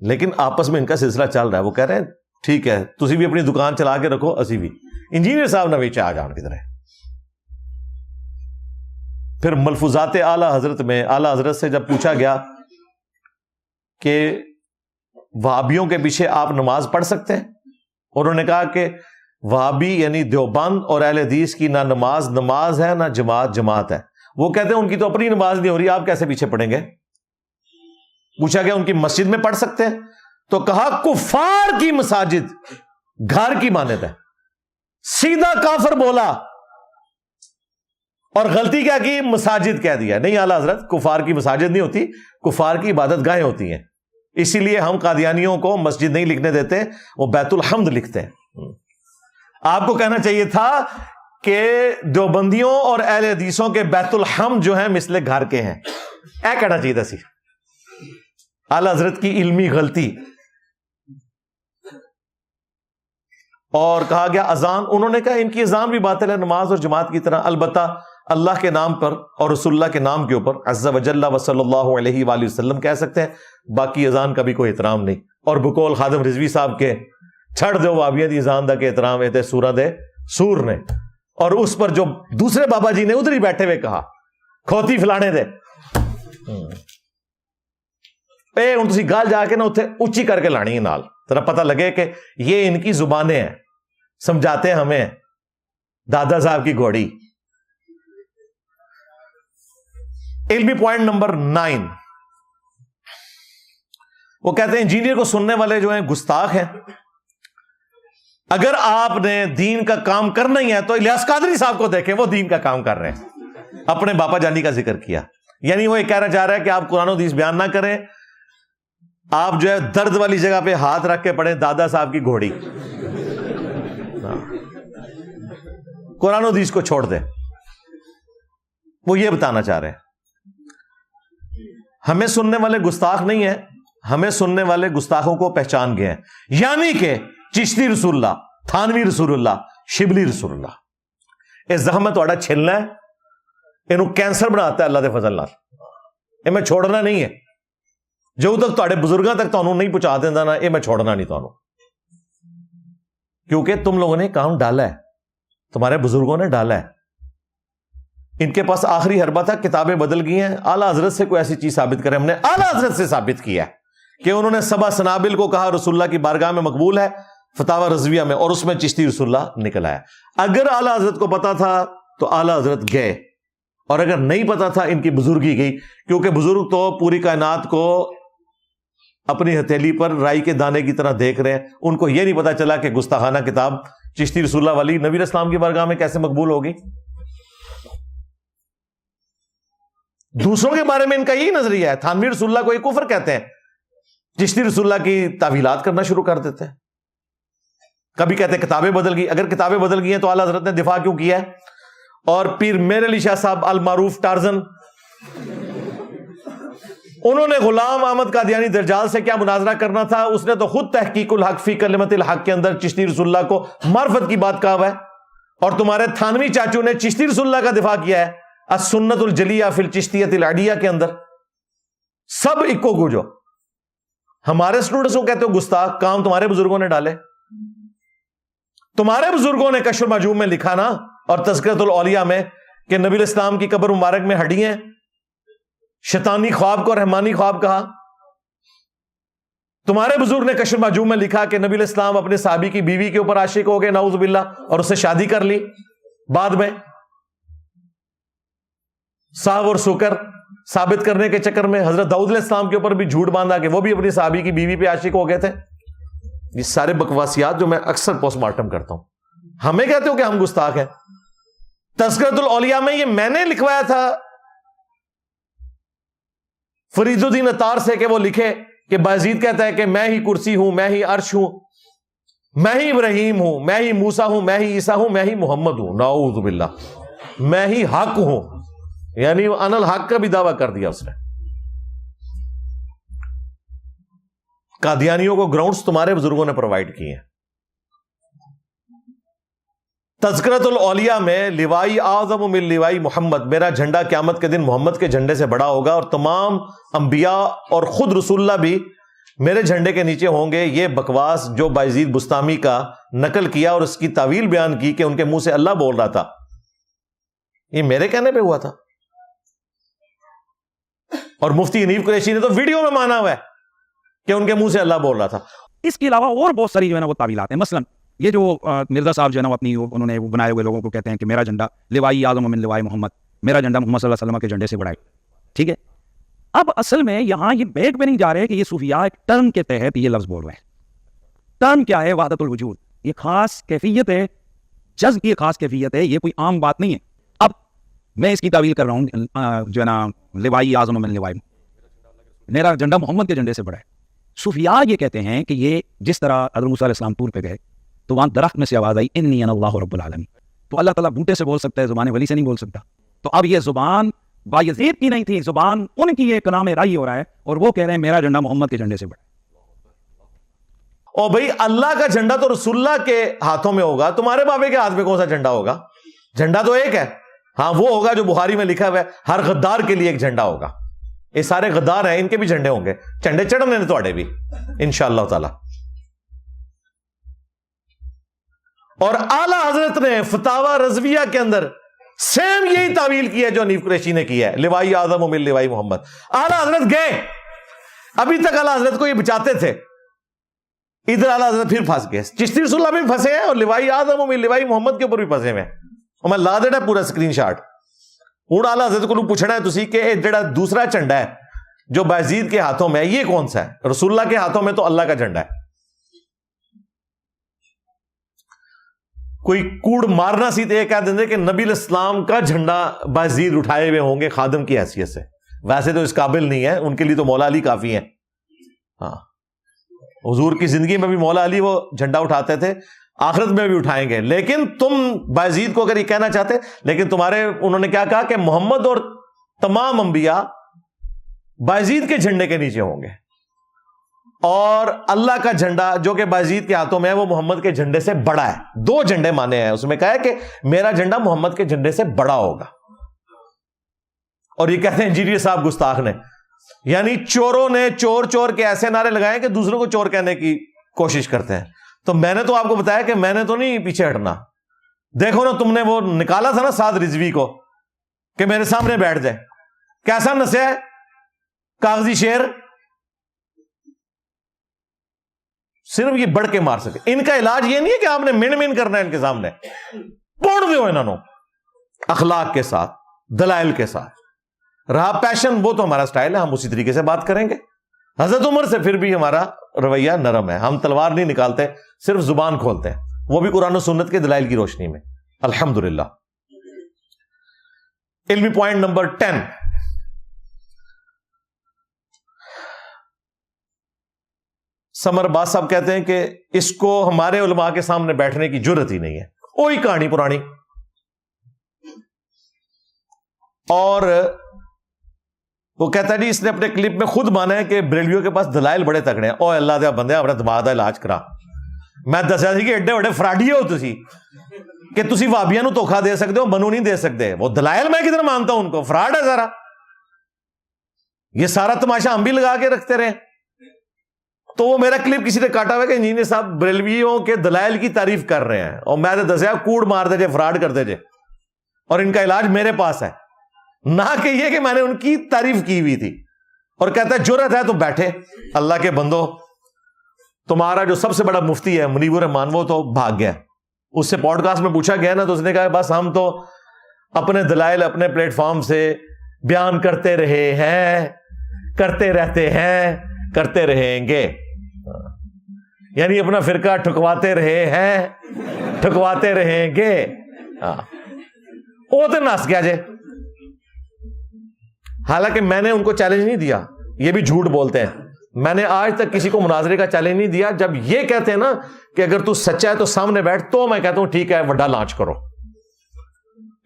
لیکن آپس میں ان کا سلسلہ چل رہا ہے. وہ کہہ رہے ہیں ٹھیک ہے تسی بھی اپنی دکان چلا کے رکھو، اسی بھی. انجینئر صاحب نویچ آ جان کدھر ہے. پھر ملفوظات اعلیٰ حضرت میں اعلیٰ حضرت سے جب پوچھا گیا کہ وہابیوں کے پیچھے آپ نماز پڑھ سکتے ہیں، انہوں نے کہا کہ وہابی یعنی دیوبند اور اہل حدیث کی نہ نماز ہے نہ جماعت ہے. وہ کہتے ہیں ان کی تو اپنی نماز نہیں ہو رہی، آپ کیسے پیچھے پڑھیں گے. پوچھا گیا ان کی مسجد میں پڑھ سکتے ہیں، تو کہا کفار کی مساجد گھر کی مانند ہے. سیدھا کافر بولا، اور غلطی کیا کی، مساجد کہہ دیا. نہیں اعلیٰ حضرت، کفار کی مساجد نہیں ہوتی، کفار کی عبادت گاہیں ہوتی ہیں. اسی لیے ہم قادیانیوں کو مسجد نہیں لکھنے دیتے، وہ بیت الحمد لکھتے ہیں. آپ کو کہنا چاہیے تھا کہ دیوبندیوں اور اہل حدیثوں کے بیت الحمد جو ہیں مثل گھر کے ہیں، اے کہنا چاہیے تھا. سی اعلیٰ حضرت کی علمی غلطی. اور کہا گیا اذان، انہوں نے کہا ان کی اذان بھی باطل ہے نماز اور جماعت کی طرح. البتہ اللہ کے نام پر اور رسول اللہ کے نام کے اوپر عز وجل و صلی اللہ علیہ وآلہ وسلم کہہ سکتے ہیں، باقی اذان کا بھی کوئی احترام نہیں. اور بقول خادم رضوی صاحب کے چھڑ دو وابیاں دی اذان دا کے احترام ہے سورہ دے سور نے. اور اس پر جو دوسرے بابا جی نے ادھر ہی بیٹھے ہوئے کہا کھوتی فلانے دے اے ہن تسی گل جا کے نا اتنے اچھی کر کے لانی ہے نال، ذرا پتہ لگے کہ یہ ان کی زبانیں ہیں. سمجھاتے ہیں ہمیں دادا صاحب کی گھوڑی. علمی پوائنٹ نمبر 9، وہ کہتے ہیں انجینئر کو سننے والے جو ہیں گستاخ ہیں. اگر آپ نے دین کا کام کرنا ہی ہے تو الیاس قادری صاحب کو دیکھیں، وہ دین کا کام کر رہے ہیں. اپنے باپا جانی کا ذکر کیا، یعنی وہ یہ کہنا چاہ رہا ہے کہ آپ قرآن و حدیث بیان نہ کریں، آپ جو ہے درد والی جگہ پہ ہاتھ رکھ کے پڑھیں دادا صاحب کی گھوڑی. قرآن و حدیث کو چھوڑ دیں. وہ یہ بتانا چاہ رہے ہیں ہمیں سننے والے گستاخ نہیں ہیں، ہمیں سننے والے گستاخوں کو پہچان گئے ہیں. یعنی کہ چشتی رسول اللہ، تھانوی رسول اللہ، شبلی رسول اللہ. اس زخم میں تھوڑا چھلنا ہے، انہوں کینسر بناتا ہے اللہ دے فضل نال. یہ میں چھوڑنا نہیں ہے، جو تک تھوڑے بزرگاں تک تانوں نہیں پہنچا دینا نا، یہ میں چھوڑنا نہیں تانوں. کیونکہ تم لوگوں نے کام ڈالا ہے، تمہارے بزرگوں نے ڈالا ہے. ان کے پاس آخری حربہ تھا، کتابیں بدل گئی ہیں. اعلیٰ حضرت سے کوئی ایسی چیز ثابت کرے. ہم نے اعلیٰ حضرت سے ثابت کیا ہے کہ انہوں نے سبع سنابل کو کہا رسول اللہ کی بارگاہ میں مقبول ہے فتاوی رضویہ میں، اور اس میں چشتی رسول اللہ نکل آیا. اگر اعلیٰ حضرت کو پتا تھا تو اعلیٰ حضرت گئے، اور اگر نہیں پتا تھا ان کی بزرگی گئی. کیونکہ بزرگ تو پوری کائنات کو اپنی ہتھیلی پر رائی کے دانے کی طرح دیکھ رہے ہیں. ان کو یہ نہیں پتا چلا کہ گستاخانہ کتاب چشتی رسول اللہ والی نبی اسلام کی بارگاہ میں کیسے مقبول ہوگی. دوسروں کے بارے میں ان کا یہی نظریہ ہے. تھانوی رسول اللہ کو یہ کفر کہتے ہیں، چشتی رسول اللہ کی تعویلات کرنا شروع کر دیتے ہیں. کبھی کہتے ہیں کتابیں بدل گئی. اگر کتابیں بدل گئی ہیں تو اعلیٰ حضرت نے دفاع کیوں کیا ہے؟ اور پیر میر علی شاہ صاحب المعروف ٹارزن، انہوں نے غلام احمد قادیانی دجال سے کیا مناظرہ کرنا تھا؟ اس نے تو خود تحقیق الحق فی کلمت الحق کے اندر چشتی رسول اللہ کو معرفت کی بات کہا ہوا ہے. اور تمہارے تھانوی چاچو نے چشتی رسول اللہ کا دفاع کیا ہے السنت الجلیہ فی الچشتیۃ العڈیہ کے اندر. سب اکو گوجو. ہمارے اسٹوڈنٹس کو کہتے ہو گستاخ، کام تمہارے بزرگوں نے ڈالے. تمہارے بزرگوں نے کشف المحجوب میں لکھا نا، اور تذکرۃ الاولیاء میں، کہ نبی علیہ السلام کی قبر مبارک میں ہڈیاں ہیں؟ شیطانی خواب کو رحمانی خواب کہا؟ تمہارے بزرگ نے کشف المحجوب میں لکھا کہ نبی علیہ السلام اپنے صحابی کی بیوی کے اوپر عاشق ہو گئے نعوذ باللہ اور اس سے شادی کر لی بعد میں صاحب اور سکر ثابت کرنے کے چکر میں حضرت داؤد علیہ السلام کے اوپر بھی جھوٹ باندھا کہ وہ بھی اپنی صحابی کی بیوی پہ عاشق ہو گئے تھے. یہ سارے بکواسیات جو میں اکثر پوسٹ مارٹم کرتا ہوں. ہمیں کہتے ہو کہ ہم گستاخ ہیں. تذکرۃ الاولیاء میں یہ میں نے لکھوایا تھا فرید الدین عطار سے کہ وہ لکھے کہ بایزید کہتا ہے کہ میں ہی کرسی ہوں، میں ہی عرش ہوں، میں ہی ابراہیم ہوں، میں ہی موسیٰ ہوں، میں ہی عیسیٰ ہوں، میں ہی محمد ہوں. نعوذ باللہ. میں ہی حق ہوں، یعنی ان الحق کا بھی دعویٰ کر دیا اس نے. قادیانیوں کو گراؤنڈز تمہارے بزرگوں نے پرووائڈ کیے ہیں. تذکرۃ الاولیاء میں لوائی اعظم من لوائی محمد، میرا جھنڈا قیامت کے دن محمد کے جھنڈے سے بڑا ہوگا اور تمام انبیاء اور خود رسول اللہ بھی میرے جھنڈے کے نیچے ہوں گے. یہ بکواس جو بایزید بستامی کا نقل کیا اور اس کی تعویل بیان کی کہ ان کے منہ سے اللہ بول رہا تھا، یہ میرے کہنے پہ ہوا تھا. اور مفتی انیف قریشی نے تو ویڈیو میں مانا ہوا ہے کہ ان کے منہ سے اللہ بول رہا تھا. اس کے علاوہ اور بہت ساری جو ہے نا وہ تعویلات ہیں. مثلا یہ جو مرزا صاحب جو ہے نا اپنی انہوں نے بنائے ہوئے لوگوں کو کہتے ہیں کہ میرا جھنڈا لوائی اعظم من لوائی محمد، میرا جھنڈا محمد صلی اللہ علیہ وسلم کے جھنڈے سے بڑا ہے. ٹھیک ہے، اب اصل میں یہاں یہ بیٹ میں نہیں جا رہے کہ یہ صوفیاء ایک ٹرم کے تحت یہ لفظ بول رہے ہیں. ٹرم کیا ہے؟ وحدت الوجود. یہ خاص کیفیت ہے، جذب کی خاص کیفیت ہے، یہ کوئی عام بات نہیں ہے. اب میں اس کی تعویل کر رہا ہوں جو ہے نا لوائی اعظم من لوائی، میرا جھنڈا محمد کے جھنڈے سے بڑا ہے. صوفیاء یہ کہتے ہیں کہ یہ جس طرح حضرت موسیٰ علیہ السلام طور پہ گئے تو وہاں درخت میں سے آواز آئی انی انا اللہ رب العالمین، تو اللہ تعالیٰ بوٹے سے بول سکتا ہے، زبان ولی سے نہیں بول سکتا. تو اب یہ زبان بایزید کی نہیں تھی، زبان ان کی ایک کلام رائی ہو رہا ہے اور وہ کہہ رہے ہیں میرا جھنڈا محمد کے جھنڈے سے بڑا ہے. اور بھائی اللہ کا جھنڈا تو رسول اللہ کے ہاتھوں میں ہوگا، تمہارے بابے کے ہاتھ میں کون سا جھنڈا ہوگا؟ جھنڈا تو ایک ہے. ہاں وہ ہوگا جو بخاری میں لکھا ہوا ہے ہر غدار کے لیے ایک جھنڈا ہوگا. یہ سارے غدار ہیں، ان کے بھی جھنڈے ہوں گے، جھنڈے چڑھنے تھوڑے بھی انشاءاللہ تعالی. اور اعلی حضرت نے فتاوی رضویہ کے اندر سیم یہی تعویل کی ہے جو انیف قریشی نے کی ہے، لوائی اعظم من لوائی محمد. اعلی حضرت گئے، ابھی تک اعلی حضرت کو یہ بچاتے تھے، ادھر اعلی حضرت پھر پھنس گئے. چشتی رسول اللہ بھی پھنسے ہیں اور لوائی اعظم من لوائی محمد کے اوپر بھی پھنسے ہوئے ہیں. اور میں لا دینا پورا اسکرین شاٹ. ہوں اعلی حضرت کو پوچھنا ہے تسی کہ جڑا دوسرا جھنڈا ہے جو بایزید کے ہاتھوں میں ہے یہ کون سا ہے؟ رسول اللہ کے ہاتھوں میں تو اللہ کا جھنڈا ہے. کوئی کوڑ مارنا سی تو یہ کہہ دیں کہ نبی علیہ السلام کا جھنڈا بایزید اٹھائے ہوئے ہوں گے خادم کی حیثیت سے. ویسے تو اس قابل نہیں ہے، ان کے لیے تو مولا علی کافی ہیں. ہاں حضور کی زندگی میں بھی مولا علی وہ جھنڈا اٹھاتے تھے، آخرت میں بھی اٹھائیں گے. لیکن تم بایزید کو اگر یہ کہنا چاہتے، لیکن تمہارے انہوں نے کیا کہا کہ محمد اور تمام انبیاء بایزید کے جھنڈے کے نیچے ہوں گے اور اللہ کا جھنڈا جو کہ بایزید کے ہاتھوں میں ہے وہ محمد کے جھنڈے سے بڑا ہے. دو جھنڈے مانے ہیں، اس میں کہا ہے کہ میرا جھنڈا محمد کے جھنڈے سے بڑا ہوگا. اور یہ کہتے ہیں انجینئر صاحب گستاخ نے، یعنی چوروں نے چور چور کے ایسے نعرے لگائے کہ دوسروں کو چور کہنے کی کوشش کرتے ہیں. تو میں نے تو آپ کو بتایا کہ میں نے تو نہیں پیچھے ہٹنا. دیکھو نا تم نے وہ نکالا تھا نا سعد رضوی کو کہ میرے سامنے بیٹھ جائے، کیسا نسے ہے کاغذی شیر. صرف یہ بڑھ کے مار سکے. ان کا علاج یہ نہیں ہے کہ آپ نے من من کرنا ہے ان کے سامنے، پوڑ دیو انہوں اخلاق کے ساتھ دلائل کے ساتھ. رہا پیشن وہ تو ہمارا سٹائل ہے، ہم اسی طریقے سے بات کریں گے. حضرت عمر سے پھر بھی ہمارا رویہ نرم ہے، ہم تلوار نہیں نکالتے، صرف زبان کھولتے ہیں، وہ بھی قرآن و سنت کے دلائل کی روشنی میں. الحمدللہ. علمی پوائنٹ نمبر 10، سمر باز صاحب کہتے ہیں کہ اس کو ہمارے علماء کے سامنے بیٹھنے کی جرت ہی نہیں ہے. وہی کہانی پرانی. اور وہ کہتا ہے جی اس نے اپنے کلپ میں خود مانا ہے کہ بریلویوں کے پاس دلائل بڑے تگڑے ہیں. او اللہ دیا بندے اپنا دماغ کا علاج کرا. میں دسیا سی کہ ایڈے بڑے فراڈی ہو تسی کہ تسی وابیاں نو دھوکا دے سکتے ہو، منو نہیں دے سکتے. وہ دلائل میں کدھر مانتا ہوں ان کو، فراڈ ہے سارا. یہ سارا تماشا ہم بھی لگا کے رکھتے رہے. تو وہ میرا کلپ کسی نے کاٹا ہوا کہ انجینئر صاحب بریلویوں کے دلائل کی تعریف کر رہے ہیں اور میں نے دسیا کوڑ مار دے جے، فراڈ کر دے جے. اور ان کا علاج میرے پاس ہے، نہ کہ یہ کہ میں نے ان کی تعریف کی ہوئی تھی. اور کہتا ہے جرأت ہے تو بیٹھے. اللہ کے بندو، تمہارا جو سب سے بڑا مفتی ہے منیب الرحمان وہ تو بھاگ گیا. اس سے پوڈ کاسٹ میں پوچھا گیا نا تو اس نے کہا بس ہم تو اپنے دلائل اپنے پلیٹ فارم سے بیان کرتے رہے ہیں، کرتے رہتے ہیں، کرتے رہیں گے. یعنی اپنا فرقہ ٹھکواتے رہے ہیں، ٹھکواتے رہیں گے. وہ تو نس گیا جے. حالانکہ میں نے ان کو چیلنج نہیں دیا، یہ بھی جھوٹ بولتے ہیں. میں نے آج تک کسی کو مناظرے کا چیلنج نہیں دیا. جب یہ کہتے ہیں نا کہ اگر تو سچا ہے تو سامنے بیٹھ، تو میں کہتا ہوں ٹھیک ہے وڈا لانچ کرو.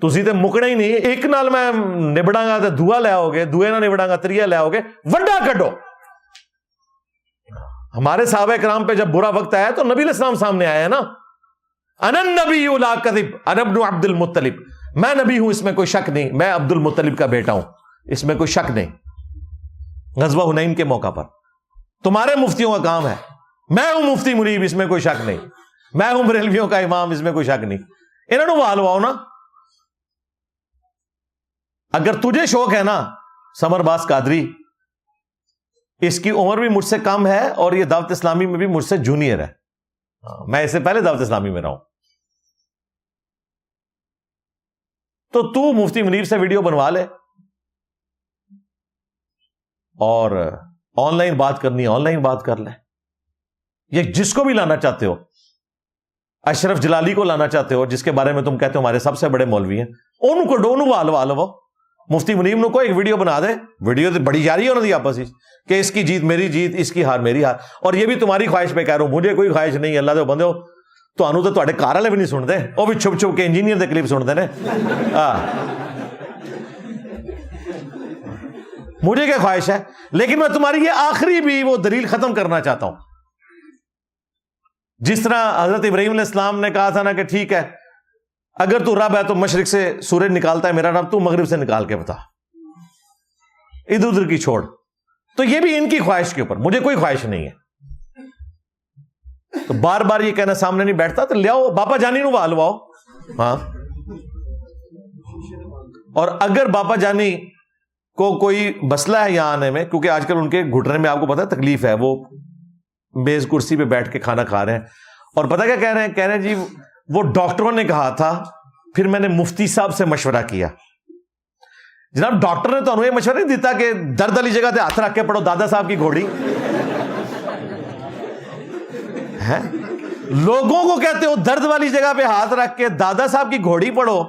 تسی تے مکنا ہی نہیں. ایک نال میں نبڑا گا تو دعا لے آؤ گے، دوے نال نبڑا گا تریا لے آؤ گے. وڈا کڈو. ہمارے صحابہ کرام پہ جب برا وقت آیا تو نبی علیہ السلام سامنے آیا ہے نا. انا النبی لا کذب انا ابن عبد المطلب. میں نبی ہوں، اس میں کوئی شک نہیں. میں عبد المطلب کا بیٹا ہوں، اس میں کوئی شک نہیں. غزوہ حنین کے موقع پر تمہارے مفتیوں کا کام ہے. میں ہوں مفتی منیب، اس میں کوئی شک نہیں. میں ہوں بریلویوں کا امام، اس میں کوئی شک نہیں. انہوں نے وہ لواؤ نا. اگر تجھے شوق ہے نا سمر باز قادری، اس کی عمر بھی مجھ سے کم ہے اور یہ دعوت اسلامی میں بھی مجھ سے جونیئر ہے. میں اس سے پہلے دعوت اسلامی میں رہا ہوں. تو مفتی منیب سے ویڈیو بنوا لے اور آن لائن بات کرنی آن لائن بات کر لے. یہ جس کو بھی لانا چاہتے ہو، اشرف جلالی کو لانا چاہتے ہو جس کے بارے میں تم کہتے ہو ہمارے سب سے بڑے مولوی ہیں، انہوں کو ڈونوں والوا لو. مفتی منیب نو کو ایک ویڈیو بنا دے. ویڈیو تو بڑی جاری ہے دی آپس کہ اس کی جیت میری جیت، اس کی ہار میری ہار. اور یہ بھی تمہاری خواہش پہ کہہ رہا ہوں، مجھے کوئی خواہش نہیں. اللہ دے بندے ہو تو تواڈے گھر والے بھی نہیں سنتے، وہ بھی چھپ چھپ کے انجینئر دے کلپ سنتے ہیں. مجھے کیا خواہش ہے، لیکن میں تمہاری یہ آخری بھی وہ دلیل ختم کرنا چاہتا ہوں. جس طرح حضرت ابراہیم علیہ السلام نے کہا تھا نا کہ ٹھیک ہے اگر تو رب ہے تو مشرق سے سورج نکالتا ہے میرا رب، تو مغرب سے نکال کے بتا، ادھر ادھر کی چھوڑ. تو یہ بھی ان کی خواہش کے اوپر، مجھے کوئی خواہش نہیں ہے. تو بار بار یہ کہنا سامنے نہیں بیٹھتا تو لیاؤ باپا جانی نو والواؤ. ہاں، اور اگر باپا جانی کو کوئی مسئلہ ہے یہاں آنے میں، کیونکہ آج کل ان کے گھٹنے میں آپ کو پتا تکلیف ہے، وہ میز کرسی پہ بیٹھ کے کھانا کھا رہے ہیں. اور پتہ کیا کہہ رہے ہیں جی وہ ڈاکٹروں نے کہا تھا، پھر میں نے مفتی صاحب سے مشورہ کیا. جناب ڈاکٹر نے تو انہوں یہ مشورہ نہیں دیتا کہ درد والی جگہ پہ ہاتھ رکھ کے پڑھو دادا صاحب کی گھوڑی ہے. لوگوں کو کہتے ہو درد والی جگہ پہ ہاتھ رکھ کے دادا صاحب کی گھوڑی پڑھو.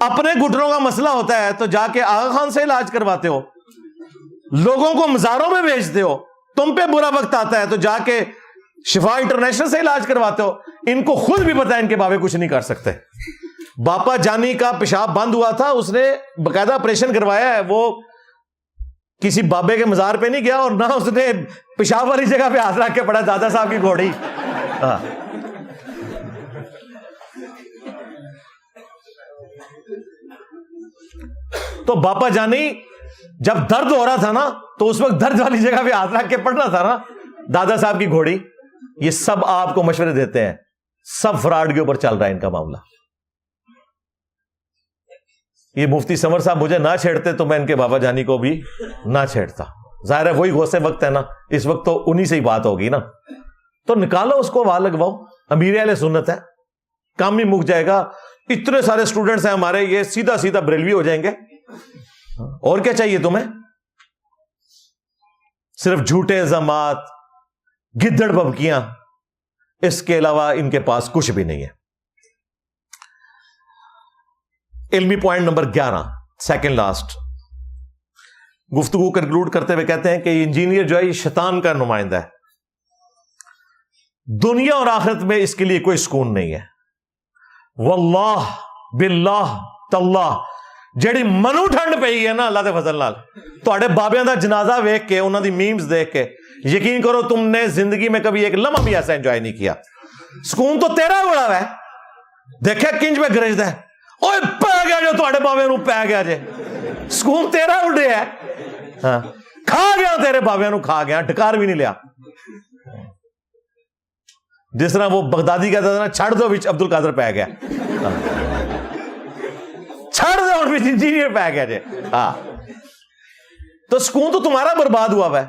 اپنے گھٹنوں کا مسئلہ ہوتا ہے تو جا کے آغا خان سے علاج کرواتے ہو. لوگوں کو مزاروں میں بھیجتے ہو. تم پہ برا وقت آتا ہے تو جا کے شفا انٹرنیشنل سے علاج کرواتے ہو. ان کو خود بھی پتا ہے ان کے بابے کچھ نہیں کر سکتے. باپا جانی کا پیشاب بند ہوا تھا، اس نے باقاعدہ آپریشن کروایا ہے. وہ کسی بابے کے مزار پہ نہیں گیا اور نہ اس نے پیشاب والی جگہ پہ ہاتھ رکھ کے پڑا دادا صاحب کی گھوڑی. تو باپا جانی جب درد ہو رہا تھا نا تو اس وقت درد والی جگہ پہ ہاتھ رکھ کے پڑھنا تھا نا دادا صاحب کی گھوڑی. یہ سب آپ کو مشورے دیتے ہیں، سب فراڈ کے اوپر چل رہا ہے ان کا معاملہ. یہ مفتی سمر صاحب مجھے نہ چھیڑتے تو میں ان کے بابا جانی کو بھی نہ چھیڑتا. ظاہر ہے وہی غوثے وقت ہے نا، اس وقت تو انہی سے ہی بات ہوگی نا. تو نکالو اس کو، وہاں لگواؤ. امیر اہل سنت ہے، کام ہی مک جائے گا. اتنے سارے اسٹوڈنٹس ہیں ہمارے، یہ سیدھا سیدھا بریلوی ہو جائیں گے. اور کیا چاہیے تمہیں؟ صرف جھوٹے الزامات، گدڑ بھبکیاں، اس کے علاوہ ان کے پاس کچھ بھی نہیں ہے. علمی پوائنٹ نمبر 11، سیکنڈ لاسٹ. گفتگو کنکلوڈ کرتے ہوئے کہتے ہیں کہ یہ انجینئر جو ہے یہ شیطان کا نمائندہ ہے. دنیا اور آخرت میں اس کے لیے کوئی سکون نہیں ہے. واللہ باللہ تاللہ جیڑی منو ٹھنڈ پئی ہے نا اللہ دے فضل نال، تواڈے بابیاں دا جنازہ ویکھ کے، انہاں دی میمز دیکھ کے یقین کرو تم نے زندگی میں کبھی ایک لمحہ بھی ایسا انجوائے نہیں کیا. سکون تو تیرا بڑا ہے. دیکھے کنج پہ گرجدا ہے، اوئے پے گیا جو تواڈے بابے نو پے گیا جے. سکون تیرا اڑے ہے. ہاں کھا گیا تیرے بابے نو، کھا گیا، ڈکار بھی نہیں لیا. جس طرح وہ بغدادی کہتا تھا نا چھڑ دو وچ عبد القادر پہ گیا. چھڑ دے اور انجینئر پہ گیا جی. ہاں تو سکون تو تمہارا برباد ہوا ہے.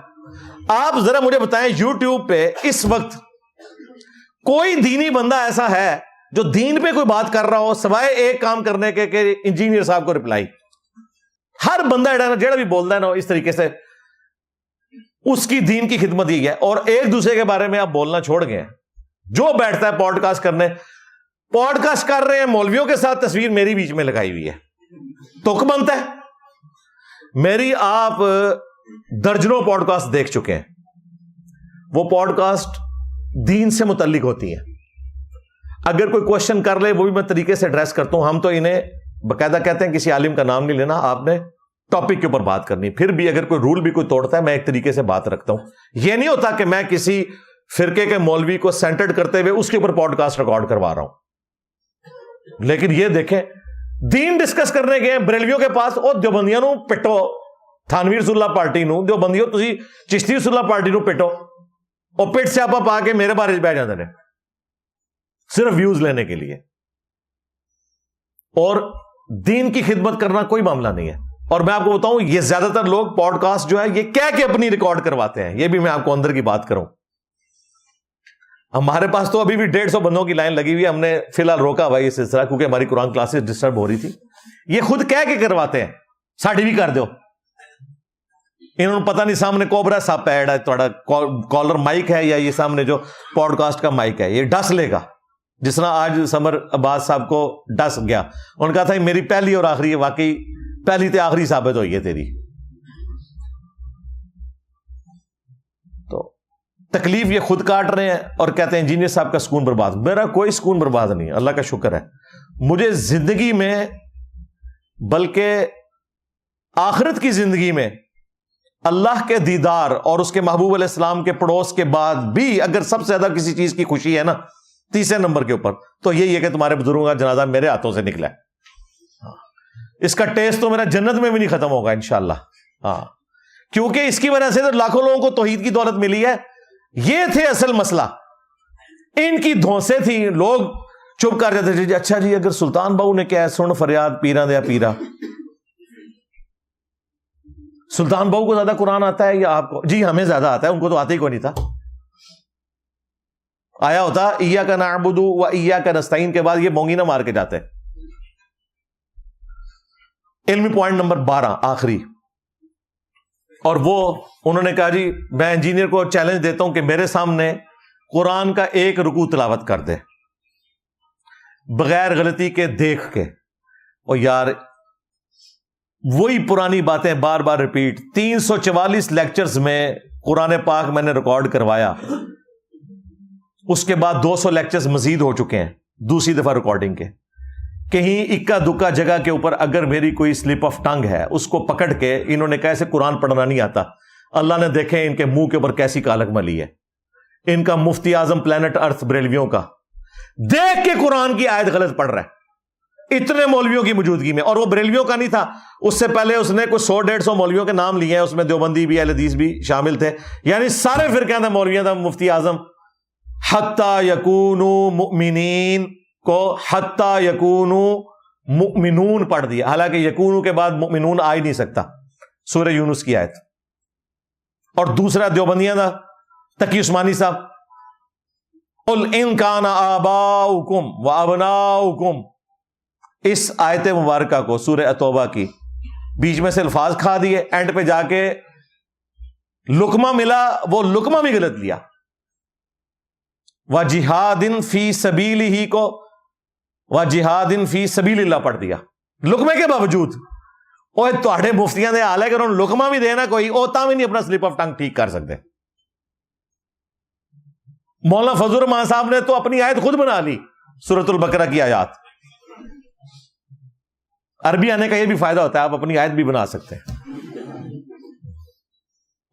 آپ ذرا مجھے بتائیں یوٹیوب پہ اس وقت کوئی دینی بندہ ایسا ہے جو دین پہ کوئی بات کر رہا ہو سوائے ایک کام کرنے کے کہ انجینئر صاحب کو رپلائی. ہر بندہ جڑا بھی بولتا ہے نا اس طریقے سے اس کی دین کی خدمت ہی ہے. اور ایک دوسرے کے بارے میں آپ بولنا چھوڑ گئے. جو بیٹھتا ہے پوڈ کاسٹ کرنے، پوڈ کاسٹ کر رہے ہیں مولویوں کے ساتھ، تصویر میری بیچ میں لگائی ہوئی ہے، تک بنتا ہے. میری آپ درجنوں پوڈ کاسٹ دیکھ چکے ہیں. وہ پوڈ کاسٹ دین سے متعلق ہوتی ہیں. اگر کوئی کوشچن کر لے وہ بھی میں طریقے سے ایڈریس کرتا ہوں. ہم تو انہیں باقاعدہ کہتے ہیں کسی عالم کا نام نہیں لینا، آپ نے ٹاپک کے اوپر بات کرنی. پھر بھی اگر کوئی رول بھی کوئی توڑتا ہے میں ایک طریقے سے بات رکھتا ہوں. یہ نہیں ہوتا کہ میں کسی فرقے کے مولوی کو سینٹرڈ کرتے ہوئے اس کے اوپر پوڈ کاسٹ ریکارڈ کروا رہا ہوں. لیکن یہ دیکھیں دین ڈسکس کرنے گئے بریلویوں کے پاس، اور دیوبندیاں نو پٹو، تھانوی رسول اللہ پارٹی نو دیوبندیوں تسی چشتی رسول اللہ پارٹی نو پٹو، اور پٹ سیاپا پا کے میرے بارے بہ جاندے نے صرف ویوز لینے کے لیے. اور دین کی خدمت کرنا کوئی معاملہ نہیں ہے. اور میں آپ کو بتاؤں یہ زیادہ تر لوگ پوڈ کاسٹ جو ہے یہ کہہ کے اپنی ریکارڈ کرواتے ہیں. یہ بھی میں آپ کو اندر کی بات کروں، ہمارے پاس تو ابھی بھی 150 بندوں کی لائن لگی ہوئی ہے. ہم نے فی الحال روکا ہوا یہ سلسلہ کیونکہ ہماری قرآن کلاسز ڈسٹرب ہو رہی تھی. یہ خود کہہ کے کرواتے ہیں ساڑی بھی کر دو. انہوں نے پتہ نہیں سامنے کوبرا سپ ایڈ ہے، تھوڑا کالر مائک ہے یا یہ سامنے جو پوڈ کاسٹ کا مائک ہے یہ ڈس لے گا. جس طرح آج سمر عباس صاحب کو ڈس گیا، انہوں نے کہا تھا میری پہلی اور آخری ہے، واقعی پہلی تے آخری ثابت ہوئی ہے تیری. تو تکلیف یہ خود کاٹ رہے ہیں اور کہتے ہیں انجینئر صاحب کا سکون برباد. میرا کوئی سکون برباد نہیں، اللہ کا شکر ہے. مجھے زندگی میں بلکہ آخرت کی زندگی میں اللہ کے دیدار اور اس کے محبوب علیہ السلام کے پڑوس کے بعد بھی اگر سب سے زیادہ کسی چیز کی خوشی ہے نا تیسرے نمبر کے اوپر تو یہی ہے کہ تمہارے بزرگوں کا جنازہ میرے ہاتھوں سے نکلا ہے. اس کا ٹیسٹ تو میرا جنت میں بھی نہیں ختم ہوگا انشاءاللہ. ہاں کیونکہ اس کی وجہ سے تو لاکھوں لوگوں کو توحید کی دولت ملی ہے. یہ تھے اصل مسئلہ، ان کی دھونسے تھی. لوگ چپ کر جاتے تھے، اچھا جی اگر سلطان بہو نے کیا ہے سن فریاد پیرا دیا پیرا. سلطان بہو کو زیادہ قرآن آتا ہے یا آپ کو؟ جی ہمیں زیادہ آتا ہے، ان کو تو آتا ہی کوئی نہیں تھا. آیا ہوتا ایاک نعبد و ایاک نستعین کے بعد یہ مونگی نہ مار کے جاتے. علمی پوائنٹ نمبر 12 آخری، اور وہ انہوں نے کہا جی میں انجینئر کو چیلنج دیتا ہوں کہ میرے سامنے قرآن کا ایک رکوع تلاوت کر دے بغیر غلطی کے دیکھ کے. اور یار وہی پرانی باتیں بار بار ریپیٹ. 344 لیکچرز میں قرآن پاک میں نے ریکارڈ کروایا، اس کے بعد 200 لیکچرز مزید ہو چکے ہیں دوسری دفعہ ریکارڈنگ کے. کہیں اکا دکا جگہ کے اوپر اگر میری کوئی سلپ آف ٹنگ ہے اس کو پکڑ کے انہوں نے کیسے قرآن پڑھنا نہیں آتا، اللہ نے دیکھے ان کے منہ کے اوپر کیسی کالک ملی ہے. ان کا مفتی اعظم پلانٹ ارتھ بریلویوں کا دیکھ کے قرآن کی آیت غلط پڑھ رہا ہے اتنے مولویوں کی موجودگی میں. اور وہ بریلویوں کا نہیں تھا، اس سے پہلے اس نے کچھ 100-150 مولویوں کے نام لیے ہیں، اس میں دیوبندی بھی اہل حدیث بھی شامل تھے، یعنی سارے فرقے تھے مولویوں تھا. مفتی اعظم حتی یکونوا مؤمنین کو حتی یکونوا مؤمنون پڑھ دیا، حالانکہ یکونو کے بعد مؤمنون آ ہی نہیں سکتا، سورہ یونس کی آیت. اور دوسرا دیوبندیاں تھا تقی عثمانی صاحب، قل ان کان آباؤکم وابناؤکم، اس آیت مبارکہ کو سورہ توبہ کی بیچ میں سے الفاظ کھا دیے، اینڈ پہ جا کے لقمہ ملا، وہ لقمہ بھی غلط لیا. وَجِہَادٍ فِي سَبِيلِهِ کو وَجِہَادٍ فِي سَبِيلِ اللہ پڑھ دیا لقمے کے باوجود. اوہ تواڈے مفتیاں دے حال ہے کہ انہوں لقمہ بھی دینا کوئی اوتا بھی نہیں اپنا سلپ آف ٹنگ ٹھیک کر سکتے. مولانا فضل الرحمان صاحب نے تو اپنی آیت خود بنا لی سورۃ البقرہ کی آیات. عربی آنے کا یہ بھی فائدہ ہوتا ہے، آپ اپنی آیت بھی بنا سکتے ہیں.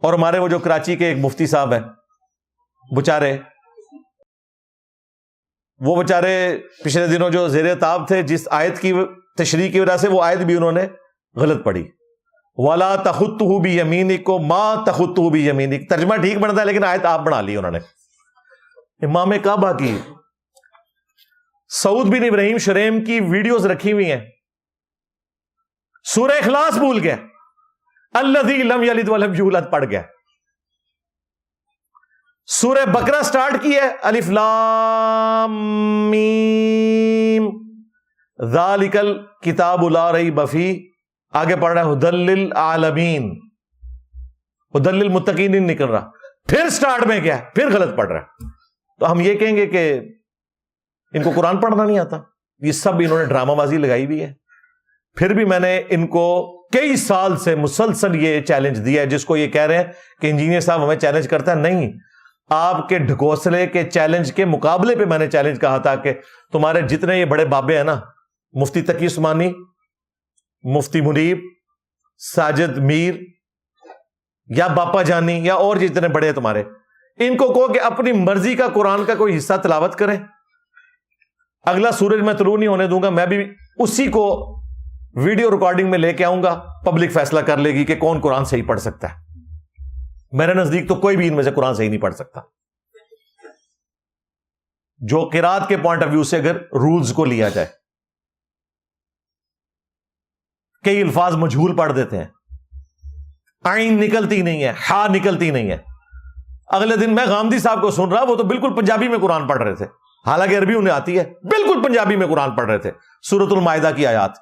اور ہمارے وہ جو کراچی کے ایک مفتی صاحب ہیں بچارے، وہ بچارے پچھلے دنوں جو زیر تاب تھے، جس آیت کی تشریح کی وجہ سے وہ آیت بھی انہوں نے غلط پڑھی. وَلَا تَخُطُّهُ بِيَمِينِكَ کو مَا تَخُطُّهُ بِيَمِينِكَ، ترجمہ ٹھیک بنتا ہے لیکن آیت آپ بنا لی انہوں نے. امام کعبہ کی سعود بن ابراہیم شریم کی ویڈیوز رکھی ہوئی ہیں، سورہ اخلاص بھول گیا, الذی لم یلد ولم یولد پڑھ گیا. سورہ بقرہ سٹارٹ کی ہے, الف لام میم ذالک الکتاب لا ریب فیہ, آگے پڑھ رہا ہے ھدی للعالمین, ھدی للمتقین نہیں نکل رہا, پھر سٹارٹ میں کیا ہے, پھر غلط پڑھ رہا ہے. تو ہم یہ کہیں گے کہ ان کو قرآن پڑھنا نہیں آتا. یہ سب انہوں نے ڈرامہ بازی لگائی ہوئی ہے. پھر بھی میں نے ان کو کئی سال سے مسلسل یہ چیلنج دیا ہے, جس کو یہ کہہ رہے ہیں کہ انجینئر صاحب ہمیں چیلنج کرتا ہے. نہیں, آپ کے ڈھکوسلے کے چیلنج کے مقابلے پہ میں نے چیلنج کہا تھا کہ تمہارے جتنے یہ بڑے بابے ہیں نا, مفتی تقی عثمانی, مفتی منیب, ساجد میر یا باپا جانی یا اور جتنے بڑے ہیں تمہارے, ان کو کہو کہ اپنی مرضی کا قرآن کا کوئی حصہ تلاوت کریں. اگلا سورج میں طلوع نہیں ہونے دوں گا, میں بھی اسی کو ویڈیو ریکارڈنگ میں لے کے آؤں گا, پبلک فیصلہ کر لے گی کہ کون قرآن صحیح پڑھ سکتا ہے. میرے نزدیک تو کوئی بھی ان میں سے قرآن صحیح نہیں پڑھ سکتا. جو قرات کے پوائنٹ آف ویو سے اگر رولز کو لیا جائے, کئی الفاظ مجہول پڑھ دیتے ہیں, عین نکلتی نہیں ہے, ہا نکلتی نہیں ہے. اگلے دن میں غامدی صاحب کو سن رہا, وہ تو بالکل پنجابی میں قرآن پڑھ رہے تھے, حالانکہ عربی انہیں آتی ہے, بالکل پنجابی میں قرآن پڑھ رہے تھے, سورۃ المائدہ کی آیات.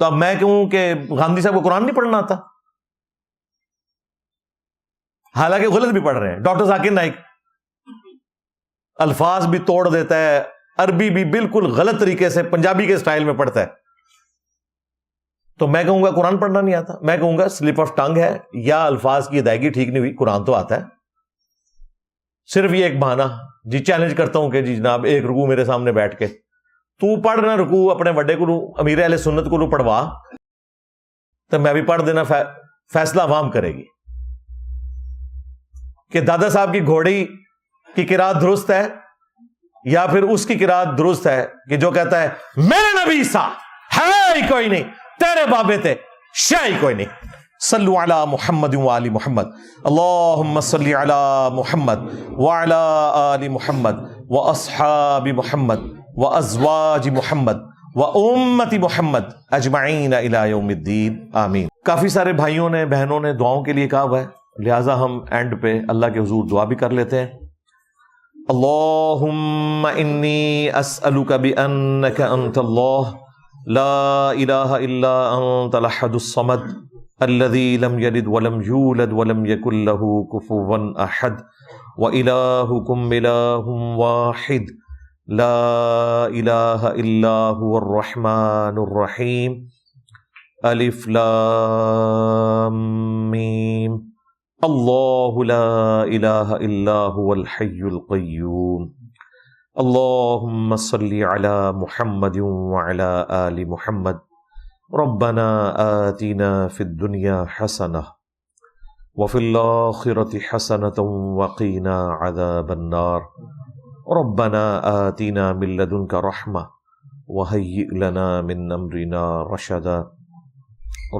تو اب میں کہوں کہ غامدی صاحب کو قرآن نہیں پڑھنا آتا, حالانکہ غلط بھی پڑھ رہے ہیں. ڈاکٹر ذاکر نائک الفاظ بھی توڑ دیتا ہے, عربی بھی بالکل غلط طریقے سے پنجابی کے سٹائل میں پڑھتا ہے. تو میں کہوں گا قرآن پڑھنا نہیں آتا. میں کہوں گا سلپ آف ٹنگ ہے, یا الفاظ کی ادائیگی ٹھیک نہیں ہوئی. قرآن تو آتا ہے, صرف یہ ایک بہانہ. جی چیلنج کرتا ہوں کہ جی جناب ایک رکوع میرے سامنے بیٹھ کے تو پڑھ نہ رکوع اپنے بڑے کو امیر اہل سنت کو پڑھوا, تو میں بھی پڑھ دینا, فیصلہ عوام کرے گی کہ دادا صاحب کی گھوڑی کی قرات درست ہے یا پھر اس کی قرات درست ہے کہ جو کہتا ہے میرے نبی سا ہے ہی کوئی نہیں, تیرے بابے تھے شے ہی کوئی نہیں. صلو علی محمد وآل محمد, اللہم صلی علی محمد وعلی آل محمد واصحاب محمد وازواج محمد وامت محمد اجمعین الی یوم الدین, آمین. کافی سارے بھائیوں نے بہنوں نے دعاؤں کے لیے کہا ہوا ہے, لہٰذا ہم اینڈ پہ اللہ کے حضور دعا بھی کر لیتے ہیں. اللہم انی اسألک بانک انت اللہ لا الہ الا انت الاحد الصمد الذي لم يلد ولم يولد ولم يكن له كفوا احد والهكم اله واحد لا اله الا هو الرحمن الرحيم الف لام میم الله لا اله الا هو الحي القيوم اللهم صل على محمد وعلى آل محمد ربنا آتنا في الدنيا حسنة وفي الآخرة حسنة وقنا عذاب النار ربنا آتنا من لدنك رحمة وهيئ لنا من أمرنا رشدا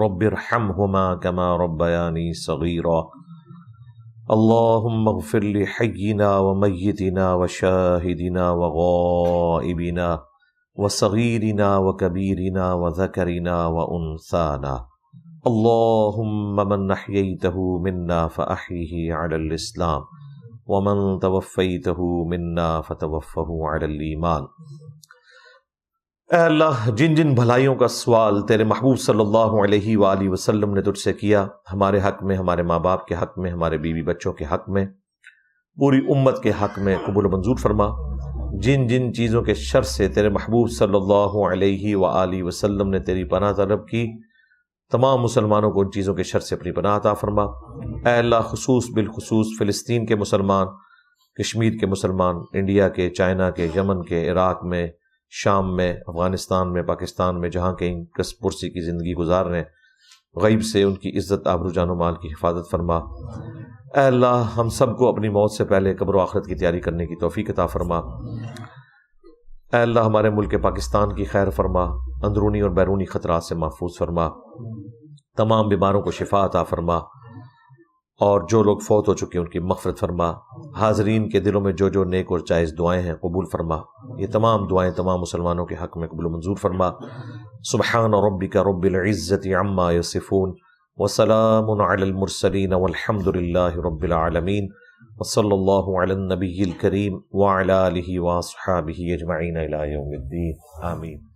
رب ارحمهما كما ربياني صغيرا اللهم اغفر لحينا وميتنا وشاهدنا وغائبنا وصغيرنا وكبيرنا وذكرنا وأنثانا اللهم من أحييته منا فأحيه على الإسلام ومن توفيته منا فتوفه على الإيمان. اے اللہ, جن جن بھلائیوں کا سوال تیرے محبوب صلی اللہ علیہ وآلہ وسلم نے تجھ سے کیا, ہمارے حق میں, ہمارے ماں باپ کے حق میں, ہمارے بیوی بچوں کے حق میں, پوری امت کے حق میں قبول و منظور فرما. جن جن چیزوں کے شر سے تیرے محبوب صلی اللہ علیہ وآلہ وسلم نے تیری پناہ طلب کی, تمام مسلمانوں کو ان چیزوں کے شر سے اپنی پناہ عطا فرما. اے اللہ, خصوص بالخصوص فلسطین کے مسلمان, کشمیر کے مسلمان, انڈیا کے, چائنا کے, یمن کے, عراق میں, شام میں, افغانستان میں, پاکستان میں, جہاں کہیں کس پرسی کی زندگی گزار رہے ہیں, غیب سے ان کی عزت, آبرو, جان و مال کی حفاظت فرما. اے اللہ, ہم سب کو اپنی موت سے پہلے قبر و آخرت کی تیاری کرنے کی توفیق عطا فرما. اے اللہ, ہمارے ملک پاکستان کی خیر فرما, اندرونی اور بیرونی خطرات سے محفوظ فرما, تمام بیماروں کو شفا عطا فرما, اور جو لوگ فوت ہو چکے ان کی مغفرت فرما. حاضرین کے دلوں میں جو جو نیک اور جائز دعائیں ہیں قبول فرما. یہ تمام دعائیں تمام مسلمانوں کے حق میں قبول و منظور فرما. سبحان ربک رب العزة عما یصفون وسلام علی المرسلین والحمد للہ رب العالمین وصلی اللہ علی النبی الکریم وعلی آلہ واصحابہ اجمعین الی یوم الدین آمین.